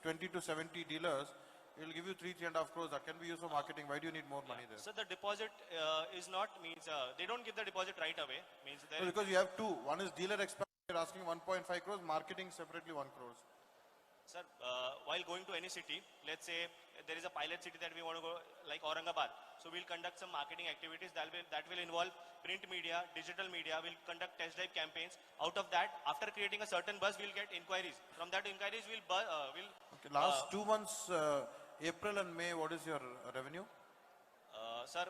20 to 70 dealers, it will give you 3.5 crores. That can be used for marketing. Why do you need more money there? So the deposit is not, means they don't give the deposit right away. Means no, because you have two. One is dealer expansion, you're asking 1.5 crores, marketing separately 1 crores. Sir, while going to any city, let's say there is a pilot city that we want to go, like Aurangabad. So we'll conduct some marketing activities that will involve print media, digital media. We'll conduct test drive campaigns. Out of that, after creating a certain buzz, we'll get inquiries. From that inquiries, okay, last 2 months, April and May, what is your revenue? Sir,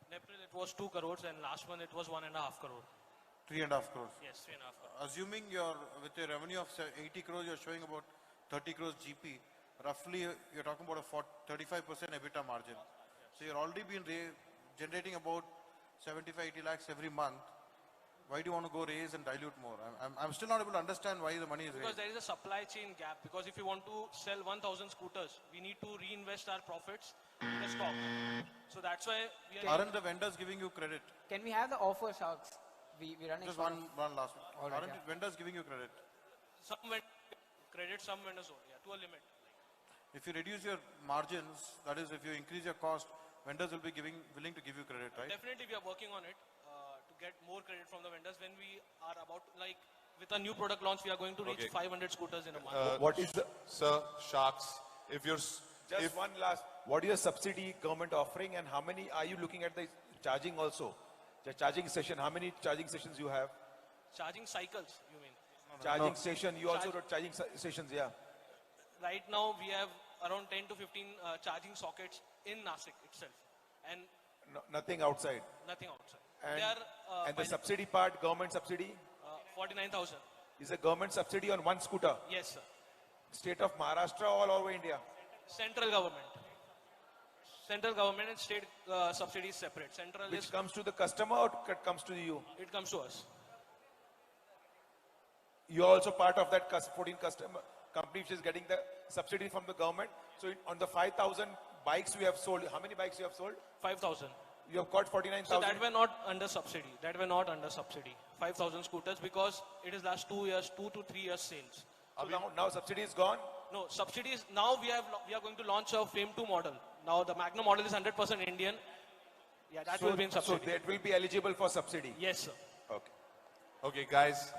in April it was 2 crores and last month it was 1.5 crore. 3.5 crores? Yes, 3.5 crores. Assuming with your revenue of 80 crores, you're showing about 30 crores GP, roughly you're talking about a 35% EBITDA margin. So you're already been generating about 75-80 lakhs every month. Why do you want to go raise and dilute more? I'm still not able to understand why the money is raised. Because there is a supply chain gap. Because if you want to sell 1,000 scooters, we need to reinvest our profits in the stock. So that's why we are... Aren't the vendors giving you credit? Can we have the offer, Sharks? we run Just one one last one. All right, Aren't yeah. vendors giving you credit? Some credit, some vendors don't. Yeah, to a limit. If you reduce your margins, that is, if you increase your cost, vendors will be willing to give you credit, right? Definitely, we are working on it to get more credit from the vendors. When we are about to, like, with a new product launch, we are going to reach 500 scooters in a month. What is the sir Sharks? If you're Just one last. What is your subsidy government offering, and how many are you looking at the charging also? The charging session. How many charging sessions you have? Charging cycles, you mean? Charging station. You also got charging stations, yeah. Right now, we have around 10 to 15 charging sockets in Nasik itself, and Nothing outside. nothing outside. And, They are and the subsidy part, government subsidy, 49,000. is a government subsidy on one scooter. Yes, sir. State of Maharashtra, all over India. Central government. Central government and state subsidies separate. Central Which is comes to the customer or it comes to you? it comes to us. You are also part of that 14 customer company which is getting the subsidy from the government. So on the 5,000 bikes we have sold, how many bikes you have sold? 5,000. You have got So 49,000. that were not under subsidy. That were not under subsidy. 5,000 scooters because it is last 2 years, 2 to 3 years sales. So now subsidy is gone. No, subsidies. Now we are going to launch a Fame 2 model. Now the Magnum model is 100% Indian. Yeah, that will be in subsidy. So that will be eligible for subsidy. Yes, sir. Okay. Okay, guys,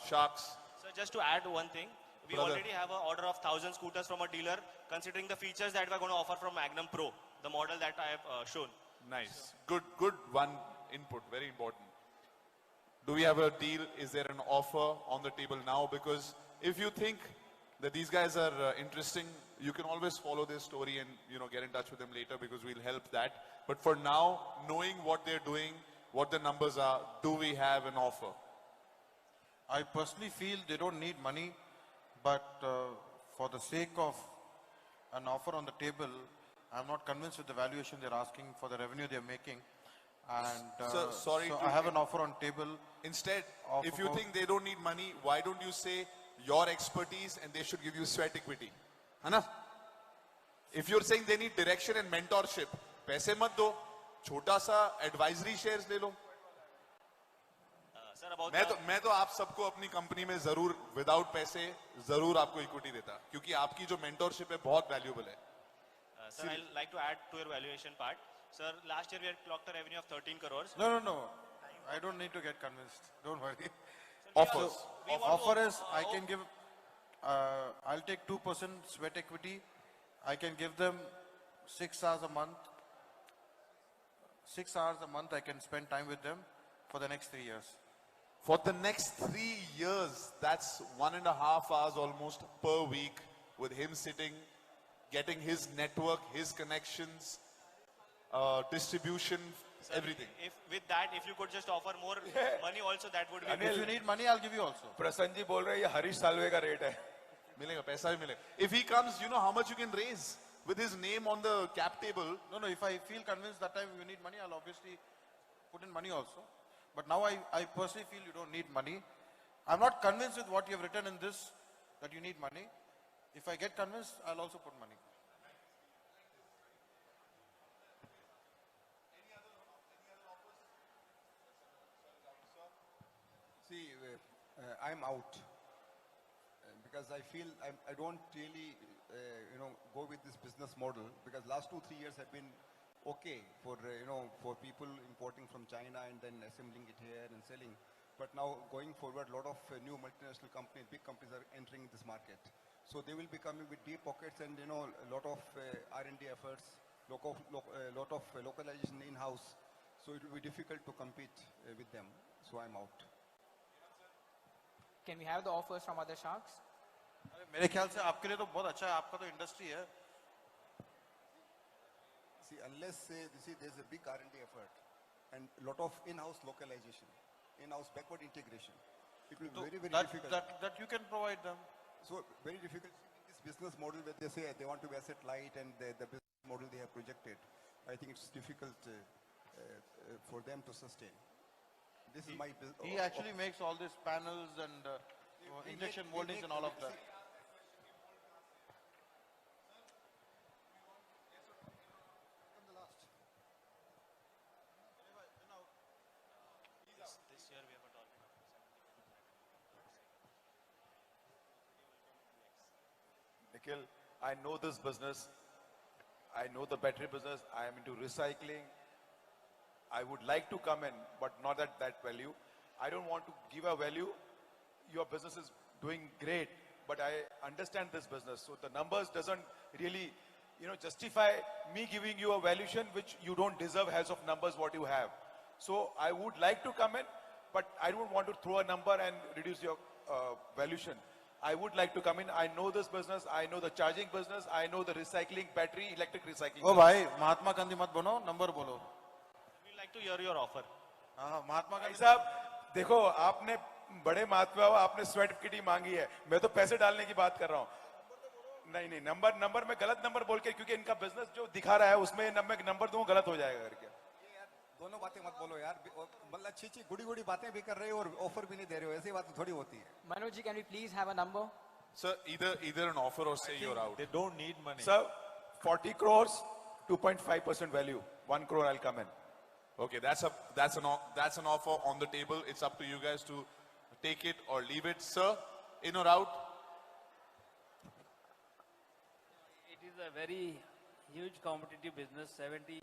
Sharks. So just to add one thing, we Brother. already have an order of 1,000 scooters from a dealer, considering the features that we're going to offer from Magnum Pro, the model that I have shown. Nice. Good one input. Very important. Do we have a deal? Is there an offer on the table now? Because if you think that these guys are interesting, you can always follow their story and get in touch with them later because we'll help that. But for now, knowing what they're doing, what the numbers are, do we have an offer? I personally feel they don't need money, but for the sake of an offer on the table, I'm not convinced with the valuation they're asking for the revenue they're making. And Sir, sorry so to I have an offer on table. Instead, of if you about- think they don't need money, why don't you say your expertise and they should give you sweat equity? Hana? If you're saying they need direction and mentorship, पैसे मत दो, छोटा सा advisory shares ले लो. Sir, about मैं तो आप सबको अपनी कंपनी में जरूर विदाउट पैसे जरूर आपको इक्विटी देता क्योंकि आपकी जो मेंटोरशिप है बहुत वैल्यूबल है. Sir, I'd like to add to your valuation part. Sir, last year we had clocked a revenue of 13 crores. No. I don't need to get convinced. Don't worry. Offers. Offer is I can give, I'll take 2% sweat equity. I can give them 6 hours a month. 6 hours a month I can spend time with them for the next 3 years. For the next 3 years, that's 1.5 hours almost per week with him sitting, getting his network, his connections, distribution, everything. If with that, if you could just offer more money also, that would be. If you need money, I'll give you also. प्रसन्न जी बोल रहे हैं ये हरीश सालवे का rate है. मिलेगा, पैसा भी मिलेगा. If he comes, you know how much you can raise with his name on the cap table. No, if I feel convinced that time you need money, I'll obviously put in money also. But now I personally feel you don't need money. I'm not convinced with what you have written in this that you need money. If I get convinced, I'll also put money. See, I'm out because I feel I don't really, go with this business model because last 2-3 years have been okay for, for people importing from China and then assembling it here and selling. But now going forward, a lot of new multinational companies, big companies are entering this market. So they will be coming with deep pockets and, a lot of R&D efforts, lot of localization in-house. So it will be difficult to compete with them. So I'm out. Can we have the offers from other sharks? मेरे ख्याल से आपके लिए तो बहुत अच्छा है, आपका तो इंडस्ट्री है. See, unless there's a big R&D effort and a lot of in-house localization, in-house backward integration, it will be very difficult. That you can provide them. So very difficult. This business model where they say they want to be asset light and the business model they have projected, I think it's difficult for them to sustain. This is my business. He actually makes all these panels and injection moldings and all of that. This year we have a Nikhil, I know this business. I know the battery business. I am into recycling. I would like to come in, but not at that value. I don't want to give a value. Your business is doing great, but I understand this business. So the numbers doesn't really, justify me giving you a valuation which you don't deserve as of numbers what you have. So I would like to come in, but I don't want to throw a number and reduce your valuation. I would like to come in. I know this business. I know the charging business. I know the recycling, battery, electric recycling. Oh, bhai, Mahatma Gandhi mat bono, number bolo. We'd like to hear your offer. Mahatma भाई साहब, देखो आपने बड़े महात्मा हो, आपने sweat kitty मांगी है. मैं तो पैसे डालने की बात कर रहा हूँ. नहीं, नंबर में गलत नंबर बोल के, क्योंकि इनका बिजनेस जो दिखा रहा है उसमें नंबर दूं गलत हो जाएगा करके. दोनों बातें मत बोलो यार, मतलब अच्छी गुड़ी बातें भी कर रहे हो और ऑफर भी नहीं दे रहे हो, ऐसी बात थोड़ी होती है. Manoj ji, can we please have a number? Sir, either an offer or say you're out. They don't need money. Sir, 40 crores, 2.5% value. 1 crore I'll come in. Okay, that's an offer on the table. It's up to you guys to take it or leave it. Sir, in or out? It is a very huge competitive business. 70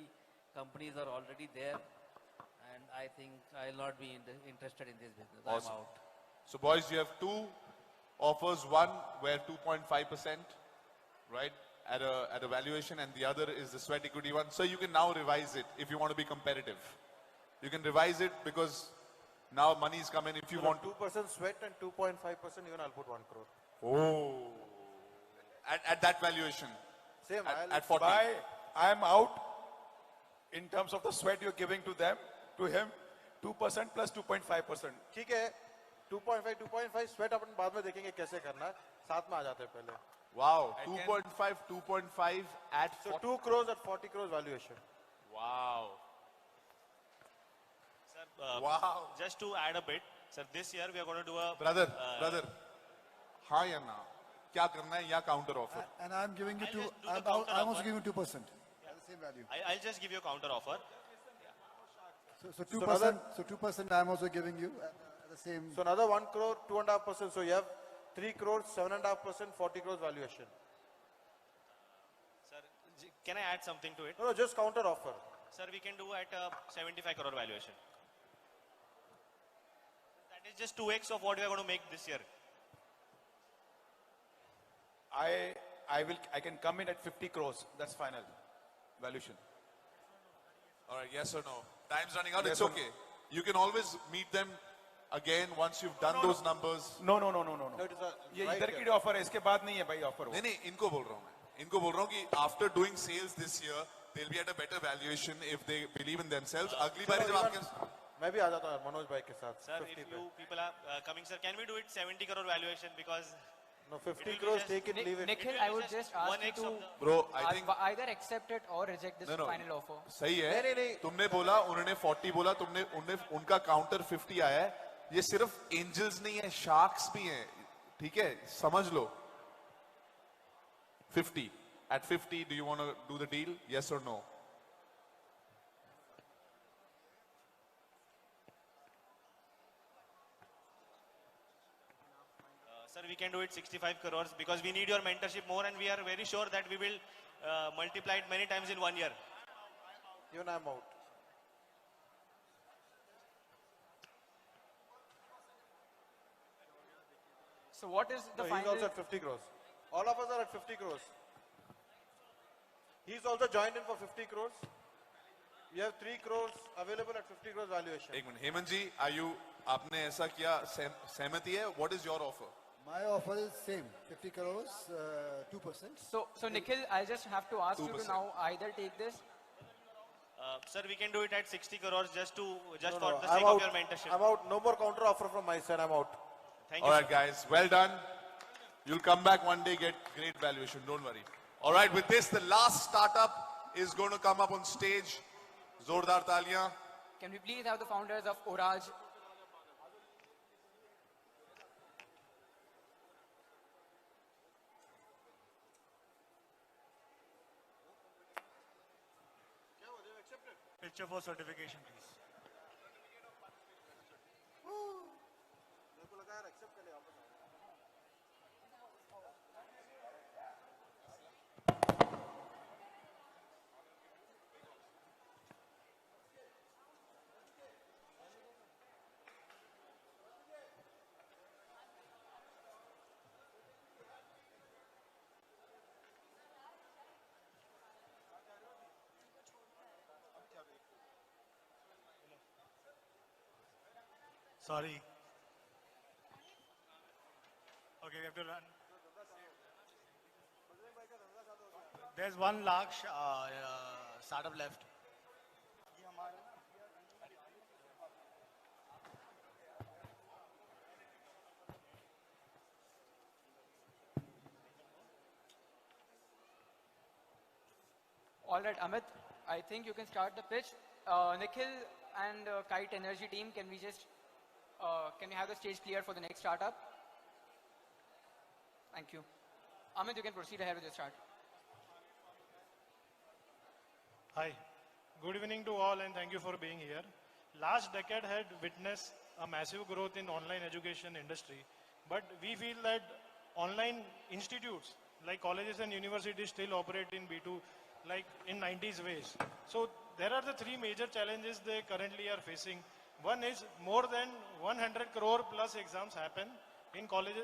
companies are already there, and I think I'll not be interested in this business. Awesome. I'm out. So boys, you have two offers. One where 2.5%, right, at a valuation, and the other is the sweat equity one. So you can now revise it if you want to be competitive. You can revise it because now money is coming. If you want 2% sweat and 2.5%, even I'll put 1 crore. Oh. At that valuation. Same. At 40. I am out. In terms of the sweat you're giving to him, 2% plus 2.5%. ठीक है, 2.5 sweat अपन बाद में देखेंगे कैसे करना है, साथ में आ जाते हैं पहले. Wow, 2.5 at so 2 crores at 40 crores valuation. Wow. Sir, wow. Just to add a bit, sir, this year we are going to do a... Brother. हाँ या ना? क्या करना है या counter offer? And I'm giving you I'm also giving you 2%. Same value. I'll just give you a counter offer. So 2%, I'm also giving you the same. So another 1 crore, 2.5%. So you have 3 crores, 7.5%, 40 crores valuation. Sir, can I add something to it? No, just counter offer. Sir, we can do at 75 crore valuation. That is just 2x of what we are going to make this year. I can come in at 50 crores. That's final valuation. All right, yes or no? Time's running out. Yes it's okay. You can always meet them again once you've done those numbers. No. ये इधर की offer है, इसके बाद नहीं है भाई offer. नहीं, इनको बोल रहा हूँ मैं. इनको बोल रहा हूँ कि after doing sales this year, they'll be at a better valuation if they believe in themselves. अगली बार जब आपके मैं भी आ जाता हूँ मनोज भाई के साथ. Sir, if you people are coming, sir, can we do it 70 crore valuation because... No, 50 crores, take it, leave it. Nikhil, I would just ask you to Bro, I think either accept it or reject this final offer. सही है. तुमने बोला, उन्होंने 40 बोला, उनका counter 50 आया है. ये सिर्फ एंजल्स नहीं है, शार्क्स भी हैं. ठीक है, समझ लो. 50. At 50, do you want to do the deal? Yes or no? Sir, we can do it 65 crores because we need your mentorship more and we are very sure that we will multiply it many times in 1 year. Even I'm out. So what is the no, final? He's also at 50 crores. All of us are at 50 crores. He's also joined in for 50 crores. We have 3 crores available at 50 crores valuation. एक minute, Hemant जी, आपने ऐसा किया, सहमति है? What is your offer? My offer is same, 50 crores, 2%. So Nikhil, I just have to ask you to now either take this. Sir, we can do it at 60 crores just for the sake I'm of out. your mentorship. I'm out. No more counter offer from my side. I'm out. Thank All you. right, guys, well done. You'll come back one day, get great valuation. Don't worry. All right, with this, the last startup is going to come up on stage. Zordar Taliyan. Can we please have the founders of Oraj? Picture for certification, please. Sorry. Okay, we have to run. There's 1 lakh startup left. All right, Amit, I think you can start the pitch. Nikhil and Kyte Energy team, can we have the stage clear for the next startup? Thank you. Amit, you can proceed ahead with the start. Hi, good evening to all and thank you for being here. Last decade had witnessed a massive growth in online education industry, but we feel that online institutes like colleges and universities still operate in B2 like in 90s ways. So there are the 3 major challenges they currently are facing. One is more than 100 crore plus exams happen in college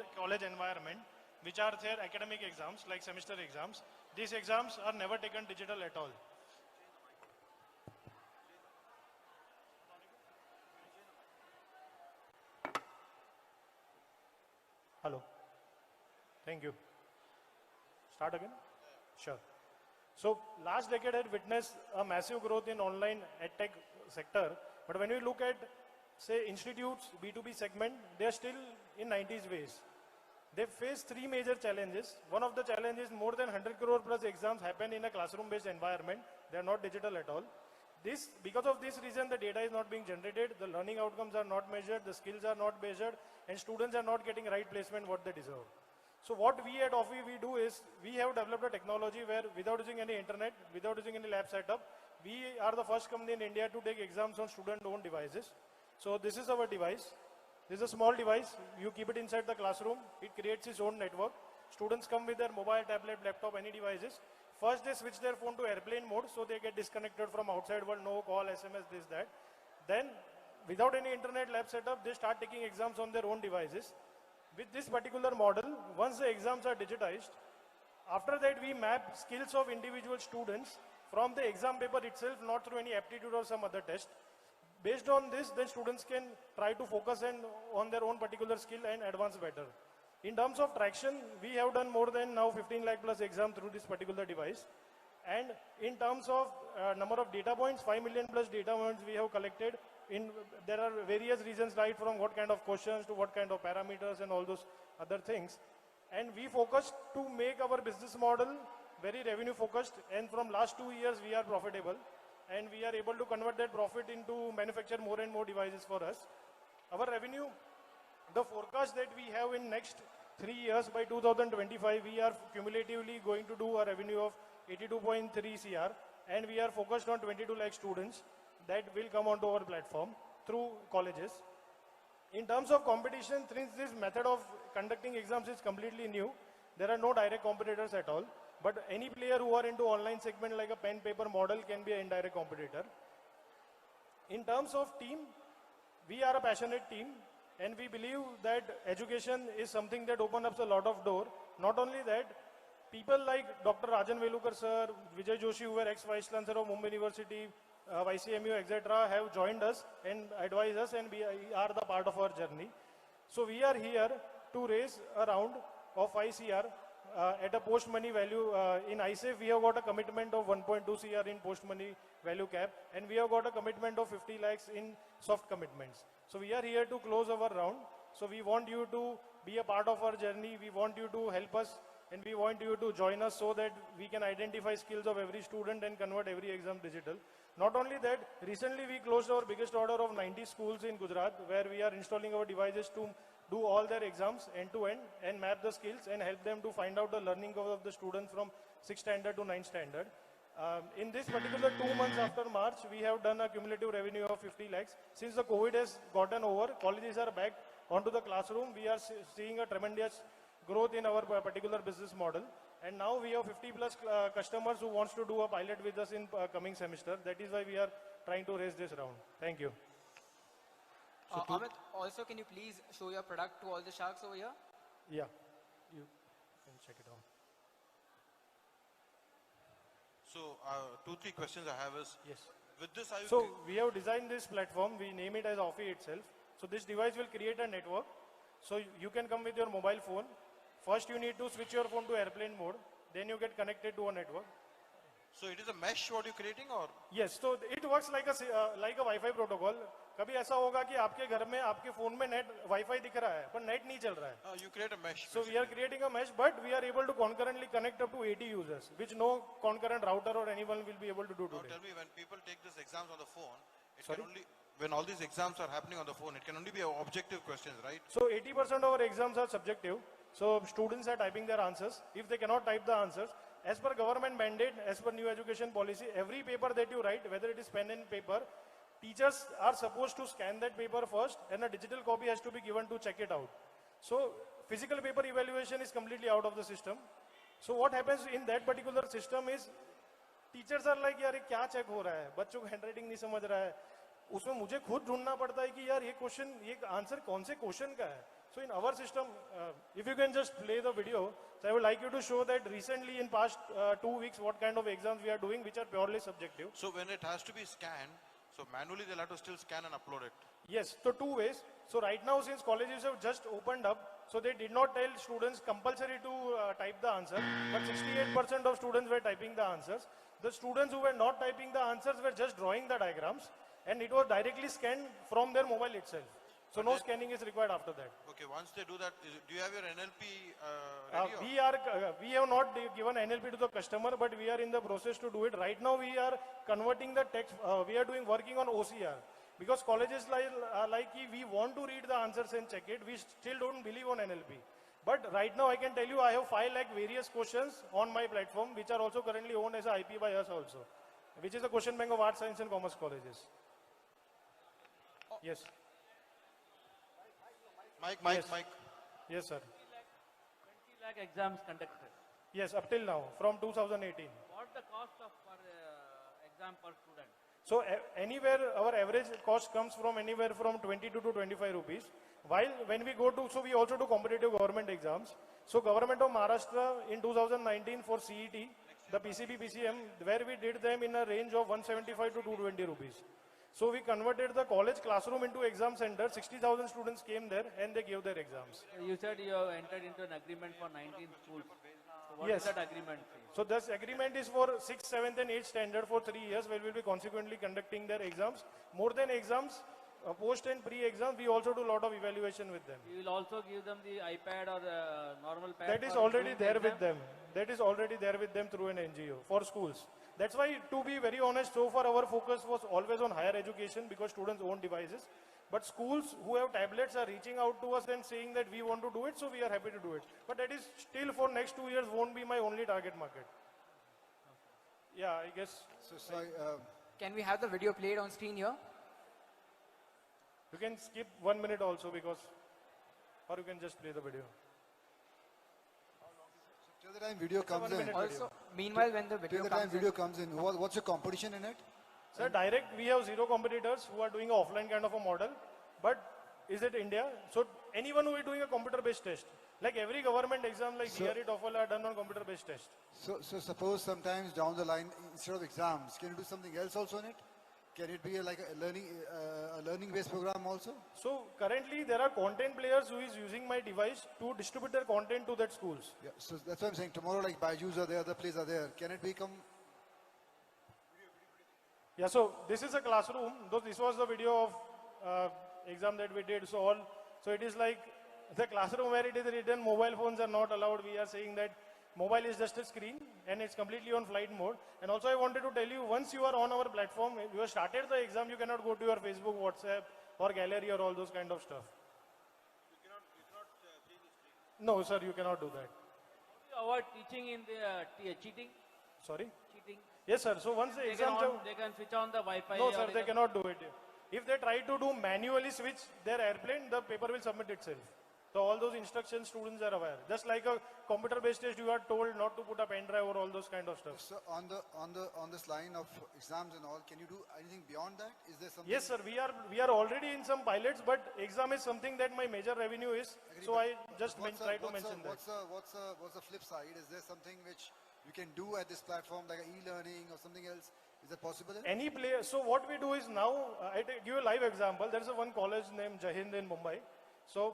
environment, which are their academic exams like semester exams. These exams are never taken digital at all. Hello. Thank you. Start again? Sure. So last decade had witnessed a massive growth in online edtech sector, but when we look at, say, institutes, B2B segment, they are still in 90s ways. They face 3 major challenges. One of the challenges, more than 100 crore plus exams happen in a classroom-based environment. They are not digital at all. Because of this reason, the data is not being generated, the learning outcomes are not measured, the skills are not measured, and students are not getting right placement what they deserve. So what we at Offee we do is, we have developed a technology where without using any internet, without using any lab setup, we are the first company in India to take exams on student-owned devices. So this is our device. This is a small device. You keep it inside the classroom. It creates its own network. Students come with their mobile, tablet, laptop, any devices. First, they switch their phone to airplane mode, so they get disconnected from outside world, no call, SMS, this, that. Then, without any internet lab setup, they start taking exams on their own devices. With this particular model, once the exams are digitized, after that we map skills of individual students from the exam paper itself, not through any aptitude or some other test. Based on this, then students can try to focus on their own particular skill and advance better. In terms of traction, we have done more than now 15 lakh plus exam through this particular device. And in terms of number of data points, 5 million plus data points we have collected. There are various reasons, right, from what kind of questions to what kind of parameters and all those other things. And we focused to make our business model very revenue focused, and from last 2 years we are profitable, and we are able to convert that profit into manufacture more and more devices for us. Our revenue, the forecast that we have in next 3 years, by 2025 we are cumulatively going to do a revenue of 82.3 CR, and we are focused on 22 lakh students that will come onto our platform through colleges. In terms of competition, since this method of conducting exams is completely new, there are no direct competitors at all. But any player who are into online segment like a pen paper model can be an indirect competitor. In terms of team, we are a passionate team, and we believe that education is something that opens up a lot of doors. Not only that, people like Dr. Rajan Velukar sir, Vijay Joshi, who were ex-vice chancellor of Mumbai University, YCMU, etc., have joined us and advised us, and we are the part of our journey. So we are here to raise a round of 5 CR at a post-money value. In ISAF, we have got a commitment of 1.2 CR in post-money value cap, and we have got a commitment of 50 lakhs in soft commitments. So we are here to close our round. So we want you to be a part of our journey. We want you to help us, and we want you to join us so that we can identify skills of every student and convert every exam digital. Not only that, recently we closed our biggest order of 90 schools in Gujarat, where we are installing our devices to do all their exams end-to-end and map the skills and help them to find out the learning curve of the students from 6th standard to 9th standard. In this particular 2 months after March, we have done a cumulative revenue of 50 lakhs. Since the COVID has gotten over, colleges are back onto the classroom. We are seeing a tremendous growth in our particular business model. And now we have 50 plus customers who wants to do a pilot with us in coming semester. That is why we are trying to raise this round. Thank you. Amit, also can you please show your product to all the sharks over here? Yeah, you can check it out. So 2-3 questions I have is, yes. With this, are you so we have designed this platform. We name it as Offee itself. So this device will create a network. So you can come with your mobile phone. First you need to switch your phone to airplane mode. Then you get connected to a network. So it is a mesh what you're creating or? Yes, so it works like a Wi-Fi protocol. कभी ऐसा होगा कि आपके घर में आपके phone में net wifi दिख रहा है पर नेट नहीं चल रहा है. You create a mesh. So we are creating a mesh, but we are able to concurrently connect up to 80 users, which no concurrent router or anyone will be able to do Now today. tell me, when people take these exams on the phone, it Sorry? can only, when all these exams are happening on the phone, it can only be objective questions, right? So 80% of our exams are subjective. So students are typing their answers. If they cannot type the answers, as per government mandate, as per new education policy, every paper that you write, whether it is pen and paper, teachers are supposed to scan that paper first and a digital copy has to be given to check it out. So physical paper evaluation is completely out of the system. So what happens in that particular system is teachers are like, यार ये क्या check हो रहा है? बच्चों को handwriting नहीं समझ रहा है. उसमें मुझे खुद ढूंढना पड़ता है कि यार ये question, ये answer कौन से question का है? So in our system, if you can just play the video, so I would like you to show that recently in past 2 weeks, what kind of exams we are doing, which are purely subjective. So when it has to be scanned, so manually they'll have to still scan and upload it. Yes, so 2 ways. So right now, since colleges have just opened up, so they did not tell students compulsory to type the answer, but 68% of students were typing the answers. The students who were not typing the answers were just drawing the diagrams, and it was directly scanned from their mobile itself. So no scanning is required after that. Okay, once they do that, do you have your NLP ready? We have not given NLP to the customer, but we are in the process to do it. Right now we are converting the text, we are working on OCR. Because colleges like we want to read the answers and check it, we still don't believe on NLP. But right now I can tell you I have 5 lakh various questions on my platform, which are also currently owned as a IP by us also, which is a question bank of Art, Science and Commerce colleges. Yes. Mike. Yes, sir. 20 lakh exams conducted. Yes, up till now, from 2018. What the cost of per exam per student? So anywhere, our average cost comes from anywhere from 22 to 25 rupees. While when we go to, so we also do competitive government exams. So Government of Maharashtra in 2019 for CET, the PCB, PCM, where we did them in a range of 175 to 220 rupees. So we converted the college classroom into exam center. 60,000 students came there and they gave their exams. You said you have entered into an agreement for 19 schools. So what Yes. is that agreement? So this agreement is for 6th, 7th and 8th standard for 3 years, where we will be consequently conducting their exams. More than exams, post and pre-exam, we also do a lot of evaluation with them. You will also give them the iPad or normal pad? That is for already doing the there exam? with them. That is already there with them through an NGO for schools. That's why, to be very honest, so far our focus was always on higher education because students own devices. But schools who have tablets are reaching out to us and saying that we want to do it, so we are happy to do it. But that is still for next 2 years won't be my only target market. Yeah, I guess. Can we have the video played on screen here? You can skip 1 minute also because, or you can just play the video. Till the time video comes in. Also, meanwhile, when the video Till the time comes in, video comes in, what's your competition in it? Sir, direct, we have 0 competitors who are doing an offline kind of a model. But is it India? So anyone who is doing a computer-based test, like every government exam like JIIF, TOEFL are done on computer-based test. So suppose sometimes down the line, instead of exams, can you do something else also in it? Can it be like a learning-based program also? So currently there are content players who is using my device to distribute their content to that schools. Yeah, so that's what I'm saying. Tomorrow, like Byju's are there, other plays are there. Can it become? Yeah, so this is a classroom. Though this was the video of exam that we did. So it is like the classroom where it is written mobile phones are not allowed. We are saying that mobile is just a screen and it's completely on flight mode. And also I wanted to tell you, once you are on our platform, you have started the exam, you cannot go to your Facebook, WhatsApp or gallery or all those kind of stuff. You cannot change the screen. No, sir, you cannot do that. You avoid teaching in the cheating? Sorry? Cheating. Yes, sir. So once the They exams can they can switch on the Wi-Fi. No, or sir, they cannot do it. If they try to do manually switch their airplane, the paper will submit itself. So all those instructions students are aware. Just like a computer-based test, you are told not to put a pen drive or all those kind of stuff. So on this line of exams and all, can you do anything beyond that? Is there something? Yes, sir. We are already in some pilots, but exam is something that my major revenue is. So I just try to mention that. What's the flip side? Is there something which you can do at this platform, like e-learning or something else? Is that possible? Any player. So what we do is now, give you a live example. There is one college named JIIF in Mumbai. So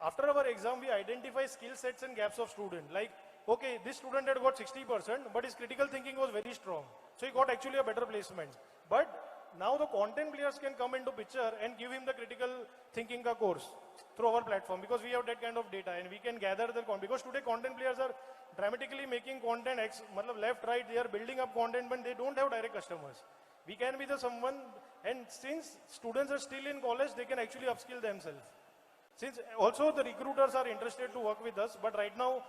after our exam, we identify skill sets and gaps of student. Like, okay, this student had got 60%, but his critical thinking was very strong. So he got actually a better placement. But now the content players can come into picture and give him the critical thinking ka course through our platform, because we have that kind of data and we can gather the content. Because today content players are dramatically making content left, right, they are building up content, but they don't have direct customers. We can be the someone, and since students are still in college, they can actually upskill themselves. Since also the recruiters are interested to work with us, but right now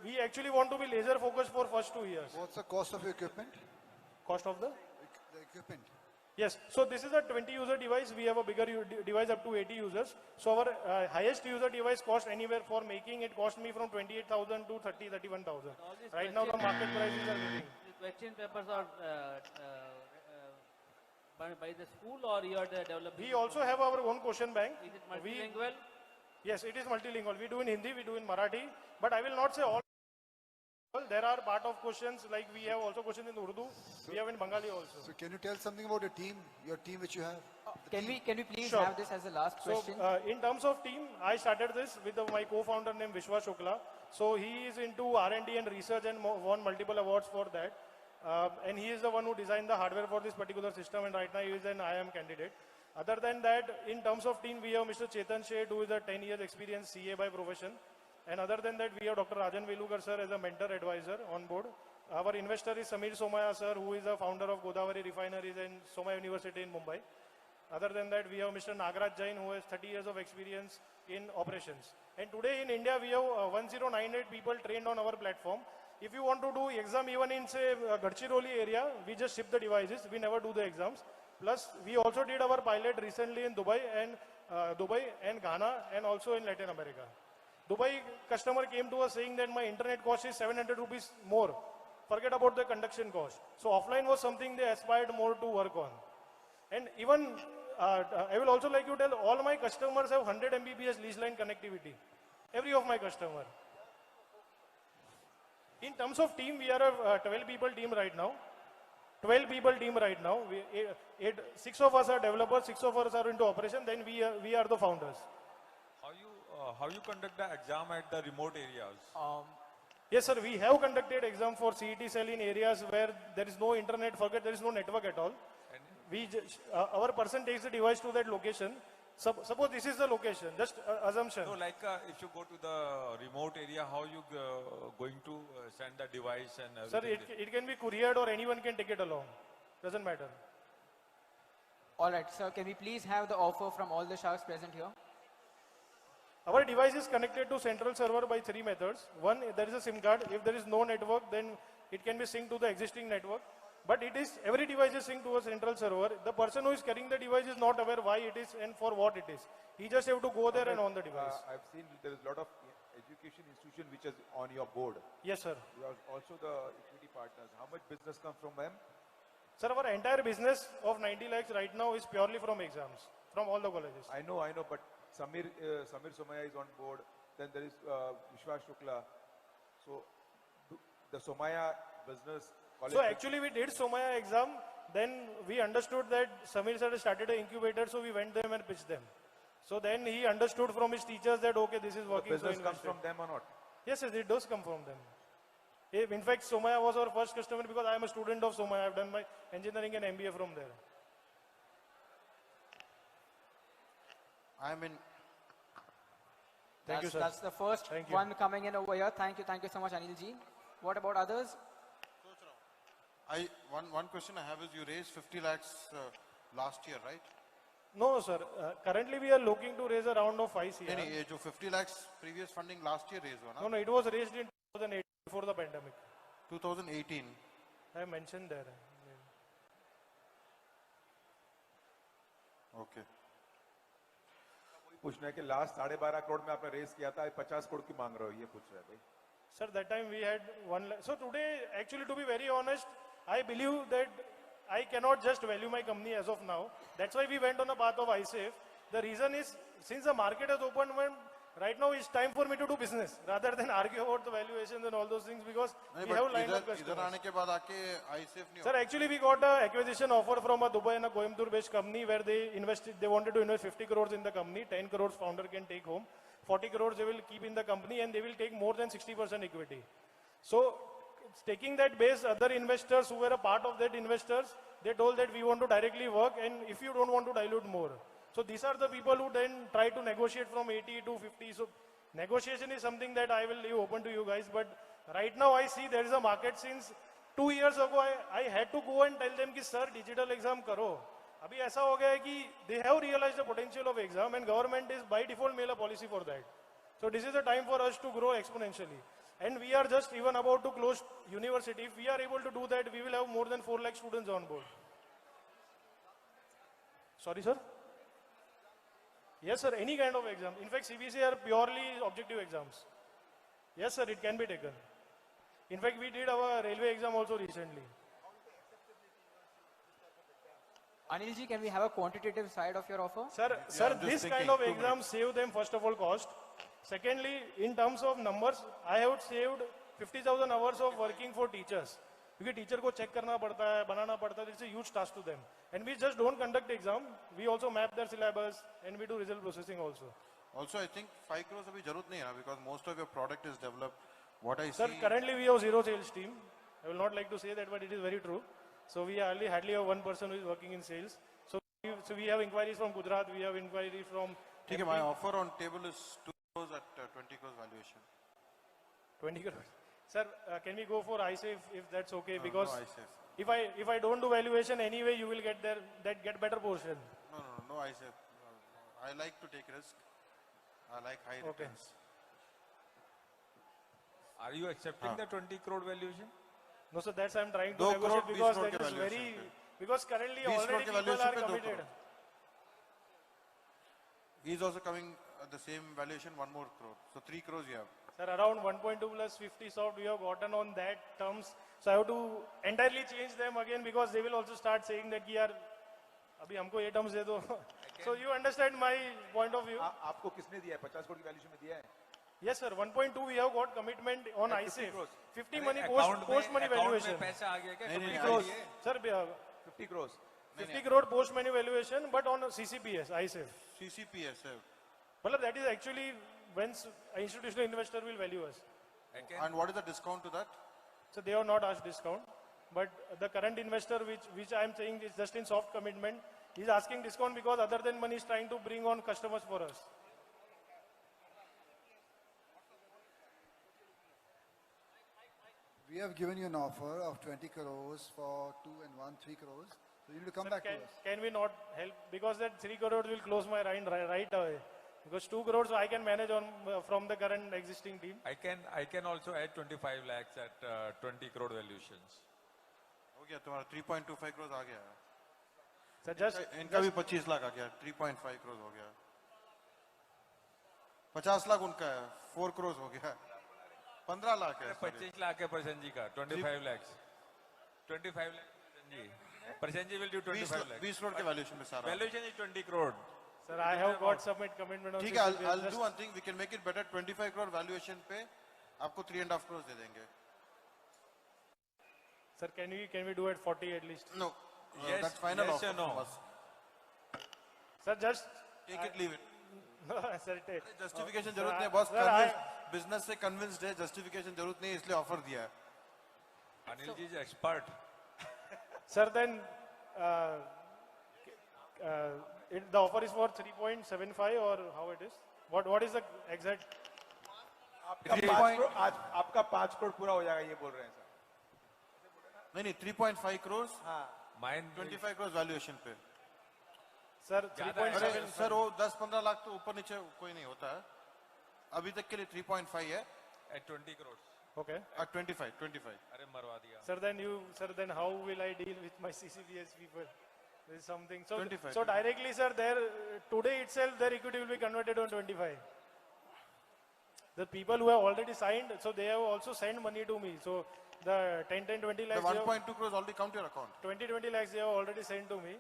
we actually want to be laser focused for first 2 years. What's the cost of your equipment? Cost of the equipment. Yes, so this is a 20 user device. We have a bigger device up to 80 users. So our highest user device cost anywhere for making it cost me from 28,000 to 31,000. Right now the market prices are getting. The question papers are by the school, or you are developing? We also have our own question bank. Is it multilingual? Yes, it is multilingual. We do in Hindi, we do in Marathi, but I will not say all. There are part of questions, like we have also questions in Urdu, we have in Bengali also. So can you tell something about your team which you have? Can we please Sure. have this as the last question? So in terms of team, I started this with my co-founder named Vishwa Shukla. So he is into R&D and research and won multiple awards for that. And he is the one who designed the hardware for this particular system, and right now he is an IIM candidate. Other than that, in terms of team, we have Mr. Chetan Sheth, who is a 10 years experience CA by profession. And other than that, we have Dr. Rajan Velukar sir as a mentor advisor on board. Our investor is Samir Somaya sir, who is the founder of Godavari Refineries and Somaya University in Mumbai. Other than that, we have Mr. Nagaraj Jain, who has 30 years of experience in operations. And today in India, we have 1098 people trained on our platform. If you want to do exam even in, say, Gadchiroli area, we just ship the devices. We never do the exams. Plus, we also did our pilot recently in Dubai and Ghana, and also in Latin America. Dubai customer came to us saying that my internet cost is 700 rupees more. Forget about the conduction cost. So offline was something they aspired more to work on. And even, I will also like to tell, all my customers have 100 Mbps lease line connectivity. Every of my customer. In terms of team, we are a 12 people team right now. 12 people team right now. 6 of us are developers, 6 of us are into operation, then we are the founders. How you conduct the exam at the remote areas? Yes, sir. We have conducted exam for CET cell in areas where there is no internet, there is no network at all. Our person takes the device to that location. Suppose this is the location, just assumption. No, like if you go to the remote area, how you going to send the device and everything? Sir, it can be couriered or anyone can take it along. Doesn't matter. All right, sir. Can we please have the offer from all the sharks present here? Our device is connected to central server by 3 methods. One, there is a SIM card. If there is no network, then it can be synced to the existing network. But every device is synced to a central server. The person who is carrying the device is not aware why it is and for what it is. He just have to go there and on the device. I've seen there is a lot of education institution which is on your board. Yes, sir. You are also the equity partners. How much business comes from them? Sir, our entire business of 90 lakhs right now is purely from exams, from all the colleges. I know, but Samir Somaya is on board. Then there is Vishwa Shukla. So the Somaya business college. So actually we did Somaya exam. Then we understood that Samir sir started an incubator, so we went them and pitched them. So then he understood from his teachers that okay, this is working. The business so comes from them or not? Yes, it does come from them. In fact, Somaya was our first customer because I am a student of Somaya. I have done my engineering and MBA from there. Thank you, sir. That's the first one coming in over here. Thank you so much, Anil Ji. What about others? One question I have is you raised 50 lakhs last year, right? No, sir. Currently, we are looking to raise a round of 5 CR. जो 50 lakhs previous funding last year raised हुआ ना? No, it was raised in 2008 before the pandemic. 2018. I mentioned there. Okay. पूछना है कि last 12.5 crore में आपने race किया था 50 करोड़ की मांग रहे हो ये पूछ रहे हैं भाई. Sir, that time we had 1 lakh. So today, actually, to be very honest, I believe that I cannot just value my company as of now. That's why we went on a path of ISAF. The reason is, since the market has opened, right now it's time for me to do business rather than argue about the valuations and all those things because नहीं, we have line of इधर customers. आने के बाद आके ICF नहीं Sir, actually we got a acquisition offer from a Dubai and a Coimbatore based company where they wanted to invest 50 crores in the company, 10 crores founder can take home, 40 crores they will keep in the company and they will take more than 60% equity. So taking that base, other investors who were a part of that investors, they told that we want to directly work and if you don't want to dilute more. So these are the people who then try to negotiate from 80 to 50. So negotiation is something that I will leave open to you guys. But right now I see there is a market since 2 years ago. I had to go and tell them कि sir digital exam करो. अभी ऐसा हो गया है कि they have realized the potential of exam and government is by default made a policy for that. So this is the time for us to grow exponentially. And we are just even about to close university. If we are able to do that, we will have more than 4 lakh students on board. Sorry, sir? Yes, sir, any kind of exam. In fact, CBC are purely objective exams. Yes, sir, it can be taken. In fact, we did our railway exam also recently. Anil ji, can we have a quantitative side of your offer? Sir, this kind of exam save them first of all cost. Secondly, in terms of numbers, I have saved 50,000 hours of working for teachers. Because teacher को check करना पड़ता है, बनाना पड़ता है, it's a huge task to them. And we just don't conduct exam. We also map their syllabus and we do result processing also. Also, I think 5 crores अभी जरूरत नहीं है because most of your product is developed. What I Sir, see. currently we have 0 sales team. I will not like to say that, but it is very true. So we hardly have one person who is working in sales. So we have inquiries from Gujarat, we have inquiries from. ठीक है, my offer on table is 2 crores at 20 crores valuation. 20 crores. Sir, can we go for ISAF if that's okay? No, Because no ISAF. if I don't do valuation anyway, you will get get better portion. No ISAF. I like to take risk. I like high returns. Are you accepting the 20 crore valuation? No, sir, that's I'm trying to 2 negotiate crore, because 20 that crore is के very, valuation because currently 20 already crore के people valuation are पे 2 committed. crore. He is also coming at the same valuation, 1 more crore. So 3 crores you have. Sir, around 1.2 plus 50 soft we have gotten on that terms. So I have to entirely change them again because they will also start saying that yaar, abhi humko ye terms de do. So you understand my point of view? आपको किसने दिया है 50 करोड़ की valuation में दिया है? Yes, sir. 1.2 we have got commitment on At 50 ISAF. crores. 50 money post money valuation. पैसा आ गया क्या? 50 crores. Sir, 50 crores. 50 crore post money valuation, but on CCPS, ISAF. CCPS. Well, that is actually when an institutional investor will value us. And what is the discount to that? So they have not asked discount, but the current investor, which I am saying is just in soft commitment, is asking discount because other than money is trying to bring on customers for us. We have given you an offer of 20 crores for 2 and 1, 3 crores. So you need to come back to us. Can we not help? Because that 3 crores will close my right away. Because 2 crores I can manage on from the current existing team. I can also add 25 lakhs at 20 crore valuations. हो गया तुम्हारा 3.25 crores आ गया. So just इनका भी 25 लाख आ गया. 3.5 crores हो गया. 50 लाख उनका है. 4 crores हो गया. 15 लाख है. 25 लाख है प्रशांत जी का. 25 lakhs. 25 lakhs Prashant ji will do 25 lakhs. 20 crore के valuation में सारा. Valuation is 20 crore. Sir, I have got submit commitment on ठीक है, I'll do one thing. We can make it better. 25 crore valuation पे आपको 3.5 crores दे देंगे. Sir, can we do at 40 at least? No. Yes, that's final yes offer. or no? Sir, just take it, leave it. No, sir, take. Justification जरूरत नहीं है. Boss business से convinced है. Justification जरूरत नहीं है, इसलिए offer दिया है. Anil ji is expert. Sir, then the offer is for 3.75 or how it is? What is the exact? आपका 5 करोड़ पूरा हो जाएगा ये बोल रहे हैं सर. नहीं 3.5 crores. हाँ. Mine 25 crores valuation पे. Sir, 3.7. सर वो 10-15 लाख तो ऊपर नीचे कोई नहीं होता है. अभी तक के लिए 3.5 है. At 20 crores. Okay. At 25. अरे मरवा दिया. Sir, then how will I deal with my CCPS people? There is something. So, 25. So directly, sir, today itself, their equity will be converted on 25. The people who have already signed, so they have also sent money to me. So the 10, 20 lakhs. The 1.2 crores already come to your account. 20 lakhs they have already sent to me.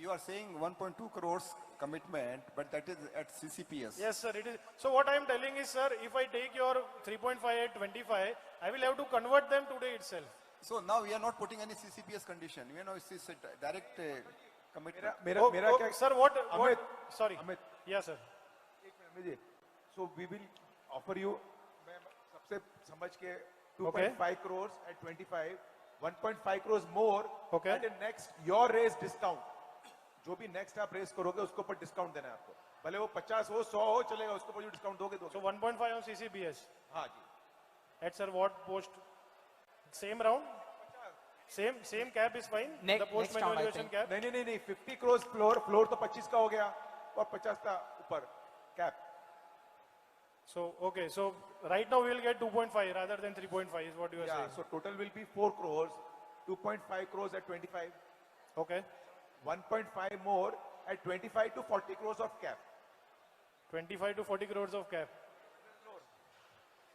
you are saying 1.2 crores commitment, but that is at CCPS. Yes, sir, it is. So what I am telling is, sir, if I take your 3.5 at 25, I will have to convert them today itself. So now we are not putting any CCPS condition. You know, it's a direct commitment. Sir, what? Sorry. Yes, sir. So we will offer you, सबसे समझ के 2.5 crores at 25, 1.5 crores more at the next your raise discount. जो भी next आप raise करोगे उसके ऊपर discount देना है आपको. भले वो 50 हो 100 हो चलेगा उसके ऊपर जो discount दोगे So 1.5 on CCBS. हाँ जी. At sir what post? Same round? Same cap is fine. The post valuation cap. नहीं 50 crores floor तो 25 का हो गया और 50 का ऊपर cap. So okay, so right now we will get 2.5 rather than 3.5 is what you are saying. So total will be 4 crores, 2.5 crores at 25. Okay. 1.5 more at 25 to 40 crores of cap. 25 to 40 crores of cap.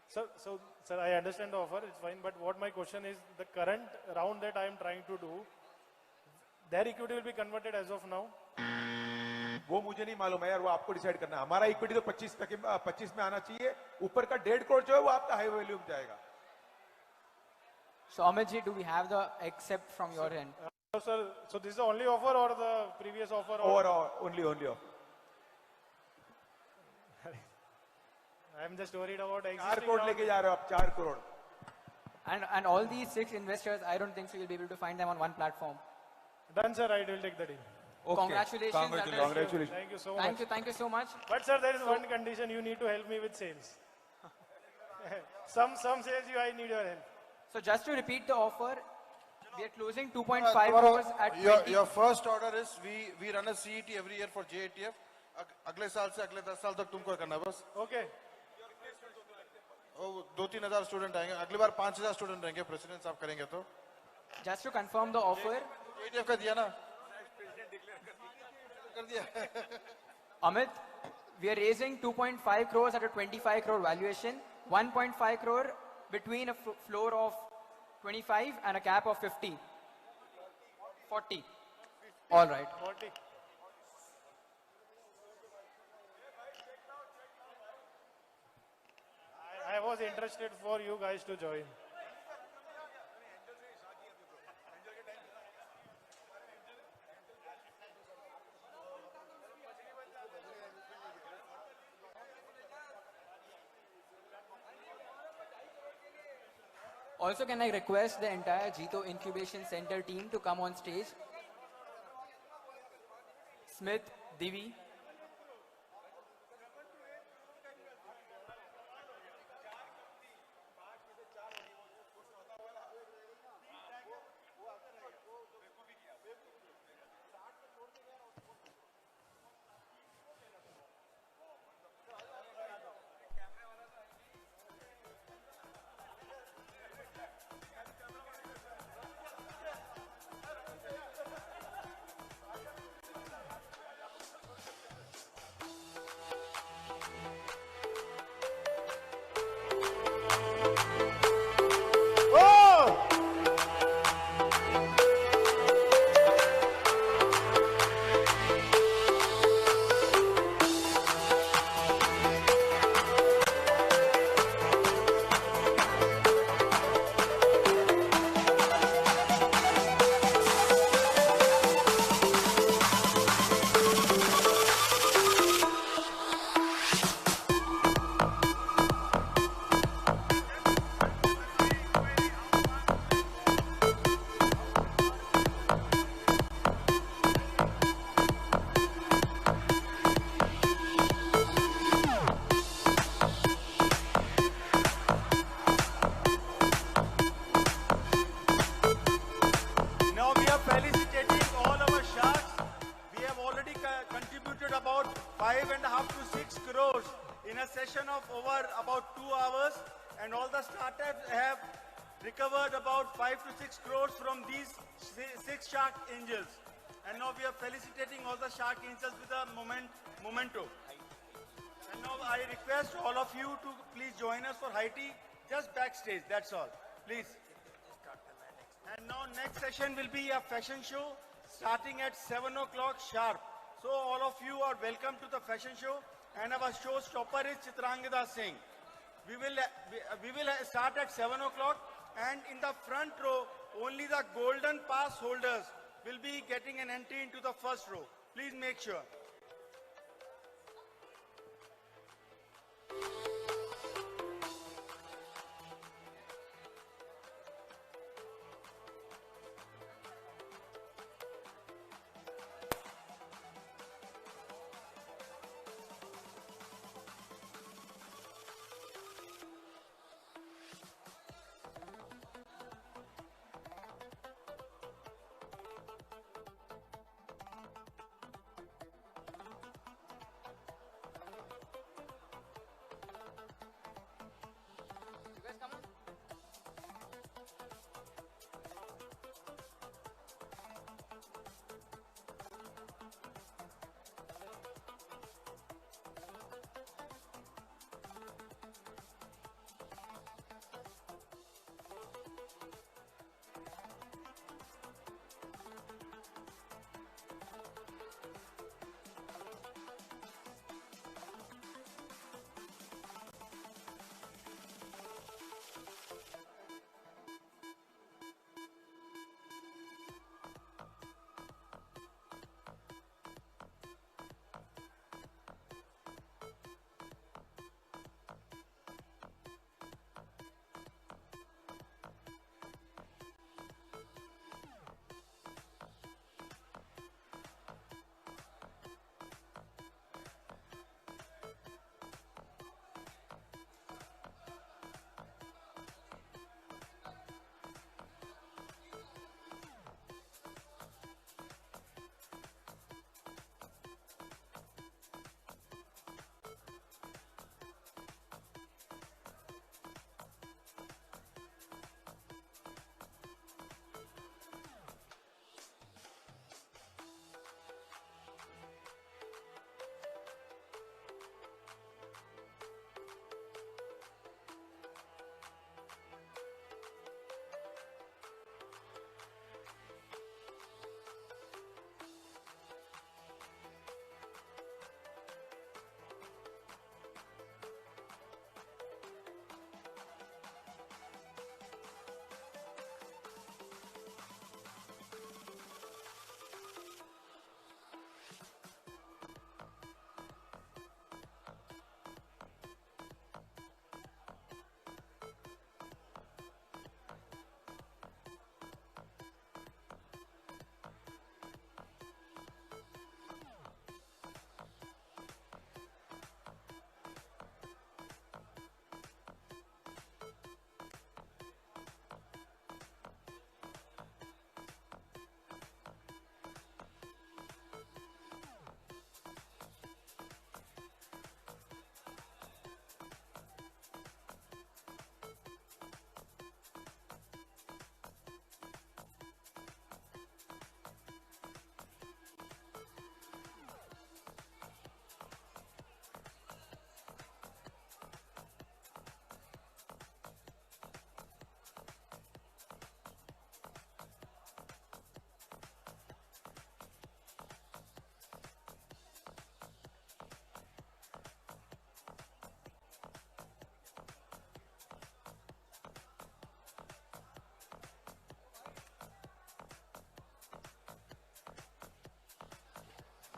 Sir, I understand the offer, it's fine, but what my question is, the current round that I am trying to do, their equity will be converted as of now? वो मुझे नहीं मालूम है यार, वो आपको decide करना है. हमारा इक्विटी तो 25 में आना चाहिए, ऊपर का 1.5 करोड़ जो है वो आपका हाई वैल्यू में जाएगा. So Amit ji, do we have the accept from your end? Sir, so this is the only offer or the previous offer? Only offer. I am just worried about 4 crore लेके जा रहे हो आप, 4 crore. And all these 6 investors, I don't think so you'll be able to find them on one platform. Done, sir. I will take the deal. Okay. Congratulations. Thank you so much. Thank you so much. But sir, there is one condition. You need to help me with sales. some sales I need your help. So just to repeat the offer, we are closing 2.5 crores at 20. Your first order is we run a CET every year for JITF. अगले साल से अगले 10 साल तक तुमको करना है बस. Okay. 2-3 हजार स्टूडेंट आएंगे. अगली बार 5,000 स्टूडेंट रहेंगे. प्रेसिडेंट साहब करेंगे तो. Just to confirm the offer. JITF का दिया ना. Amit, we are raising 2.5 crores at a 25 crore valuation, 1.5 crore between a floor of 25 and a cap of 50. 40. All right. 40. I was interested for you guys to join. Also, can I request the entire JITO Incubation Center team to come on stage? Smith, Divi. Shark Angels, and now we are felicitating all the Shark Angels with a memento. And now I request all of you to please join us for high tea, just backstage, that's all, please. And now next session will be a fashion show, starting at 7 o'clock sharp. So all of you are welcome to the fashion show, and our showstopper is Chitrangada Singh. We will start at 7 o'clock, and in the front row, only the golden pass holders will be getting an entry into the first row. Please make sure.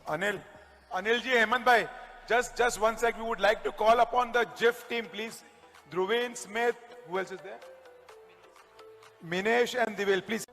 Anil ji, Hemant bhai, just one sec. We would like to call upon the JIIF team, please. Dhruvin, Smith, who else is there? Minesh and Divil, please